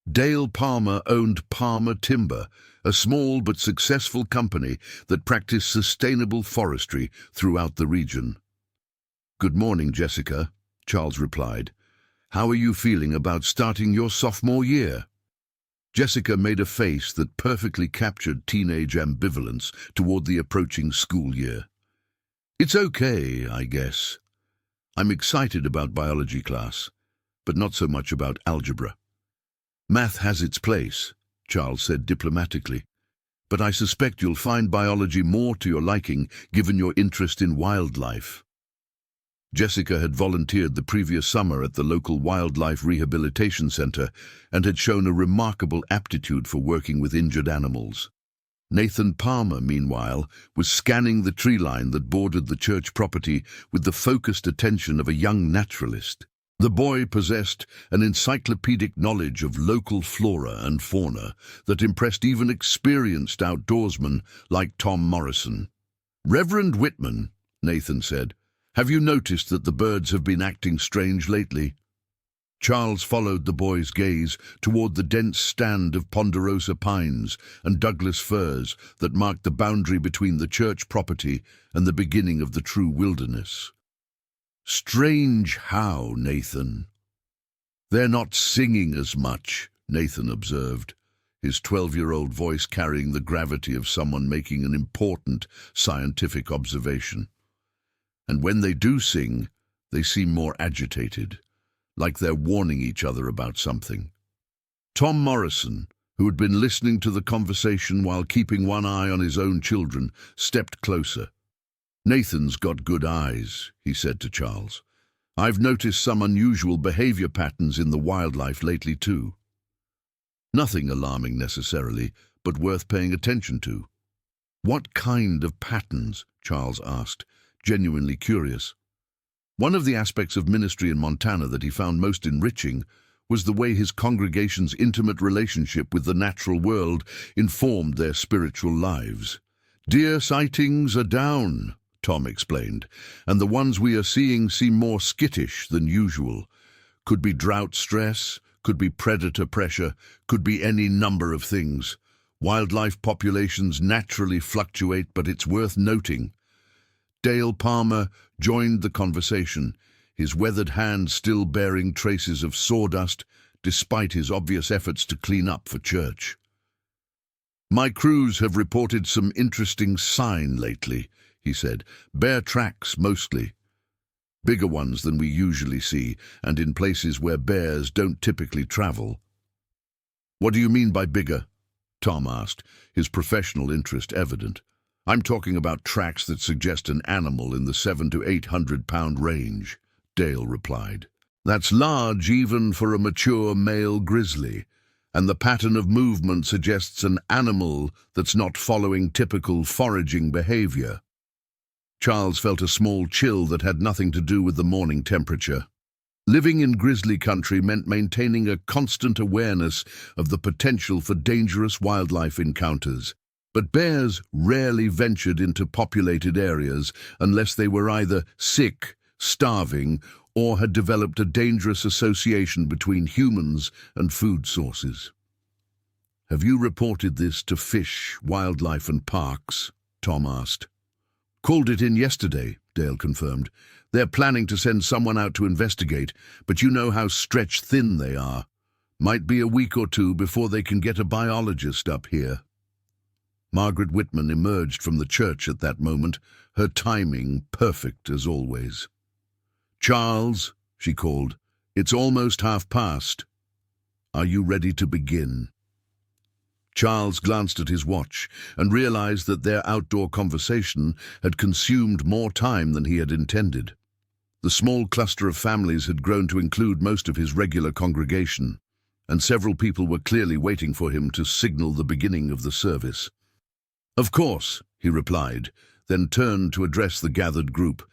Dale Palmer owned Palmer Timber, a small but successful company that practiced sustainable forestry throughout the region. "Good morning, Jessica," Charles replied. "How are you feeling about starting your sophomore year?" Jessica made a face that perfectly captured teenage ambivalence toward the approaching school year. "It's okay, I guess. I'm excited about biology class, but not so much about algebra." "Math has its place," Charles said diplomatically, "but I suspect you'll find biology more to your liking given your interest in wildlife." Jessica had volunteered the previous summer at the local wildlife rehabilitation center and had shown a remarkable aptitude for working with injured animals. Nathan Palmer, meanwhile, was scanning the tree line that bordered the church property with the focused attention of a young naturalist. The boy possessed an encyclopedic knowledge of local flora and fauna that impressed even experienced outdoorsmen like Tom Morrison. "Reverend Whitman," Nathan said, "have you noticed that the birds have been acting strange lately?" Charles followed the boy's gaze toward the dense stand of ponderosa pines and Douglas firs that marked the boundary between the church property and the beginning of the true wilderness. "Strange how, Nathan?" "They're not singing as much," Nathan observed, his 12-year-old voice carrying the gravity of someone making an important scientific observation. "And when they do sing, they seem more agitated, like they're warning each other about something." Tom Morrison, who had been listening to the conversation while keeping one eye on his own children, stepped closer. "Nathan's got good eyes," he said to Charles. "I've noticed some unusual behavior patterns in the wildlife lately too." "Nothing alarming necessarily, but worth paying attention to." "What kind of patterns?" Charles asked, genuinely curious. One of the aspects of ministry in Montana that he found most enriching was the way his congregation's intimate relationship with the natural world informed their spiritual lives. "Deer sightings are down," Tom explained, "and the ones we are seeing seem more skittish than usual. Could be drought stress, could be predator pressure, could be any number of things. Wildlife populations naturally fluctuate, but it's worth noting." Dale Palmer joined the conversation, his weathered hand still bearing traces of sawdust despite his obvious efforts to clean up for church. "My crews have reported some interesting sign lately," he said. "Bear tracks mostly. Bigger ones than we usually see, and in places where bears don't typically travel." "What do you mean by bigger?" Tom asked, his professional interest evident. "I'm talking about tracks that suggest an animal in the 700 to 800-pound range," Dale replied. "That's large even for a mature male grizzly, and the pattern of movement suggests an animal that's not following typical foraging behavior." Charles felt a small chill that had nothing to do with the morning temperature. Living in grizzly country meant maintaining a constant awareness of the potential for dangerous wildlife encounters. But bears rarely ventured into populated areas unless they were either sick, starving, or had developed a dangerous association between humans and food sources. "Have you reported this to Fish, Wildlife and Parks?" Tom asked. "Called it in yesterday," Dale confirmed. "They're planning to send someone out to investigate, but you know how stretched thin they are. Might be a week or two before they can get a biologist up here." Margaret Whitman emerged from the church at that moment, her timing perfect as always. "Charles," she called, "it's almost past. Are you ready to begin?" Charles glanced at his watch and realized that their outdoor conversation had consumed more time than he had intended. The small cluster of families had grown to include most of his regular congregation, and several people were clearly waiting for him to signal the beginning of the service. "Of course," he replied, then turned to address the gathered group.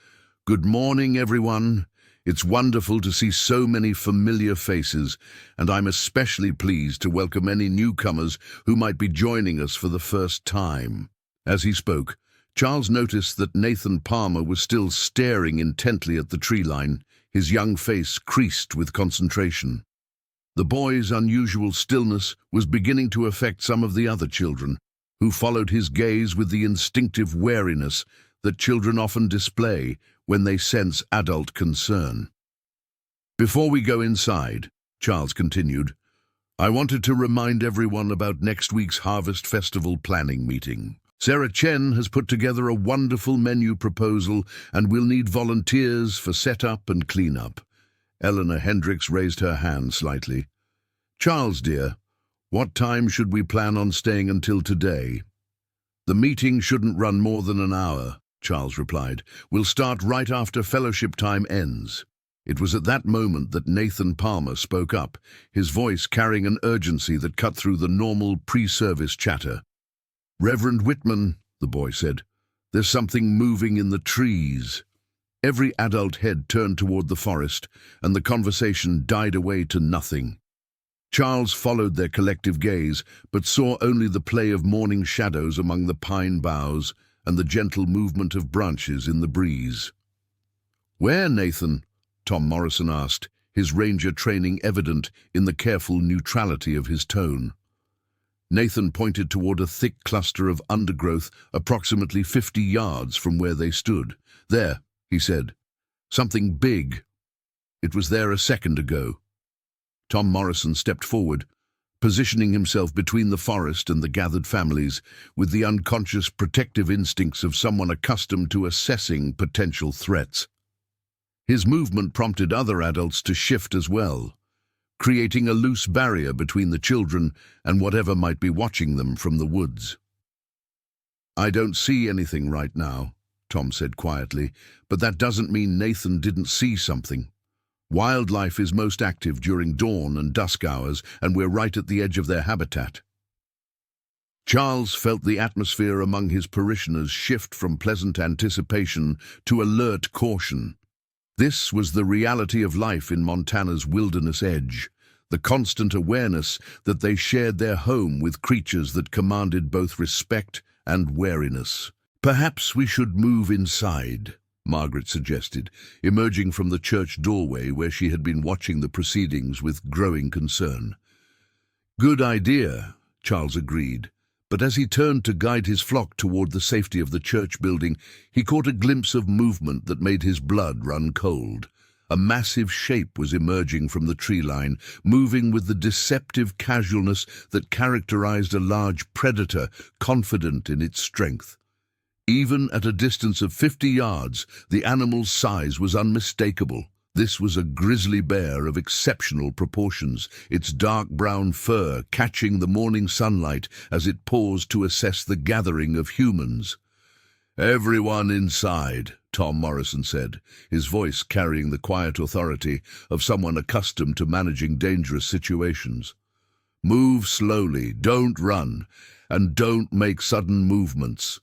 "Good morning, everyone. It's wonderful to see so many familiar faces, and I'm especially pleased to welcome any newcomers who might be joining us for the first time." As he spoke, Charles noticed that Nathan Palmer was still staring intently at the tree line, his young face creased with concentration. The boy's unusual stillness was beginning to affect some of the other children, who followed his gaze with the instinctive wariness that children often display when they sense adult concern. "Before we go inside," Charles continued, "I wanted to remind everyone about next week's Harvest Festival planning meeting. Sarah Chen has put together a wonderful menu proposal, and we'll need volunteers for setup and cleanup." Eleanor Hendricks raised her hand slightly. "Charles, dear, what time should we plan on staying until today?" "The meeting shouldn't run more than an hour," Charles replied. "We'll start right after fellowship time ends." It was at that moment that Nathan Palmer spoke up, his voice carrying an urgency that cut through the normal pre-service chatter. "Reverend Whitman," the boy said, "there's something moving in the trees." Every adult head turned toward the forest, and the conversation died away to nothing. Charles followed their collective gaze, but saw only the play of morning shadows among the pine boughs and the gentle movement of branches in the breeze. "Where, Nathan?" Tom Morrison asked, his ranger training evident in the careful neutrality of his tone. Nathan pointed toward a thick cluster of undergrowth approximately 50 yards from where they stood. "There," he said. "Something big. It was there a second ago." Tom Morrison stepped forward, positioning himself between the forest and the gathered families, with the unconscious protective instincts of someone accustomed to assessing potential threats. His movement prompted other adults to shift as well, creating a loose barrier between the children and whatever might be watching them from the woods. "I don't see anything right now," Tom said quietly, "but that doesn't mean Nathan didn't see something. Wildlife is most active during dawn and dusk hours, and we're right at the edge of their habitat." Charles felt the atmosphere among his parishioners shift from pleasant anticipation to alert caution. This was the reality of life in Montana's wilderness edge, the constant awareness that they shared their home with creatures that commanded both respect and wariness. "Perhaps we should move inside," Margaret suggested, emerging from the church doorway where she had been watching the proceedings with growing concern. "Good idea," Charles agreed, but as he turned to guide his flock toward the safety of the church building, he caught a glimpse of movement that made his blood run cold. A massive shape was emerging from the tree line, moving with the deceptive casualness that characterized a large predator confident in its strength. Even at a distance of 50 yards, the animal's size was unmistakable. This was a grizzly bear of exceptional proportions, its dark brown fur catching the morning sunlight as it paused to assess the gathering of humans. "Everyone inside," Tom Morrison said, his voice carrying the quiet authority of someone accustomed to managing dangerous situations. "Move slowly, don't run, and don't make sudden movements."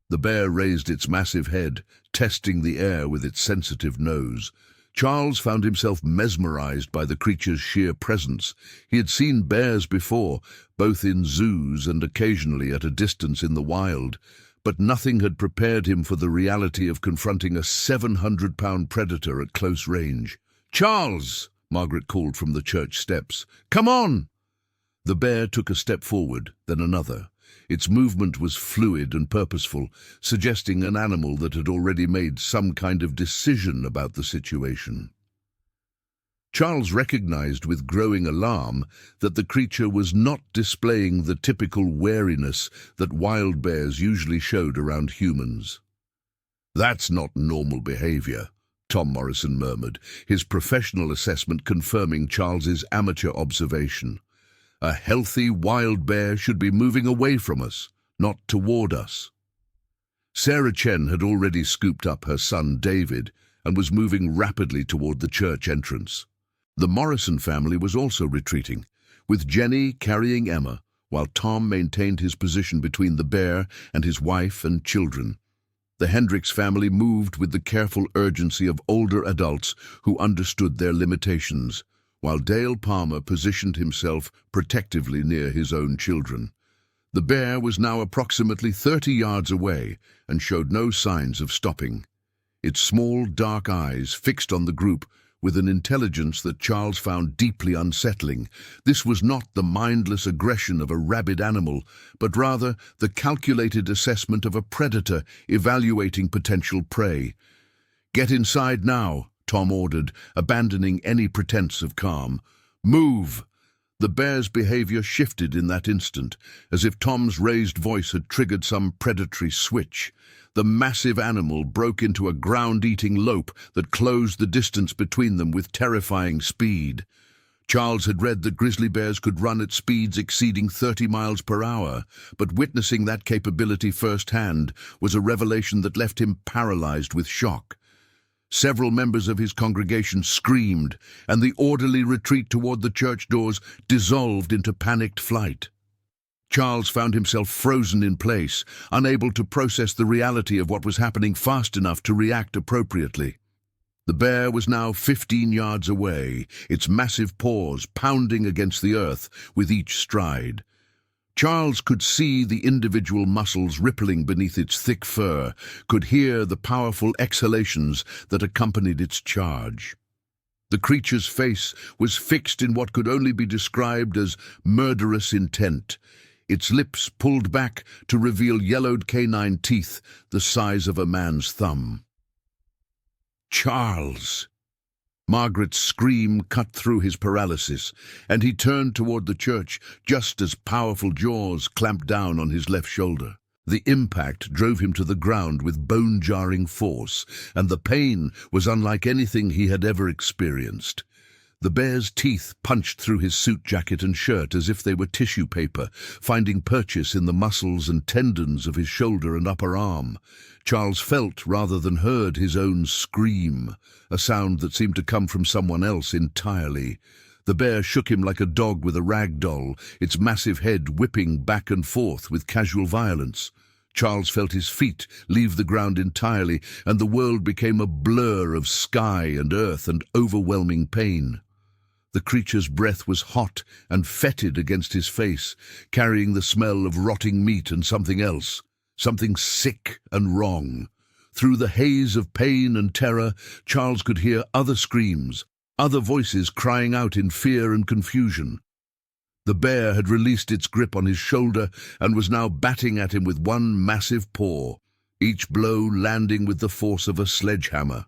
The bear raised its massive head, testing the air with its sensitive nose. Charles found himself mesmerized by the creature's sheer presence. He had seen bears before, both in zoos and occasionally at a distance in the wild, but nothing had prepared him for the reality of confronting a 700-pound predator at close range. "Charles!" Margaret called from the church steps. "Come on!" The bear took a step forward, then another, Its movement was fluid and purposeful, suggesting an animal that had already made some kind of decision about the situation. Charles recognized with growing alarm that the creature was not displaying the typical wariness that wild bears usually showed around humans. "That's not normal behavior," Tom Morrison murmured, his professional assessment confirming Charles's amateur observation. "A healthy wild bear should be moving away from us, not toward us." Sarah Chen had already scooped up her son David and was moving rapidly toward the church entrance. The Morrison family was also retreating, with Jenny carrying Emma, while Tom maintained his position between the bear and his wife and children. The Hendricks family moved with the careful urgency of older adults who understood their limitations, while Dale Palmer positioned himself protectively near his own children. The bear was now approximately 30 yards away and showed no signs of stopping. Its small, dark eyes fixed on the group with an intelligence that Charles found deeply unsettling. This was not the mindless aggression of a rabid animal, but rather the calculated assessment of a predator evaluating potential prey. "Get inside now," Tom ordered, abandoning any pretense of calm. "Move!" The bear's behavior shifted in that instant, as if Tom's raised voice had triggered some predatory switch. The massive animal broke into a ground-eating lope that closed the distance between them with terrifying speed. Charles had read that grizzly bears could run at speeds exceeding 30 miles per hour, but witnessing that capability firsthand was a revelation that left him paralyzed with shock. Several members of his congregation screamed, and the orderly retreat toward the church doors dissolved into panicked flight. Charles found himself frozen in place, unable to process the reality of what was happening fast enough to react appropriately. The bear was now 15 yards away, its massive paws pounding against the earth with each stride. Charles could see the individual muscles rippling beneath its thick fur, could hear the powerful exhalations that accompanied its charge. The creature's face was fixed in what could only be described as murderous intent, its lips pulled back to reveal yellowed canine teeth the size of a man's thumb. "Charles!" Margaret's scream cut through his paralysis, and he turned toward the church just as powerful jaws clamped down on his left shoulder. The impact drove him to the ground with bone-jarring force, and the pain was unlike anything he had ever experienced. The bear's teeth punched through his suit jacket and shirt as if they were tissue paper, finding purchase in the muscles and tendons of his shoulder and upper arm. Charles felt rather than heard his own scream, a sound that seemed to come from someone else entirely. The bear shook him like a dog with a rag doll, its massive head whipping back and forth with casual violence. Charles felt his feet leave the ground entirely, and the world became a blur of sky and earth and overwhelming pain. The creature's breath was hot and fetid against his face, carrying the smell of rotting meat and something else, something sick and wrong. Through the haze of pain and terror, Charles could hear other screams, other voices crying out in fear and confusion. The bear had released its grip on his shoulder and was now batting at him with one massive paw, each blow landing with the force of a sledgehammer.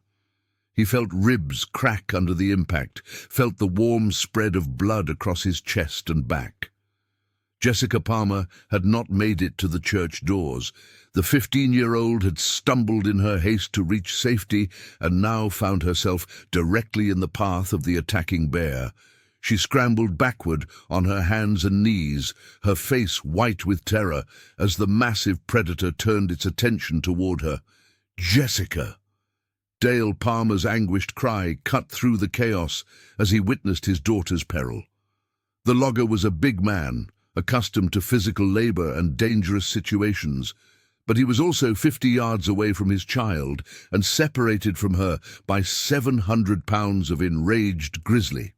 He felt ribs crack under the impact, felt the warm spread of blood across his chest and back. Jessica Palmer had not made it to the church doors. The 15-year-old had stumbled in her haste to reach safety and now found herself directly in the path of the attacking bear. She scrambled backward on her hands and knees, her face white with terror, as the massive predator turned its attention toward her. "Jessica!" Dale Palmer's anguished cry cut through the chaos as he witnessed his daughter's peril. The logger was a big man, accustomed to physical labor and dangerous situations, but he was also 50 yards away from his child and separated from her by 700 pounds of enraged grizzly.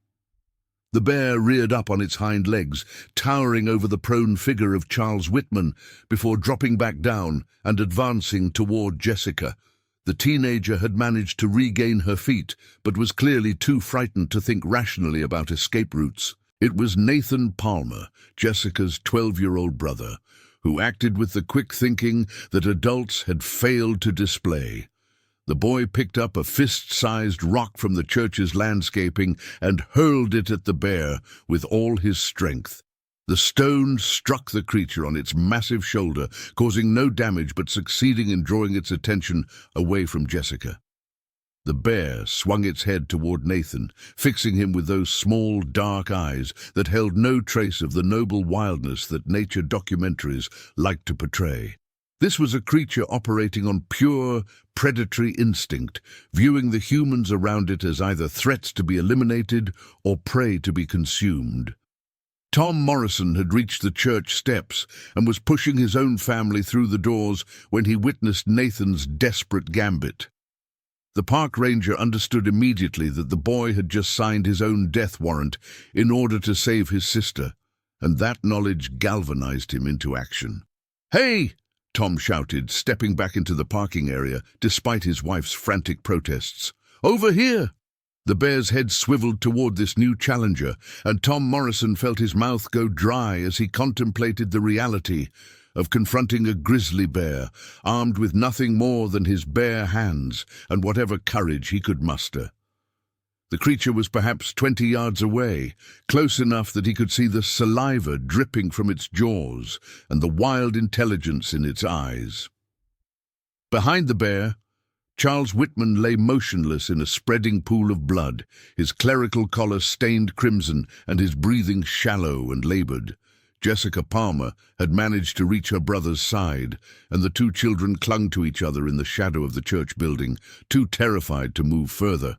The bear reared up on its hind legs, towering over the prone figure of Charles Whitman, before dropping back down and advancing toward Jessica. The teenager had managed to regain her feet, but was clearly too frightened to think rationally about escape routes. It was Nathan Palmer, Jessica's 12-year-old brother, who acted with the quick thinking that adults had failed to display. The boy picked up a fist-sized rock from the church's landscaping and hurled it at the bear with all his strength. The stone struck the creature on its massive shoulder, causing no damage but succeeding in drawing its attention away from Jessica. The bear swung its head toward Nathan, fixing him with those small, dark eyes that held no trace of the noble wildness that nature documentaries like to portray. This was a creature operating on pure, predatory instinct, viewing the humans around it as either threats to be eliminated or prey to be consumed. Tom Morrison had reached the church steps and was pushing his own family through the doors when he witnessed Nathan's desperate gambit. The park ranger understood immediately that the boy had just signed his own death warrant in order to save his sister, and that knowledge galvanized him into action. "Hey!" Tom shouted, stepping back into the parking area despite his wife's frantic protests. "Over here!" The bear's head swiveled toward this new challenger, and Tom Morrison felt his mouth go dry as he contemplated the reality of confronting a grizzly bear, armed with nothing more than his bare hands and whatever courage he could muster. The creature was perhaps 20 yards away, close enough that he could see the saliva dripping from its jaws and the wild intelligence in its eyes. Behind the bear, Charles Whitman lay motionless in a spreading pool of blood, his clerical collar stained crimson and his breathing shallow and labored. Jessica Palmer had managed to reach her brother's side, and the two children clung to each other in the shadow of the church building, too terrified to move further.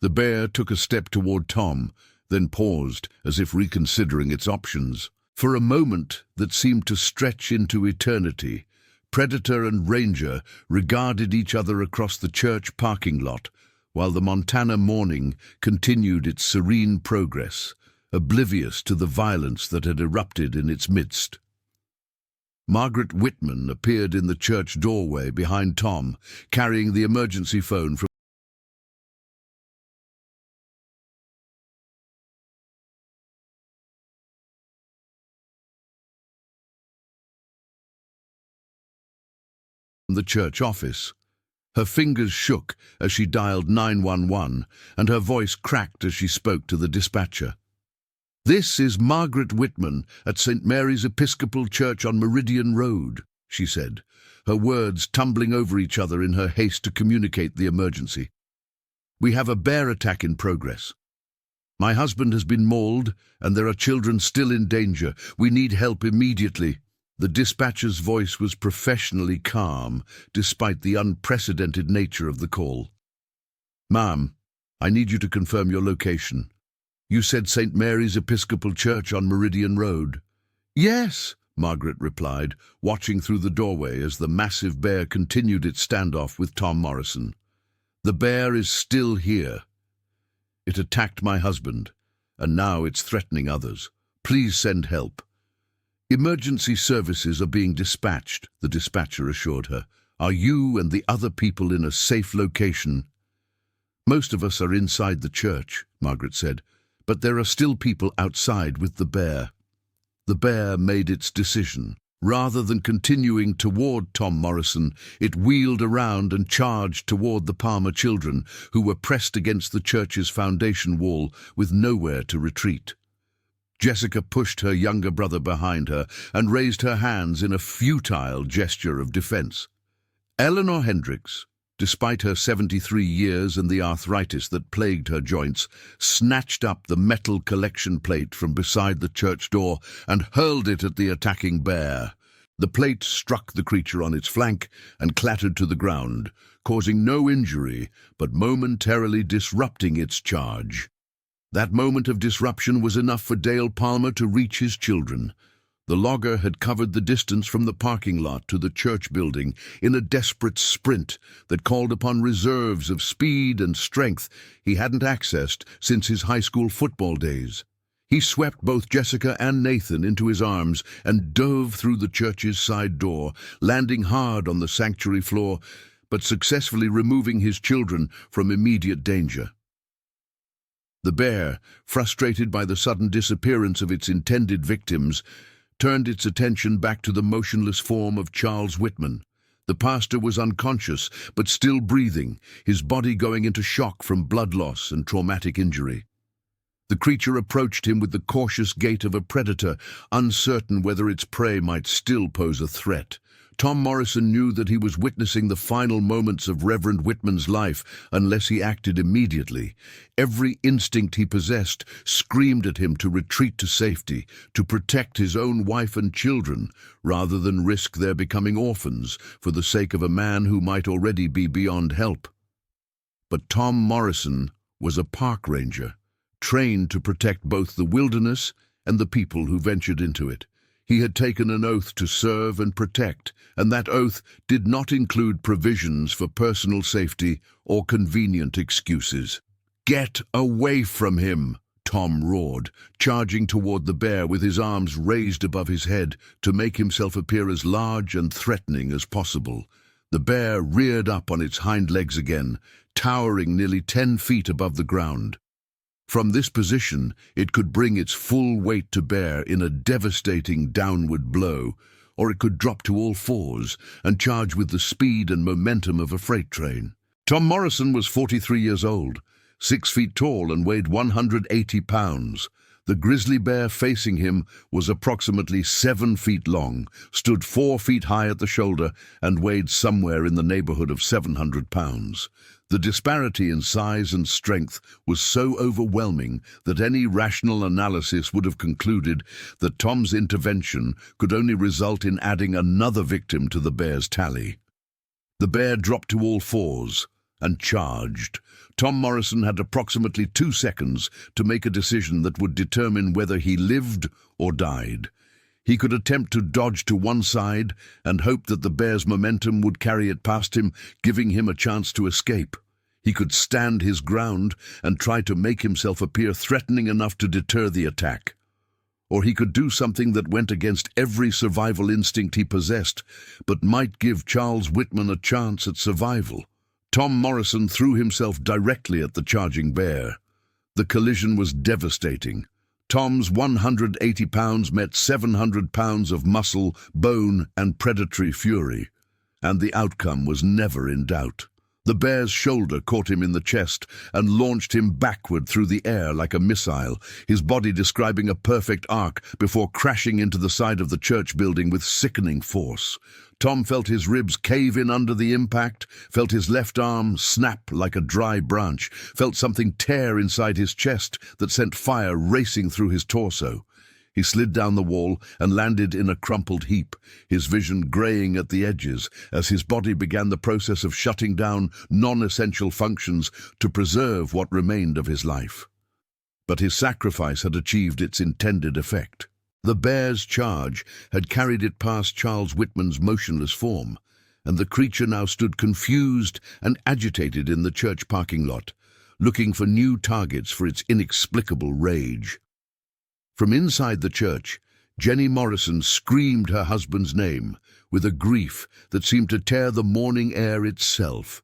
The bear took a step toward Tom, then paused as if reconsidering its options. For a moment that seemed to stretch into eternity, predator and ranger regarded each other across the church parking lot, while the Montana morning continued its serene progress, oblivious to the violence that had erupted in its midst. Margaret Whitman appeared in the church doorway behind Tom, carrying the emergency phone from the church office. Her fingers shook as she dialed 911, and her voice cracked as she spoke to the dispatcher. "This is Margaret Whitman at St. Mary's Episcopal Church on Meridian Road," she said, her words tumbling over each other in her haste to communicate the emergency. "We have a bear attack in progress. My husband has been mauled, and there are children still in danger. We need help immediately." The dispatcher's voice was professionally calm, despite the unprecedented nature of the call. "Ma'am, I need you to confirm your location. You said St. Mary's Episcopal Church on Meridian Road." "Yes," Margaret replied, watching through the doorway as the massive bear continued its standoff with Tom Morrison. "The bear is still here. It attacked my husband, and now it's threatening others. Please send help." "Emergency services are being dispatched," the dispatcher assured her. "Are you and the other people in a safe location?" "Most of us are inside the church," Margaret said, "but there are still people outside with the bear." The bear made its decision. Rather than continuing toward Tom Morrison, it wheeled around and charged toward the Palmer children, who were pressed against the church's foundation wall with nowhere to retreat. Jessica pushed her younger brother behind her and raised her hands in a futile gesture of defense. Eleanor Hendricks, despite her 73 years and the arthritis that plagued her joints, snatched up the metal collection plate from beside the church door and hurled it at the attacking bear. The plate struck the creature on its flank and clattered to the ground, causing no injury but momentarily disrupting its charge. That moment of disruption was enough for Dale Palmer to reach his children. The logger had covered the distance from the parking lot to the church building in a desperate sprint that called upon reserves of speed and strength he hadn't accessed since his high school football days. He swept both Jessica and Nathan into his arms and dove through the church's side door, landing hard on the sanctuary floor, but successfully removing his children from immediate danger. The bear, frustrated by the sudden disappearance of its intended victims, turned its attention back to the motionless form of Charles Whitman. The pastor was unconscious, but still breathing, his body going into shock from blood loss and traumatic injury. The creature approached him with the cautious gait of a predator, uncertain whether its prey might still pose a threat. Tom Morrison knew that he was witnessing the final moments of Reverend Whitman's life unless he acted immediately. Every instinct he possessed screamed at him to retreat to safety, to protect his own wife and children, rather than risk their becoming orphans for the sake of a man who might already be beyond help. But Tom Morrison was a park ranger, trained to protect both the wilderness and the people who ventured into it. He had taken an oath to serve and protect, and that oath did not include provisions for personal safety or convenient excuses. "Get away from him!" Tom roared, charging toward the bear with his arms raised above his head to make himself appear as large and threatening as possible. The bear reared up on its hind legs again, towering nearly 10 feet above the ground. From this position, it could bring its full weight to bear in a devastating downward blow, or it could drop to all fours and charge with the speed and momentum of a freight train. Tom Morrison was 43 years old, 6 feet tall and weighed 180 pounds. The grizzly bear facing him was approximately 7 feet long, stood 4 feet high at the shoulder, and weighed somewhere in the neighborhood of 700 pounds. The disparity in size and strength was so overwhelming that any rational analysis would have concluded that Tom's intervention could only result in adding another victim to the bear's tally. The bear dropped to all fours and charged. Tom Morrison had approximately 2 seconds to make a decision that would determine whether he lived or died. He could attempt to dodge to one side and hope that the bear's momentum would carry it past him, giving him a chance to escape. He could stand his ground and try to make himself appear threatening enough to deter the attack. Or he could do something that went against every survival instinct he possessed, but might give Charles Whitman a chance at survival. Tom Morrison threw himself directly at the charging bear. The collision was devastating. Tom's 180 pounds met 700 pounds of muscle, bone, and predatory fury, and the outcome was never in doubt. The bear's shoulder caught him in the chest and launched him backward through the air like a missile, his body describing a perfect arc before crashing into the side of the church building with sickening force. Tom felt his ribs cave in under the impact, felt his left arm snap like a dry branch, felt something tear inside his chest that sent fire racing through his torso. He slid down the wall and landed in a crumpled heap, his vision graying at the edges as his body began the process of shutting down non-essential functions to preserve what remained of his life. But his sacrifice had achieved its intended effect. The bear's charge had carried it past Charles Whitman's motionless form, and the creature now stood confused and agitated in the church parking lot, looking for new targets for its inexplicable rage. From inside the church, Jenny Morrison screamed her husband's name with a grief that seemed to tear the morning air itself.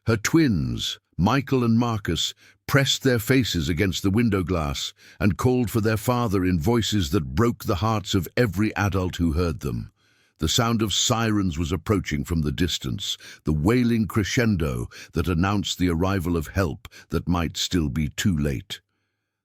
Her twins, Michael and Marcus, pressed their faces against the window glass and called for their father in voices that broke the hearts of every adult who heard them. The sound of sirens was approaching from the distance, the wailing crescendo that announced the arrival of help that might still be too late.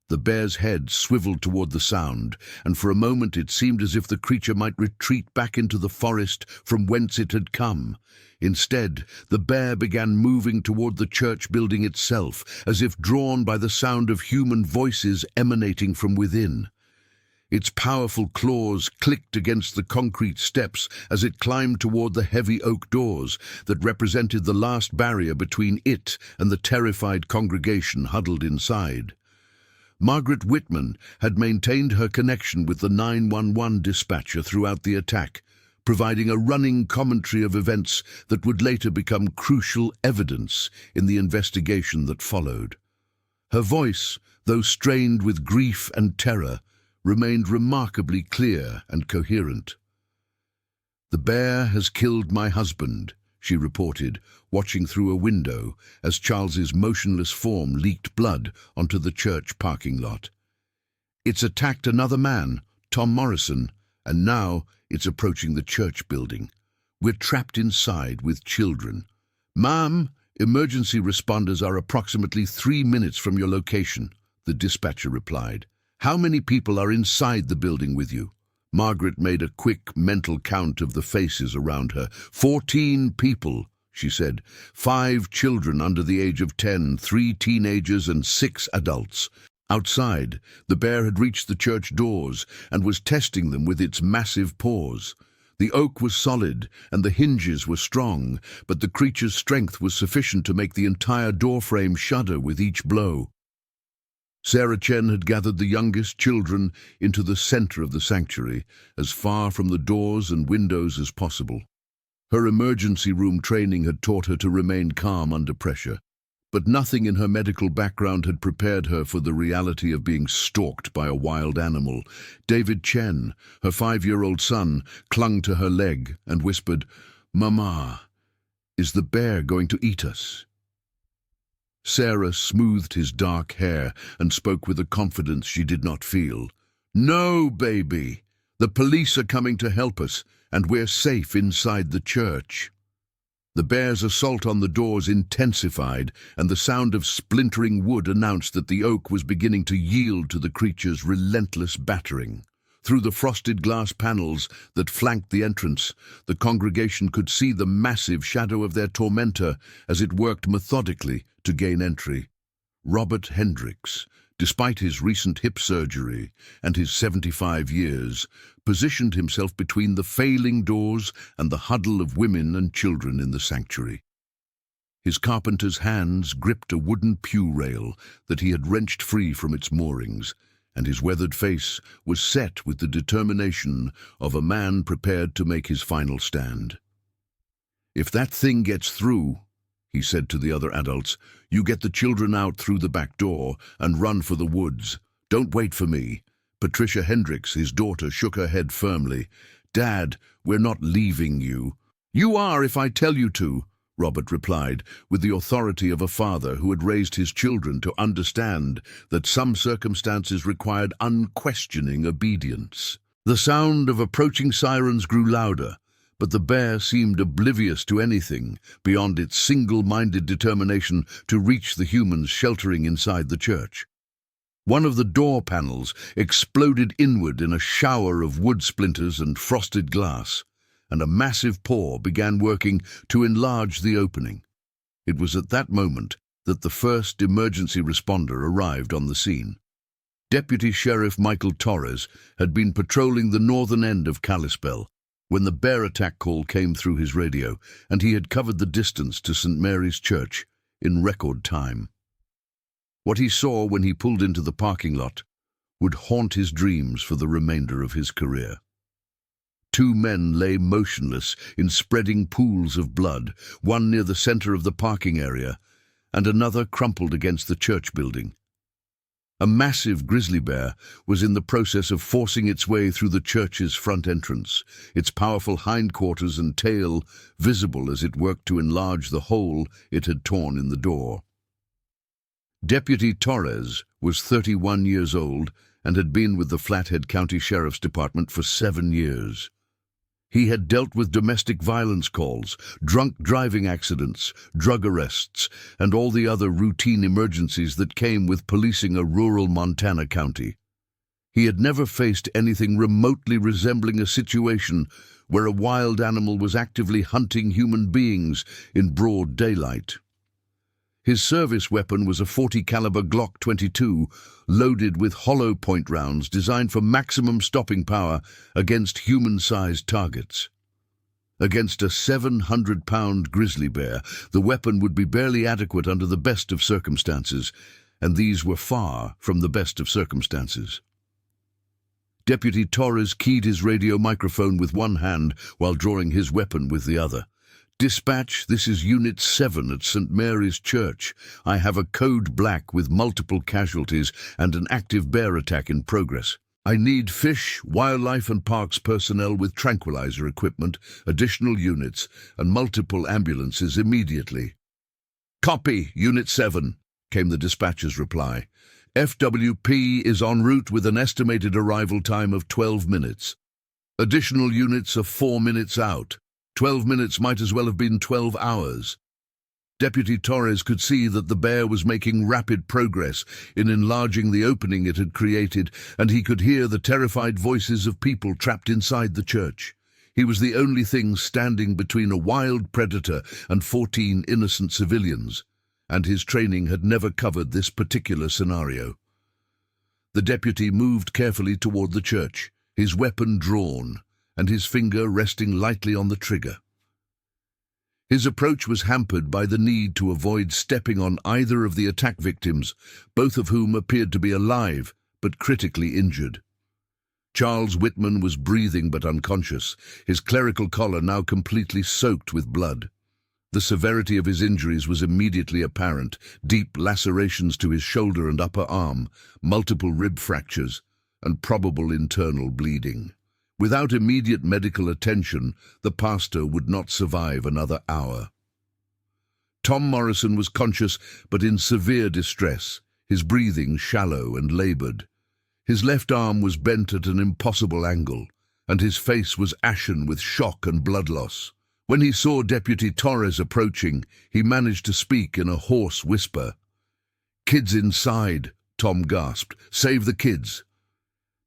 The bear's head swiveled toward the sound, and for a moment it seemed as if the creature might retreat back into the forest from whence it had come. Instead, the bear began moving toward the church building itself, as if drawn by the sound of human voices emanating from within. Its powerful claws clicked against the concrete steps as it climbed toward the heavy oak doors that represented the last barrier between it and the terrified congregation huddled inside. Margaret Whitman had maintained her connection with the 911 dispatcher throughout the attack, providing a running commentary of events that would later become crucial evidence in the investigation that followed. Her voice, though strained with grief and terror, remained remarkably clear and coherent. "The bear has killed my husband," she reported, watching through a window as Charles's motionless form leaked blood onto the church parking lot. "It's attacked another man, Tom Morrison, And now it's approaching the church building. We're trapped inside with children. Ma'am, emergency responders are approximately 3 minutes from your location, the dispatcher replied. How many people are inside the building with you? Margaret made a quick mental count of the faces around her. 14 people, she said. 5 children under the age of 10, 3 teenagers and 6 adults. Outside, the bear had reached the church doors and was testing them with its massive paws. The oak was solid and the hinges were strong, but the creature's strength was sufficient to make the entire doorframe shudder with each blow. Sarah Chen had gathered the youngest children into the center of the sanctuary, as far from the doors and windows as possible. Her emergency room training had taught her to remain calm under pressure, but nothing in her medical background had prepared her for the reality of being stalked by a wild animal. David Chen, her 5-year-old son, clung to her leg and whispered, "Mama, is the bear going to eat us?" Sarah smoothed his dark hair and spoke with a confidence she did not feel. "No, baby. The police are coming to help us, and we're safe inside the church." The bear's assault on the doors intensified, and the sound of splintering wood announced that the oak was beginning to yield to the creature's relentless battering. Through the frosted glass panels that flanked the entrance, the congregation could see the massive shadow of their tormentor as it worked methodically to gain entry. Robert Hendricks, despite his recent hip surgery and his 75 years, positioned himself between the failing doors and the huddle of women and children in the sanctuary. His carpenter's hands gripped a wooden pew rail that he had wrenched free from its moorings, and his weathered face was set with the determination of a man prepared to make his final stand. "If that thing gets through," he said to the other adults, "you get the children out through the back door and run for the woods. Don't wait for me." Patricia Hendricks, his daughter, shook her head firmly. "Dad, we're not leaving you." "You are if I tell you to," Robert replied, with the authority of a father who had raised his children to understand that some circumstances required unquestioning obedience. The sound of approaching sirens grew louder, but the bear seemed oblivious to anything beyond its single-minded determination to reach the humans sheltering inside the church. One of the door panels exploded inward in a shower of wood splinters and frosted glass, and a massive paw began working to enlarge the opening. It was at that moment that the first emergency responder arrived on the scene. Deputy Sheriff Michael Torres had been patrolling the northern end of Kalispell when the bear attack call came through his radio, and he had covered the distance to St. Mary's Church in record time. What he saw when he pulled into the parking lot would haunt his dreams for the remainder of his career. 2 men lay motionless in spreading pools of blood, one near the center of the parking area, and another crumpled against the church building. A massive grizzly bear was in the process of forcing its way through the church's front entrance, its powerful hindquarters and tail visible as it worked to enlarge the hole it had torn in the door. Deputy Torres was 31 years old and had been with the Flathead County Sheriff's Department for 7 years. He had dealt with domestic violence calls, drunk driving accidents, drug arrests, and all the other routine emergencies that came with policing a rural Montana county. He had never faced anything remotely resembling a situation where a wild animal was actively hunting human beings in broad daylight. His service weapon was a .40 caliber Glock 22, loaded with hollow point rounds designed for maximum stopping power against human-sized targets. Against a 700-pound grizzly bear, the weapon would be barely adequate under the best of circumstances, and these were far from the best of circumstances. Deputy Torres keyed his radio microphone with one hand while drawing his weapon with the other. "Dispatch, this is Unit 7 at St. Mary's Church. I have a code black with multiple casualties and an active bear attack in progress. I need Fish, Wildlife and Parks personnel with tranquilizer equipment, additional units, and multiple ambulances immediately." "Copy, Unit 7, came the dispatcher's reply. "FWP is en route with an estimated arrival time of 12 minutes. Additional units are 4 minutes out. 12 minutes might as well have been 12 hours. Deputy Torres could see that the bear was making rapid progress in enlarging the opening it had created, and he could hear the terrified voices of people trapped inside the church. He was the only thing standing between a wild predator and 14 innocent civilians, and his training had never covered this particular scenario. The deputy moved carefully toward the church, his weapon drawn, and his finger resting lightly on the trigger. His approach was hampered by the need to avoid stepping on either of the attack victims, both of whom appeared to be alive but critically injured. Charles Whitman was breathing but unconscious, his clerical collar now completely soaked with blood. The severity of his injuries was immediately apparent: deep lacerations to his shoulder and upper arm, multiple rib fractures, and probable internal bleeding. Without immediate medical attention, the pastor would not survive another hour. Tom Morrison was conscious but in severe distress, his breathing shallow and labored. His left arm was bent at an impossible angle, and his face was ashen with shock and blood loss. When he saw Deputy Torres approaching, he managed to speak in a hoarse whisper. "Kids inside," Tom gasped. "Save the kids."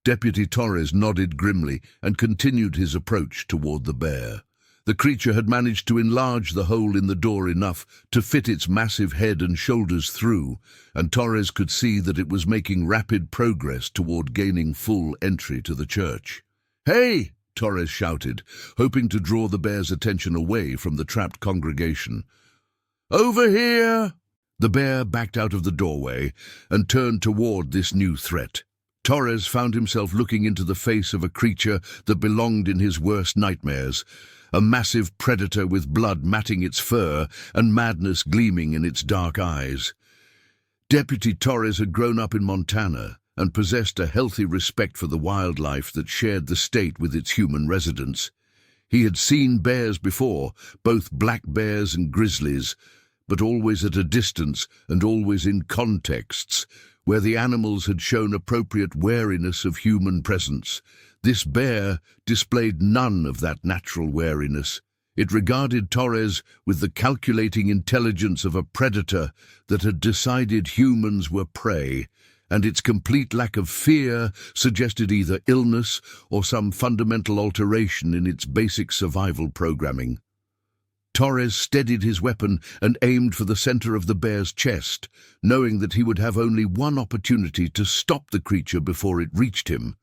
Deputy Torres nodded grimly and continued his approach toward the bear. The creature had managed to enlarge the hole in the door enough to fit its massive head and shoulders through, and Torres could see that it was making rapid progress toward gaining full entry to the church. "Hey!" Torres shouted, hoping to draw the bear's attention away from the trapped congregation. "Over here!" The bear backed out of the doorway and turned toward this new threat. Torres found himself looking into the face of a creature that belonged in his worst nightmares, a massive predator with blood matting its fur and madness gleaming in its dark eyes. Deputy Torres had grown up in Montana and possessed a healthy respect for the wildlife that shared the state with its human residents. He had seen bears before, both black bears and grizzlies, but always at a distance and always in contexts where the animals had shown appropriate wariness of human presence. This bear displayed none of that natural wariness. It regarded Torres with the calculating intelligence of a predator that had decided humans were prey, and its complete lack of fear suggested either illness or some fundamental alteration in its basic survival programming. Torres steadied his weapon and aimed for the center of the bear's chest, knowing that he would have only one opportunity to stop the creature before it reached him.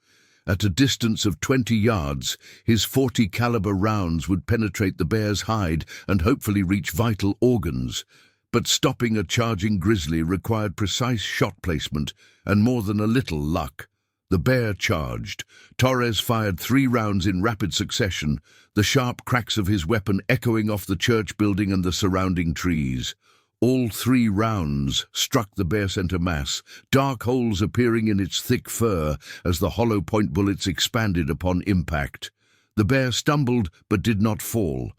At a distance of 20 yards, his .40 caliber rounds would penetrate the bear's hide and hopefully reach vital organs. But stopping a charging grizzly required precise shot placement and more than a little luck. The bear charged. Torres fired 3 rounds in rapid succession, the sharp cracks of his weapon echoing off the church building and the surrounding trees. All 3 rounds struck the bear center mass, dark holes appearing in its thick fur as the hollow point bullets expanded upon impact. The bear stumbled but did not fall.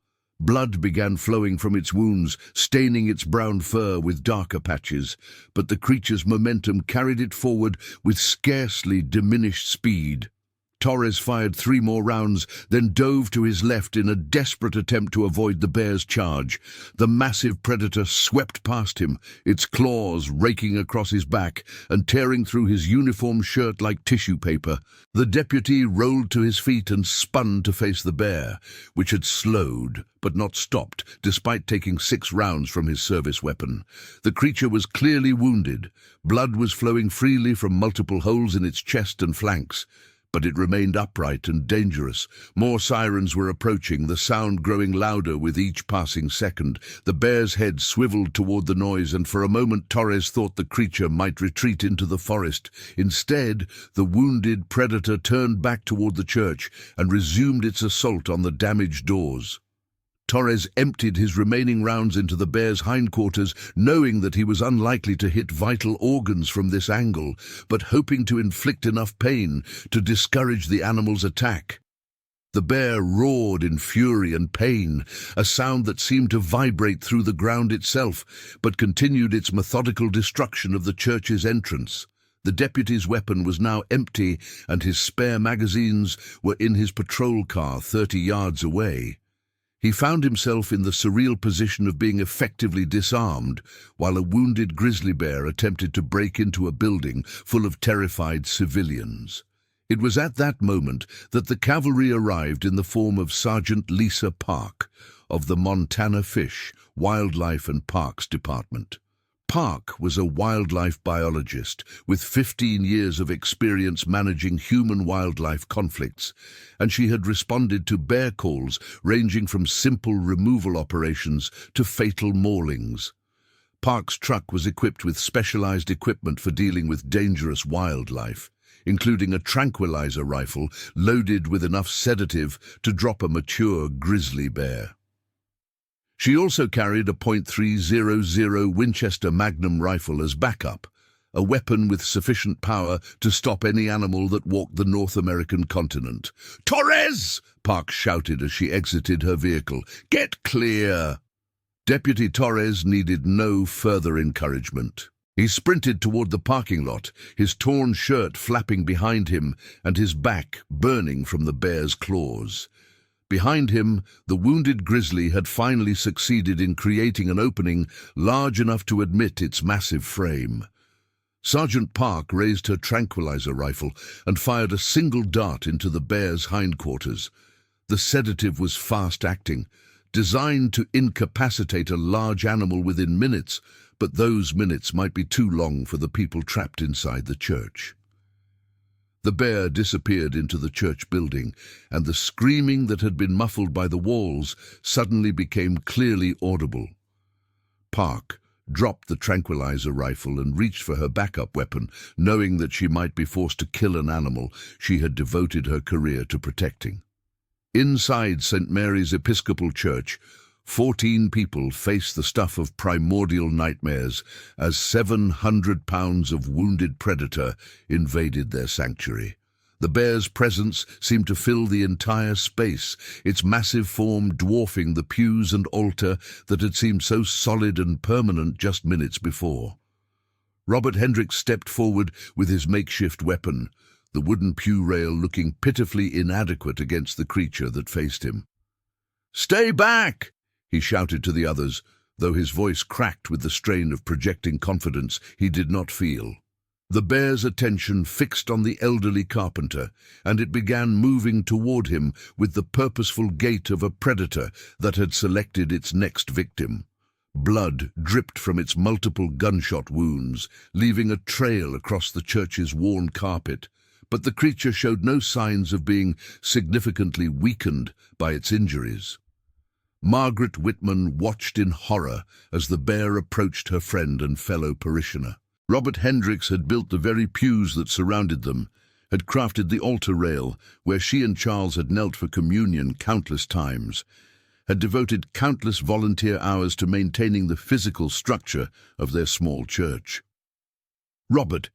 Blood began flowing from its wounds, staining its brown fur with darker patches, but the creature's momentum carried it forward with scarcely diminished speed. Torres fired 3 more rounds, then dove to his left in a desperate attempt to avoid the bear's charge. The massive predator swept past him, its claws raking across his back and tearing through his uniform shirt like tissue paper. The deputy rolled to his feet and spun to face the bear, which had slowed but not stopped, despite taking 6 rounds from his service weapon. The creature was clearly wounded. Blood was flowing freely from multiple holes in its chest and flanks. But it remained upright and dangerous. More sirens were approaching, the sound growing louder with each passing second. The bear's head swiveled toward the noise, and for a moment Torres thought the creature might retreat into the forest. Instead, the wounded predator turned back toward the church and resumed its assault on the damaged doors. Torres emptied his remaining rounds into the bear's hindquarters, knowing that he was unlikely to hit vital organs from this angle, but hoping to inflict enough pain to discourage the animal's attack. The bear roared in fury and pain, a sound that seemed to vibrate through the ground itself, but continued its methodical destruction of the church's entrance. The deputy's weapon was now empty, and his spare magazines were in his patrol car 30 yards away. He found himself in the surreal position of being effectively disarmed, while a wounded grizzly bear attempted to break into a building full of terrified civilians. It was at that moment that the cavalry arrived in the form of Sergeant Lisa Park of the Montana Fish, Wildlife and Parks Department. Park was a wildlife biologist with 15 years of experience managing human-wildlife conflicts, and she had responded to bear calls ranging from simple removal operations to fatal maulings. Park's truck was equipped with specialized equipment for dealing with dangerous wildlife, including a tranquilizer rifle loaded with enough sedative to drop a mature grizzly bear. She also carried a .300 Winchester Magnum rifle as backup, a weapon with sufficient power to stop any animal that walked the North American continent. "Torres!" Park shouted as she exited her vehicle. "Get clear!" Deputy Torres needed no further encouragement. He sprinted toward the parking lot, his torn shirt flapping behind him and his back burning from the bear's claws. Behind him, the wounded grizzly had finally succeeded in creating an opening large enough to admit its massive frame. Sergeant Park raised her tranquilizer rifle and fired a single dart into the bear's hindquarters. The sedative was fast-acting, designed to incapacitate a large animal within minutes, but those minutes might be too long for the people trapped inside the church. The bear disappeared into the church building, and the screaming that had been muffled by the walls suddenly became clearly audible. Park dropped the tranquilizer rifle and reached for her backup weapon, knowing that she might be forced to kill an animal she had devoted her career to protecting. Inside St. Mary's Episcopal Church, 14 people faced the stuff of primordial nightmares as 700 pounds of wounded predator invaded their sanctuary. The bear's presence seemed to fill the entire space, its massive form dwarfing the pews and altar that had seemed so solid and permanent just minutes before. Robert Hendricks stepped forward with his makeshift weapon, the wooden pew rail looking pitifully inadequate against the creature that faced him. "Stay back!" he shouted to the others, though his voice cracked with the strain of projecting confidence he did not feel. The bear's attention fixed on the elderly carpenter, and it began moving toward him with the purposeful gait of a predator that had selected its next victim. Blood dripped from its multiple gunshot wounds, leaving a trail across the church's worn carpet, but the creature showed no signs of being significantly weakened by its injuries. Margaret Whitman watched in horror as the bear approached her friend and fellow parishioner. Robert Hendricks had built the very pews that surrounded them, had crafted the altar rail where she and Charles had knelt for communion countless times, had devoted countless volunteer hours to maintaining the physical structure of their small church. "Robert,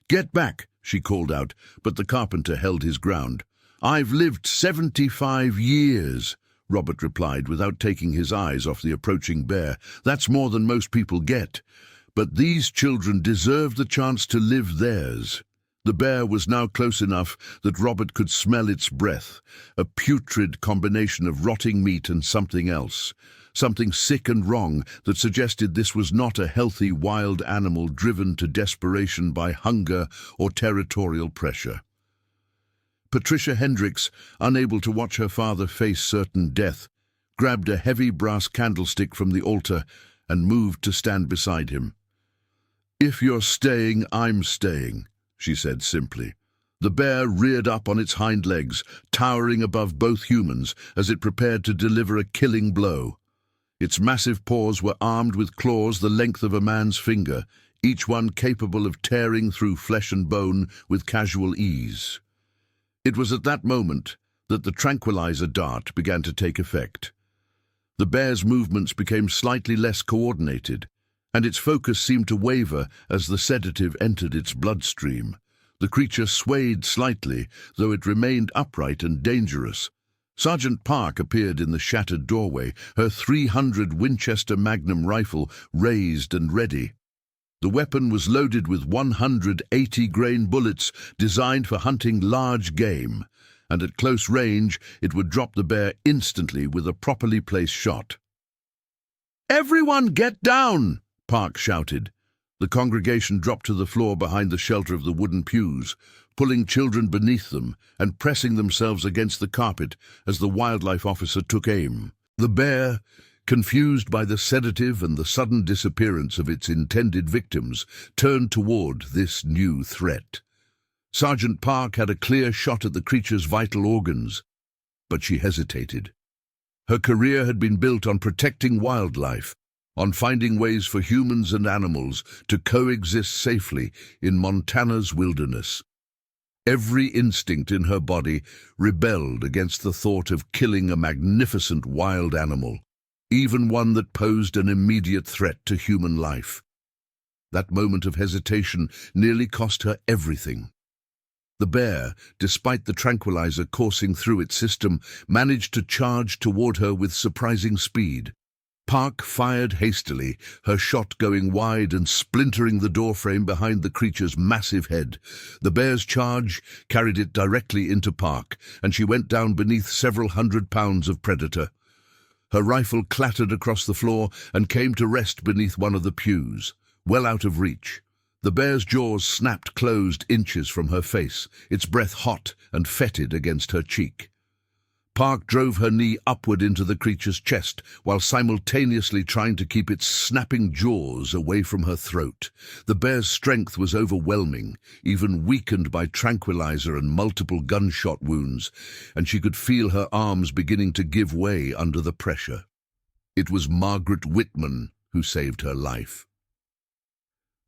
get back," she called out, but the carpenter held his ground. "I've lived 75 years. Robert replied without taking his eyes off the approaching bear. "That's more than most people get. But these children deserve the chance to live theirs." The bear was now close enough that Robert could smell its breath, a putrid combination of rotting meat and something else, something sick and wrong that suggested this was not a healthy wild animal driven to desperation by hunger or territorial pressure. Patricia Hendricks, unable to watch her father face certain death, grabbed a heavy brass candlestick from the altar and moved to stand beside him. "If you're staying, I'm staying," she said simply. The bear reared up on its hind legs, towering above both humans as it prepared to deliver a killing blow. Its massive paws were armed with claws the length of a man's finger, each one capable of tearing through flesh and bone with casual ease. It was at that moment that the tranquilizer dart began to take effect. The bear's movements became slightly less coordinated, and its focus seemed to waver as the sedative entered its bloodstream. The creature swayed slightly, though it remained upright and dangerous. Sergeant Park appeared in the shattered doorway, her .300 Winchester Magnum rifle raised and ready. The weapon was loaded with 180-grain bullets designed for hunting large game, and at close range it would drop the bear instantly with a properly placed shot. "Everyone get down!" Park shouted. The congregation dropped to the floor behind the shelter of the wooden pews, pulling children beneath them and pressing themselves against the carpet as the wildlife officer took aim. The bear, confused by the sedative and the sudden disappearance of its intended victims, turned toward this new threat. Sergeant Park had a clear shot at the creature's vital organs, but she hesitated. Her career had been built on protecting wildlife, on finding ways for humans and animals to coexist safely in Montana's wilderness. Every instinct in her body rebelled against the thought of killing a magnificent wild animal, even one that posed an immediate threat to human life. That moment of hesitation nearly cost her everything. The bear, despite the tranquilizer coursing through its system, managed to charge toward her with surprising speed. Park fired hastily, her shot going wide and splintering the doorframe behind the creature's massive head. The bear's charge carried it directly into Park, and she went down beneath several 100 pounds of predator. Her rifle clattered across the floor and came to rest beneath one of the pews, well out of reach. The bear's jaws snapped closed inches from her face, its breath hot and fetid against her cheek. Park drove her knee upward into the creature's chest while simultaneously trying to keep its snapping jaws away from her throat. The bear's strength was overwhelming, even weakened by tranquilizer and multiple gunshot wounds, and she could feel her arms beginning to give way under the pressure. It was Margaret Whitman who saved her life.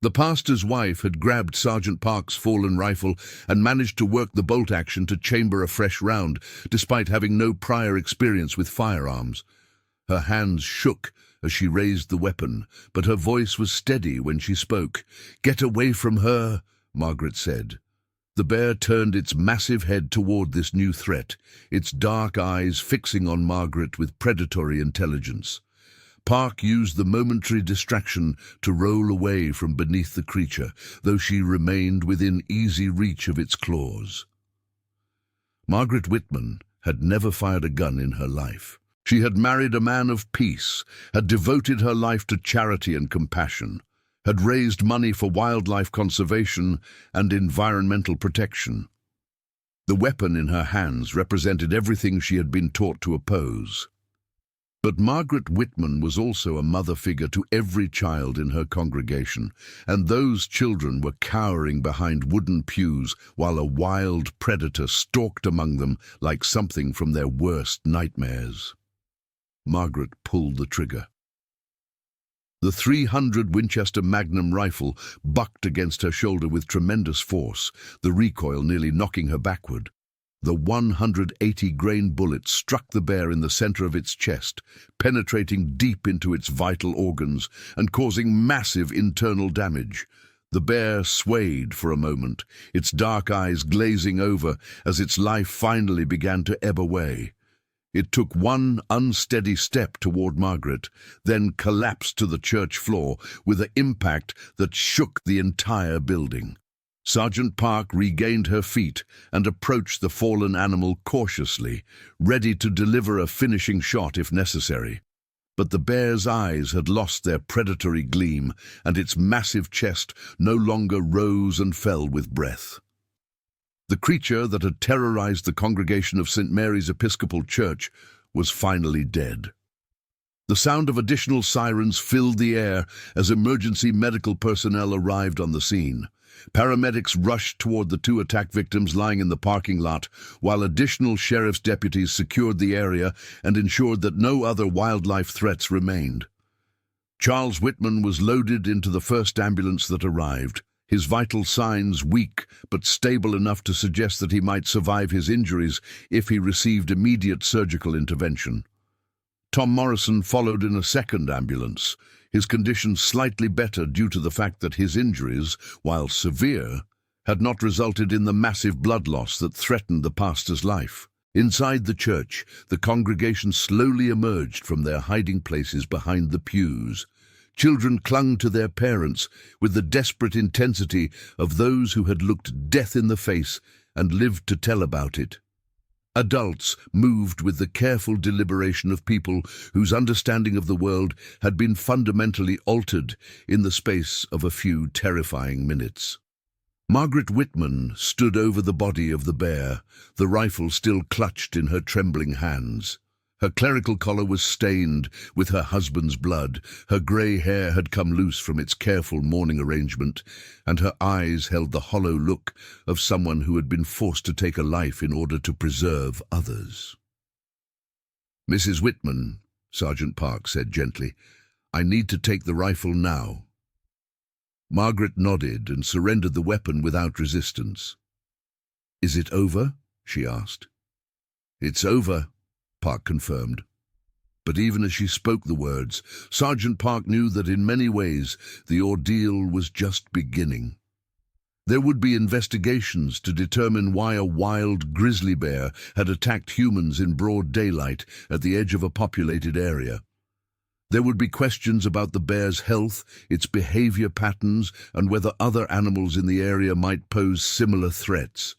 The pastor's wife had grabbed Sergeant Park's fallen rifle and managed to work the bolt action to chamber a fresh round, despite having no prior experience with firearms. Her hands shook as she raised the weapon, but her voice was steady when she spoke. "Get away from her," Margaret said. The bear turned its massive head toward this new threat, its dark eyes fixing on Margaret with predatory intelligence. Park used the momentary distraction to roll away from beneath the creature, though she remained within easy reach of its claws. Margaret Whitman had never fired a gun in her life. She had married a man of peace, had devoted her life to charity and compassion, had raised money for wildlife conservation and environmental protection. The weapon in her hands represented everything she had been taught to oppose. But Margaret Whitman was also a mother figure to every child in her congregation, and those children were cowering behind wooden pews while a wild predator stalked among them like something from their worst nightmares. Margaret pulled the trigger. The .300 Winchester Magnum rifle bucked against her shoulder with tremendous force, the recoil nearly knocking her backward. The 180-grain bullet struck the bear in the center of its chest, penetrating deep into its vital organs and causing massive internal damage. The bear swayed for a moment, its dark eyes glazing over as its life finally began to ebb away. It took one unsteady step toward Margaret, then collapsed to the church floor with an impact that shook the entire building. Sergeant Park regained her feet and approached the fallen animal cautiously, ready to deliver a finishing shot if necessary. But the bear's eyes had lost their predatory gleam, and its massive chest no longer rose and fell with breath. The creature that had terrorized the congregation of St. Mary's Episcopal Church was finally dead. The sound of additional sirens filled the air as emergency medical personnel arrived on the scene. Paramedics rushed toward the two attack victims lying in the parking lot, while additional sheriff's deputies secured the area and ensured that no other wildlife threats remained. Charles Whitman was loaded into the first ambulance that arrived, his vital signs weak but stable enough to suggest that he might survive his injuries if he received immediate surgical intervention. Tom Morrison followed in a second ambulance, his condition slightly better due to the fact that his injuries, while severe, had not resulted in the massive blood loss that threatened the pastor's life. Inside the church, the congregation slowly emerged from their hiding places behind the pews, Children clung to their parents with the desperate intensity of those who had looked death in the face and lived to tell about it. Adults moved with the careful deliberation of people whose understanding of the world had been fundamentally altered in the space of a few terrifying minutes. Margaret Whitman stood over the body of the bear, the rifle still clutched in her trembling hands. Her clerical collar was stained with her husband's blood, her grey hair had come loose from its careful mourning arrangement, and her eyes held the hollow look of someone who had been forced to take a life in order to preserve others. "Mrs. Whitman," Sergeant Park said gently, "I need to take the rifle now." Margaret nodded and surrendered the weapon without resistance. "Is it over?" she asked. "It's over," Park confirmed. But even as she spoke the words, Sergeant Park knew that in many ways the ordeal was just beginning. There would be investigations to determine why a wild grizzly bear had attacked humans in broad daylight at the edge of a populated area. There would be questions about the bear's health, its behavior patterns, and whether other animals in the area might pose similar threats.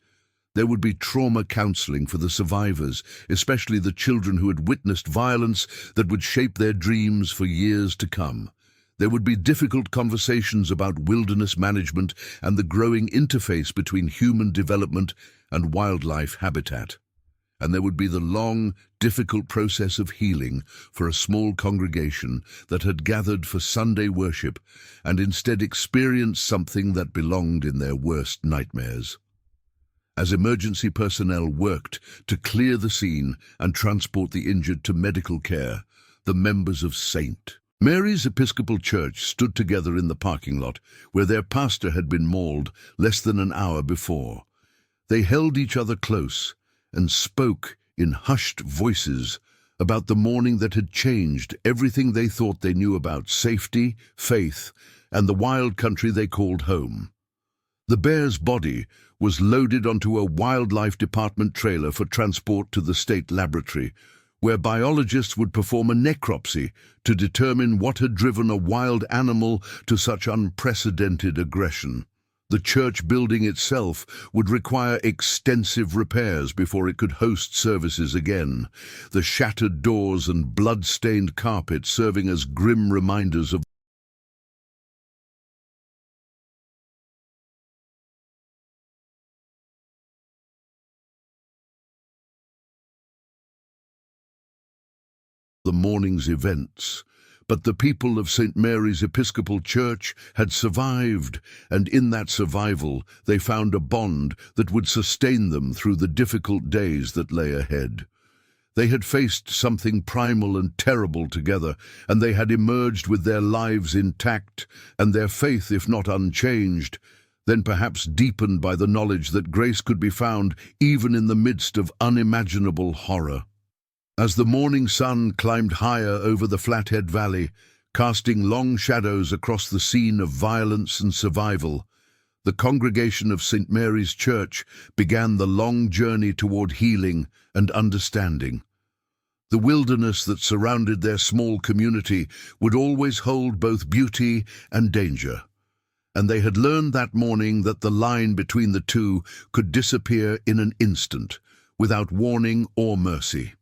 There would be trauma counseling for the survivors, especially the children who had witnessed violence that would shape their dreams for years to come. There would be difficult conversations about wilderness management and the growing interface between human development and wildlife habitat. And there would be the long, difficult process of healing for a small congregation that had gathered for Sunday worship and instead experienced something that belonged in their worst nightmares. As emergency personnel worked to clear the scene and transport the injured to medical care, the members of St. Mary's Episcopal Church stood together in the parking lot where their pastor had been mauled less than an hour before. They held each other close and spoke in hushed voices about the morning that had changed everything they thought they knew about safety, faith, and the wild country they called home. The bear's body was loaded onto a wildlife department trailer for transport to the state laboratory, where biologists would perform a necropsy to determine what had driven a wild animal to such unprecedented aggression. The church building itself would require extensive repairs before it could host services again, the shattered doors and blood-stained carpet serving as grim reminders of the morning's events. But the people of St. Mary's Episcopal Church had survived, and in that survival they found a bond that would sustain them through the difficult days that lay ahead. They had faced something primal and terrible together, and they had emerged with their lives intact, and their faith, if not unchanged, then perhaps deepened by the knowledge that grace could be found even in the midst of unimaginable horror. As the morning sun climbed higher over the Flathead Valley, casting long shadows across the scene of violence and survival, the congregation of St. Mary's Church began the long journey toward healing and understanding. The wilderness that surrounded their small community would always hold both beauty and danger, and they had learned that morning that the line between the two could disappear in an instant, without warning or mercy.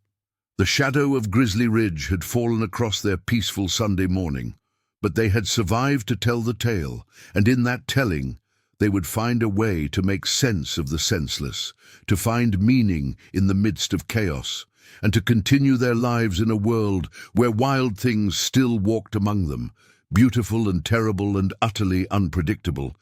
The shadow of Grizzly Ridge had fallen across their peaceful Sunday morning, but they had survived to tell the tale, and in that telling, they would find a way to make sense of the senseless, to find meaning in the midst of chaos, and to continue their lives in a world where wild things still walked among them, beautiful and terrible and utterly unpredictable,